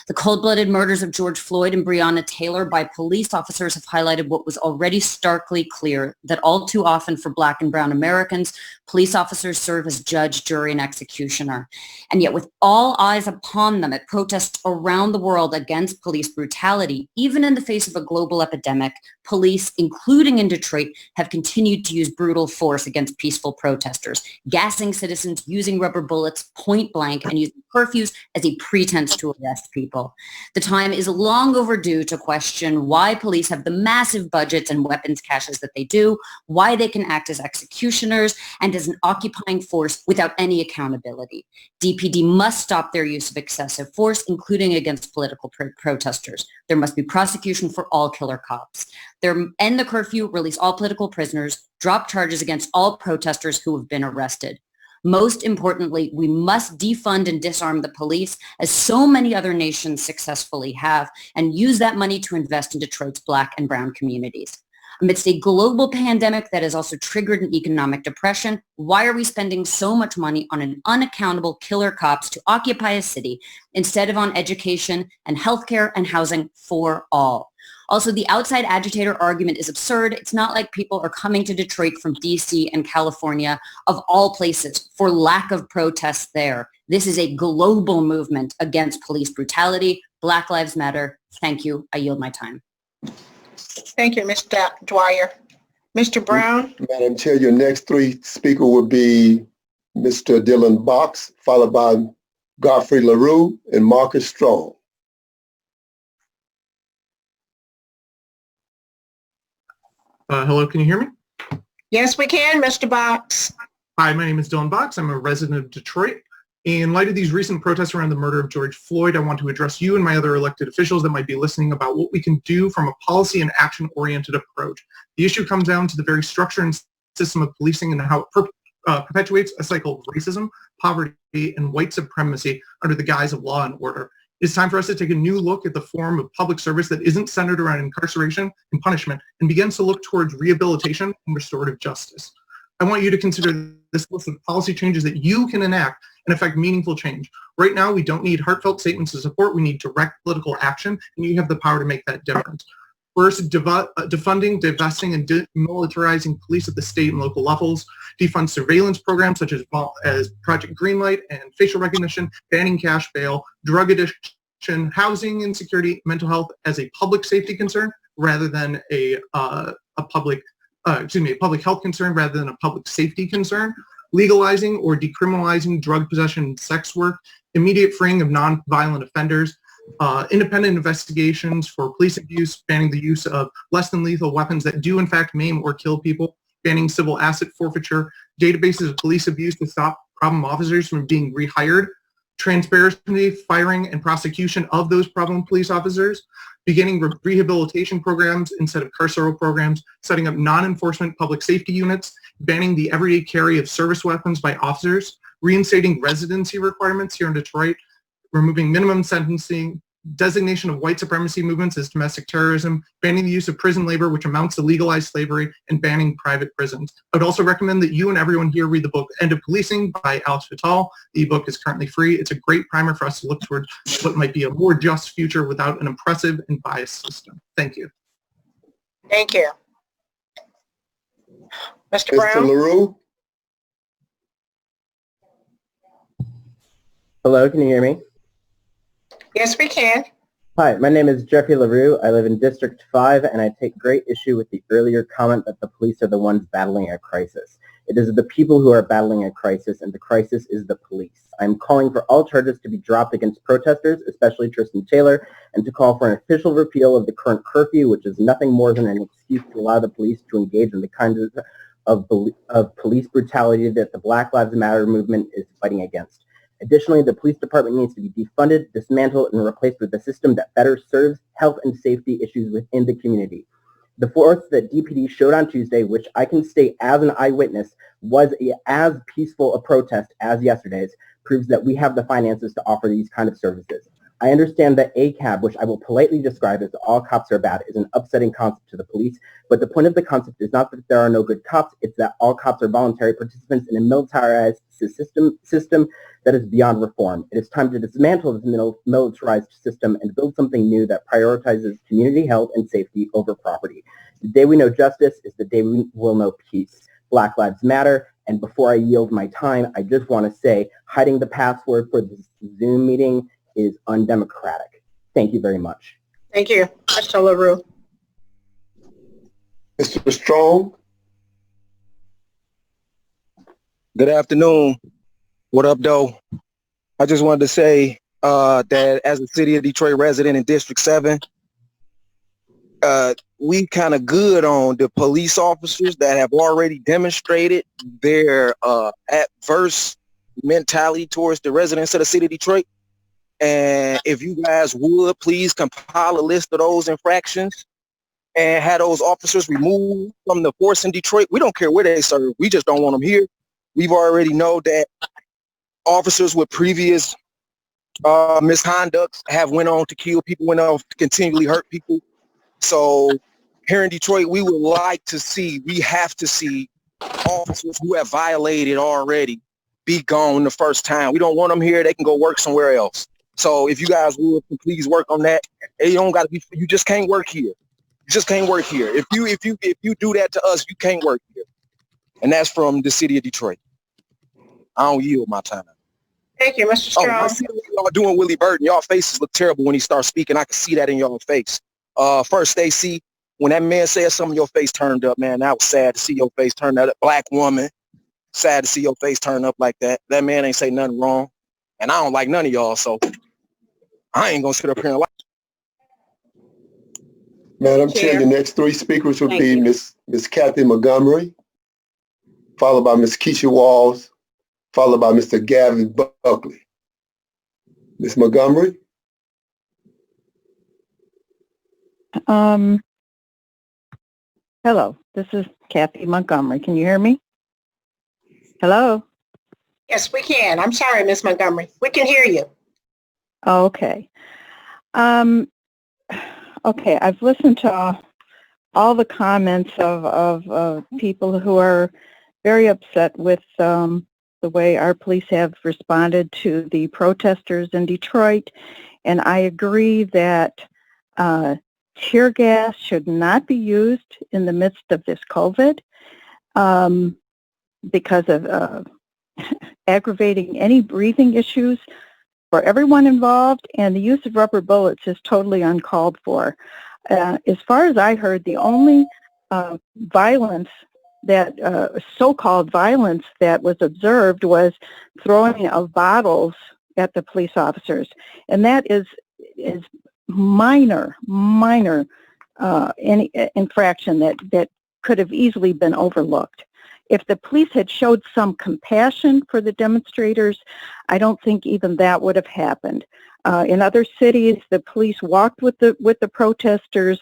The cold-blooded murders of George Floyd and Breonna Taylor by police officers have highlighted what was already starkly clear, that all too often for Black and Brown Americans, police officers serve as judge, jury, and executioner. And yet with all eyes upon them at protests around the world against police brutality, even in the face of a global epidemic, police, including in Detroit, have continued to use brutal force against peaceful protesters, gassing citizens, using rubber bullets point blank, and using curfews as a pretense to arrest people. The time is long overdue to question why police have the massive budgets and weapons caches that they do, why they can act as executioners and as an occupying force without any accountability. DPD must stop their use of excessive force, including against political protesters. There must be prosecution for all killer cops. End the curfew, release all political prisoners, drop charges against all protesters who have been arrested. Most importantly, we must defund and disarm the police, as so many other nations successfully have, and use that money to invest in Detroit's Black and Brown communities. Amidst a global pandemic that has also triggered an economic depression, why are we spending so much money on an unaccountable killer cops to occupy a city instead of on education and healthcare and housing for all? Also, the outside agitator argument is absurd. It's not like people are coming to Detroit from DC and California, of all places, for lack of protests there. This is a global movement against police brutality. Black Lives Matter. Thank you. I yield my time. Thank you, Mr. Dwyer. Mr. Brown? Madam Chair, your next three speaker will be Mr. Dylan Box, followed by Godfrey LaRue and Marcus Strong. Hello, can you hear me? Yes, we can, Mr. Box. Hi, my name is Dylan Box. I'm a resident of Detroit. In light of these recent protests around the murder of George Floyd, I want to address you and my other elected officials that might be listening about what we can do from a policy and action-oriented approach. The issue comes down to the very structure and system of policing and how it perpetuates a cycle of racism, poverty, and white supremacy under the guise of law and order. It's time for us to take a new look at the form of public service that isn't centered around incarceration and punishment and begins to look towards rehabilitation and restorative justice. I want you to consider this list of policy changes that you can enact and affect meaningful change. Right now, we don't need heartfelt statements of support. We need direct political action, and you have the power to make that difference. First, defunding, divesting, and demilitarizing police at the state and local levels. Defund surveillance programs such as Project Greenlight and facial recognition, banning cash bail, drug addiction, housing insecurity, mental health as a public safety concern rather than a public health concern rather than a public safety concern. Legalizing or decriminalizing drug possession and sex work, immediate freeing of non-violent offenders, independent investigations for police abuse, banning the use of less than lethal weapons that do in fact maim or kill people, banning civil asset forfeiture, databases of police abuse to stop problem officers from being rehired, transparency, firing, and prosecution of those problem police officers, beginning rehabilitation programs instead of carceral programs, setting up non-enforcement public safety units, banning the everyday carry of service weapons by officers, reinstating residency requirements here in Detroit, removing minimum sentencing, designation of white supremacy movements as domestic terrorism, banning the use of prison labor, which amounts to legalized slavery, and banning private prisons. I would also recommend that you and everyone here read the book End of Policing by Alex Fattal. The ebook is currently free. It's a great primer for us to look toward what might be a more just future without an oppressive and biased system. Thank you. Thank you. Mr. Brown? Mr. LaRue? Hello, can you hear me? Yes, we can. Hi, my name is Jeffrey LaRue. I live in District 5, and I take great issue with the earlier comment that the police are the ones battling a crisis. It is the people who are battling a crisis, and the crisis is the police. I'm calling for all charges to be dropped against protesters, especially Tristan Taylor, and to call for an official repeal of the current curfew, which is nothing more than an excuse to allow the police to engage in the kinds of police brutality that the Black Lives Matter movement is fighting against. Additionally, the police department needs to be defunded, dismantled, and replaced with a system that better serves health and safety issues within the community. The force that DPD showed on Tuesday, which I can state as an eyewitness, was as peaceful a protest as yesterday's, proves that we have the finances to offer these kind of services. I understand that ACAB, which I will politely describe as all cops are bad, is an upsetting concept to the police, but the point of the concept is not that there are no good cops, it's that all cops are voluntary participants in a militarized system that is beyond reform. It is time to dismantle this militarized system and build something new that prioritizes community health and safety over property. The day we know justice is the day we will know peace. Black Lives Matter, and before I yield my time, I just want to say hiding the password for this Zoom meeting is undemocratic. Thank you very much. Thank you. Mr. LaRue. Mr. Strong. Good afternoon. What up, though? I just wanted to say that as a City of Detroit resident in District 7, we kind of good on the police officers that have already demonstrated their adverse mentality towards the residents of the City of Detroit. And if you guys would, please compile a list of those infractions and have those officers removed from the force in Detroit. We don't care where they serve. We just don't want them here. We've already know that officers with previous misconducts have went on to kill people, went on to continually hurt people. So here in Detroit, we would like to see, we have to see officers who have violated already be gone the first time. We don't want them here. They can go work somewhere else. So if you guys would, please work on that. You don't got to be, you just can't work here. You just can't work here. If you do that to us, you can't work here. And that's from the City of Detroit. I don't yield my time. Thank you, Mr. Strong. I see what y'all doing Willie Burton. Y'all faces look terrible when he starts speaking. I can see that in y'all face. First, Stacey, when that man said something, your face turned up, man. That was sad to see your face turn up. Black woman, sad to see your face turn up like that. That man ain't say nothing wrong. And I don't like none of y'all, so I ain't gonna sit up here and lie. Madam Chair, the next three speakers would be Miss Kathy Montgomery, followed by Ms. Keisha Walls, followed by Mr. Gavin Buckley. Ms. Montgomery? Hello, this is Kathy Montgomery. Can you hear me? Hello? Yes, we can. I'm sorry, Ms. Montgomery. We can hear you. Okay. Okay, I've listened to all the comments of people who are very upset with the way our police have responded to the protesters in Detroit, and I agree that tear gas should not be used in the midst of this COVID because of aggravating any breathing issues for everyone involved, and the use of rubber bullets is totally uncalled for. As far as I heard, the only violence that so-called violence that was observed was throwing of bottles at the police officers, and that is minor any infraction that could have easily been overlooked. If the police had showed some compassion for the demonstrators, I don't think even that would have happened. In other cities, the police walked with the protesters,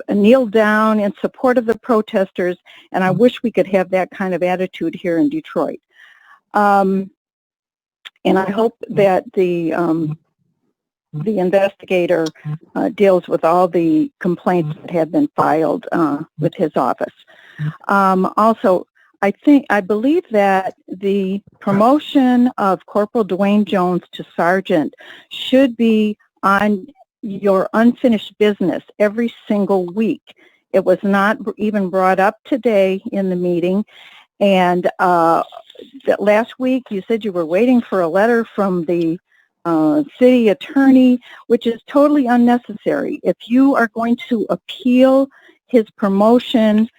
kneeled down in support of the protesters, and I wish we could have that kind of attitude here in Detroit. And I hope that the investigator deals with all the complaints that have been filed with his office. Also, I believe that the promotion of Corporal Dwayne Jones to Sergeant should be on your unfinished business every single week. It was not even brought up today in the meeting, and that last week you said you were waiting for a letter from the city attorney, which is totally unnecessary. If you are going to appeal his promotion,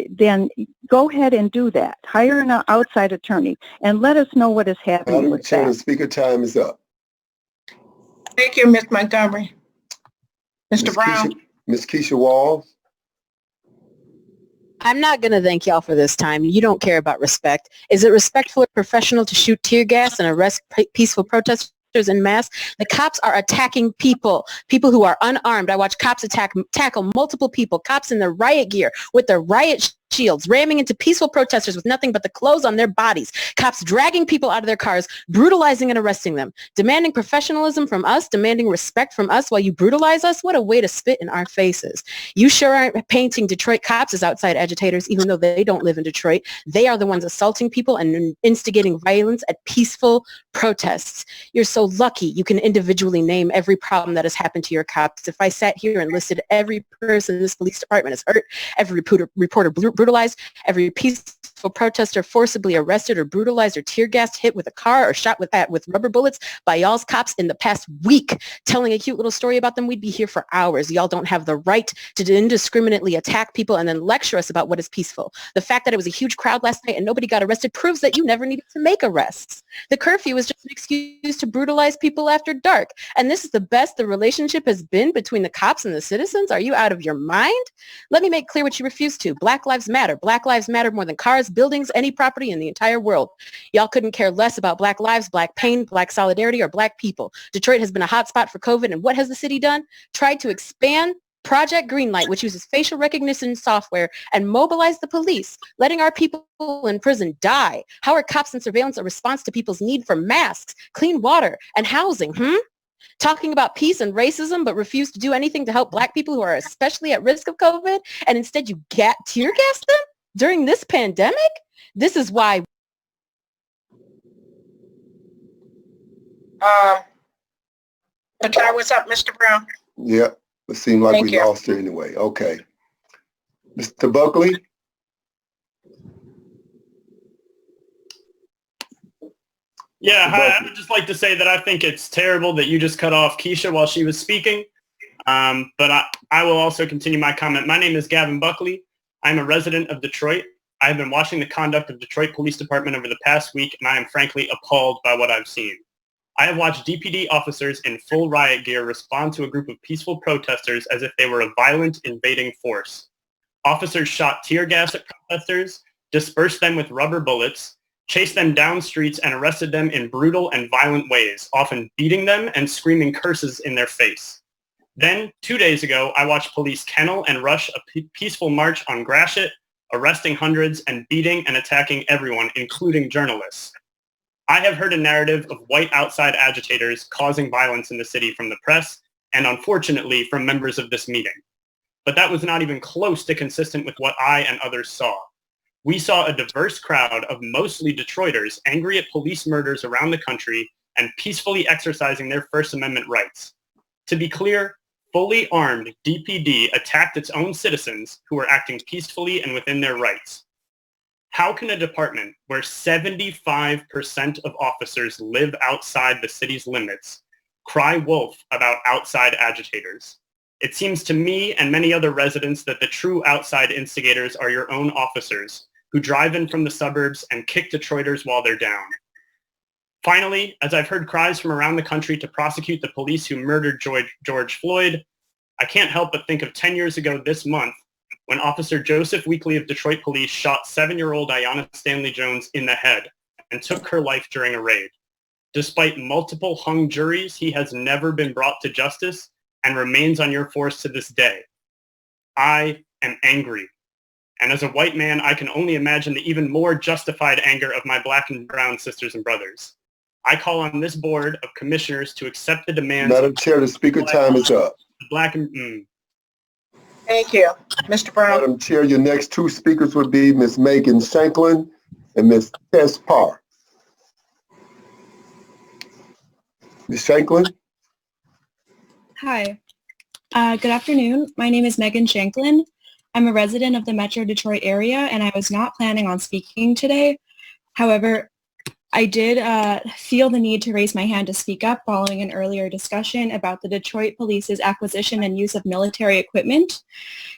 then go ahead and do that. Hire an outside attorney and let us know what is happening with that. The speaker time is up. Thank you, Ms. Montgomery. Mr. Brown. Ms. Keisha Walls. I'm not going to thank y'all for this time. You don't care about respect. Is it respectful or professional to shoot tear gas and arrest peaceful protesters in masks. The cops are attacking people who are unarmed. I watch cops tackle multiple people, cops in their riot gear with their riot shields, ramming into peaceful protesters with nothing but the clothes on their bodies, cops dragging people out of their cars, brutalizing and arresting them, demanding professionalism from us, demanding respect from us while you brutalize us. What a way to spit in our faces. You sure aren't painting Detroit cops as outside agitators, even though they don't live in Detroit. They are the ones assaulting people and instigating violence at peaceful protests. You're so lucky you can individually name every problem that has happened to your cops. If I sat here and listed every person in this police department is hurt, every reporter brutalized, every peaceful protester forcibly arrested or brutalized or tear gassed, hit with a car or shot with rubber bullets by y'all's cops in the past week, telling a cute little story about them, we'd be here for hours. Y'all don't have the right to indiscriminately attack people and then lecture us about what is peaceful. The fact that it was a huge crowd last night and nobody got arrested proves that you never needed to make arrests. The curfew is just an excuse to brutalize people after dark. And this is the best the relationship has been between the cops and the citizens? Are you out of your mind? Let me make clear what you refuse to. Black lives matter. Black lives matter more than cars, buildings, any property in the entire world. Y'all couldn't care less about black lives, black pain, black solidarity, or black people. Detroit has been a hotspot for COVID, and what has the city done? Tried to expand Project Greenlight, which uses facial recognition software, and mobilize the police, letting our people in prison die. How are cops and surveillance a response to people's need for masks, clean water, and housing? Talking about peace and racism, but refuse to do anything to help black people who are especially at risk of COVID, and instead you tear gas them during this pandemic? This is why. What's up, Mr. Brown? Yeah, it seemed like Thank we you. lost her anyway. Okay. Mr. Buckley? Yeah, hi. I would just like to say that I think it's terrible that you just cut off Keisha while she was speaking. But I will also continue my comment. My name is Gavin Buckley. I'm a resident of Detroit. I have been watching the conduct of Detroit Police Department over the past week, and I am frankly appalled by what I've seen. I have watched DPD officers in full riot gear respond to a group of peaceful protesters as if they were a violent invading force. Officers shot tear gas at protesters, dispersed them with rubber bullets, chased them down streets, and arrested them in brutal and violent ways, often beating them and screaming curses in their face. Then, 2 days ago, I watched police kennel and rush a peaceful march on Gratiot, arresting hundreds and beating and attacking everyone, including journalists. I have heard a narrative of white outside agitators causing violence in the city from the press and, unfortunately, from members of this meeting. But that was not even close to consistent with what I and others saw. We saw a diverse crowd of mostly Detroiters angry at police murders around the country and peacefully exercising their First Amendment rights. To be clear, fully armed DPD attacked its own citizens who were acting peacefully and within their rights. How can a department where 75% of officers live outside the city's limits cry wolf about outside agitators? It seems to me and many other residents that the true outside instigators are your own officers who drive in from the suburbs and kick Detroiters while they're down. Finally, as I've heard cries from around the country to prosecute the police who murdered George Floyd, I can't help but think of 10 years ago this month when Officer Joseph Weekly of Detroit Police shot 7-year-old Ayanna Stanley Jones in the head and took her life during a raid. Despite multiple hung juries, he has never been brought to justice and remains on your force to this day. I am angry. And as a white man, I can only imagine the even more justified anger of my black and brown sisters and brothers. I call on this board of commissioners to accept the demands. Madam Chair, the speaker time is up. Thank you. Mr. Brown. Madam Chair, your next two speakers would be Ms. Megan Shanklin and Ms. Tess Parr. Ms. Shanklin? Hi. Good afternoon. My name is Megan Shanklin. I'm a resident of the Metro Detroit area, and I was not planning on speaking today. However, I did feel the need to raise my hand to speak up following an earlier discussion about the Detroit Police's acquisition and use of military equipment.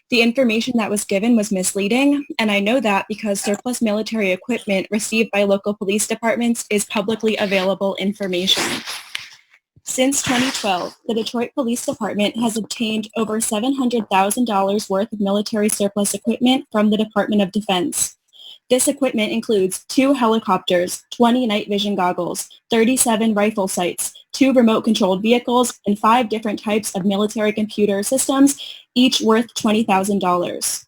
The information that was given was misleading, and I know that because surplus military equipment received by local police departments is publicly available information. Since 2012, the Detroit Police Department has obtained over $700,000 worth of military surplus equipment from the Department of Defense. This equipment includes 2 helicopters, 20 night vision goggles, 37 rifle sights, 2 remote-controlled vehicles, and 5 different types of military computer systems, each worth $20,000.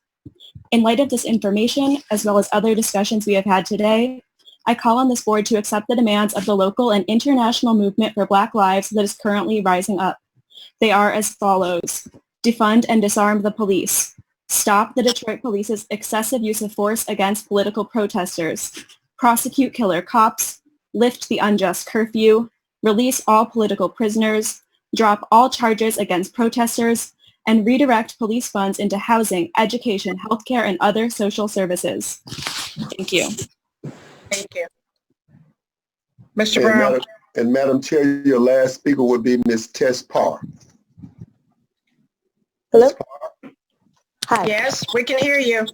In light of this information, as well as other discussions we have had today, I call on this board to accept the demands of the local and international movement for Black lives that is currently rising up. They are as follows. Defund and disarm the police. Stop the Detroit Police's excessive use of force against political protesters. Prosecute killer cops. Lift the unjust curfew. Release all political prisoners. Drop all charges against protesters. And redirect police funds into housing, education, healthcare, and other social services. Thank you. Thank you. Mr. Brown. Madam Chair, your last speaker would be Ms. Tess Parr. Hello? Hi. Yes, we can hear you.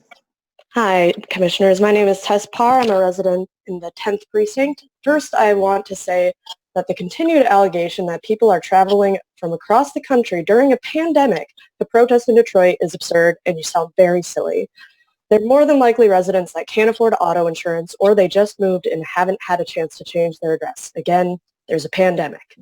Hi, Commissioners. My name is Tess Parr. I'm a resident in the 10th Precinct. First, I want to say that the continued allegation that people are traveling from across the country during a pandemic to protest in Detroit is absurd, and you sound very silly. They're more than likely residents that can't afford auto insurance, or they just moved and haven't had a chance to change their address. Again, there's a pandemic.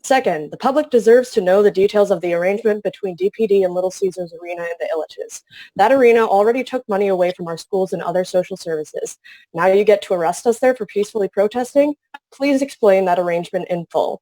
Second, the public deserves to know the details of the arrangement between DPD and Little Caesars Arena and the Illiches. That arena already took money away from our schools and other social services. Now you get to arrest us there for peacefully protesting? Please explain that arrangement in full.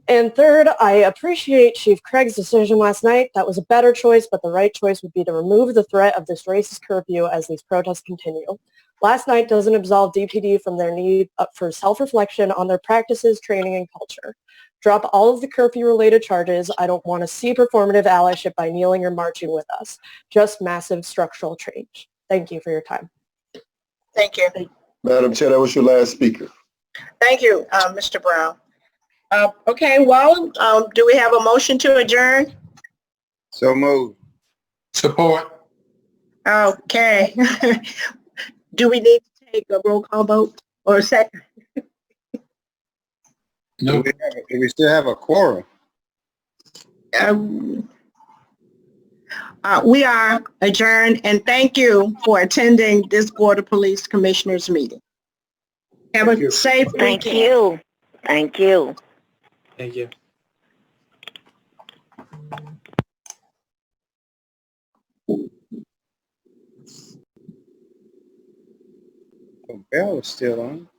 And third, I appreciate Chief Craig's decision last night. That was a better choice, but the right choice would be to remove the threat of this racist curfew as these protests continue. Last night doesn't absolve DPD from their need for self-reflection on their practices, training, and culture. Drop all of the curfew-related charges. I don't want to see performative allyship by kneeling or marching with us. Just massive structural change. Thank you for your time. Thank you. Madam Chair, that was your last speaker. Thank you, Mr. Brown. Okay, well, do we have a motion to adjourn? So moved. Support. Okay. Do we need to take a roll call vote or a second? No. We still have a quorum. We are adjourned, and thank you for attending this Board of Police Commissioners meeting. Have a safe weekend. Thank you. Thank you. Thank you. The bell is still on.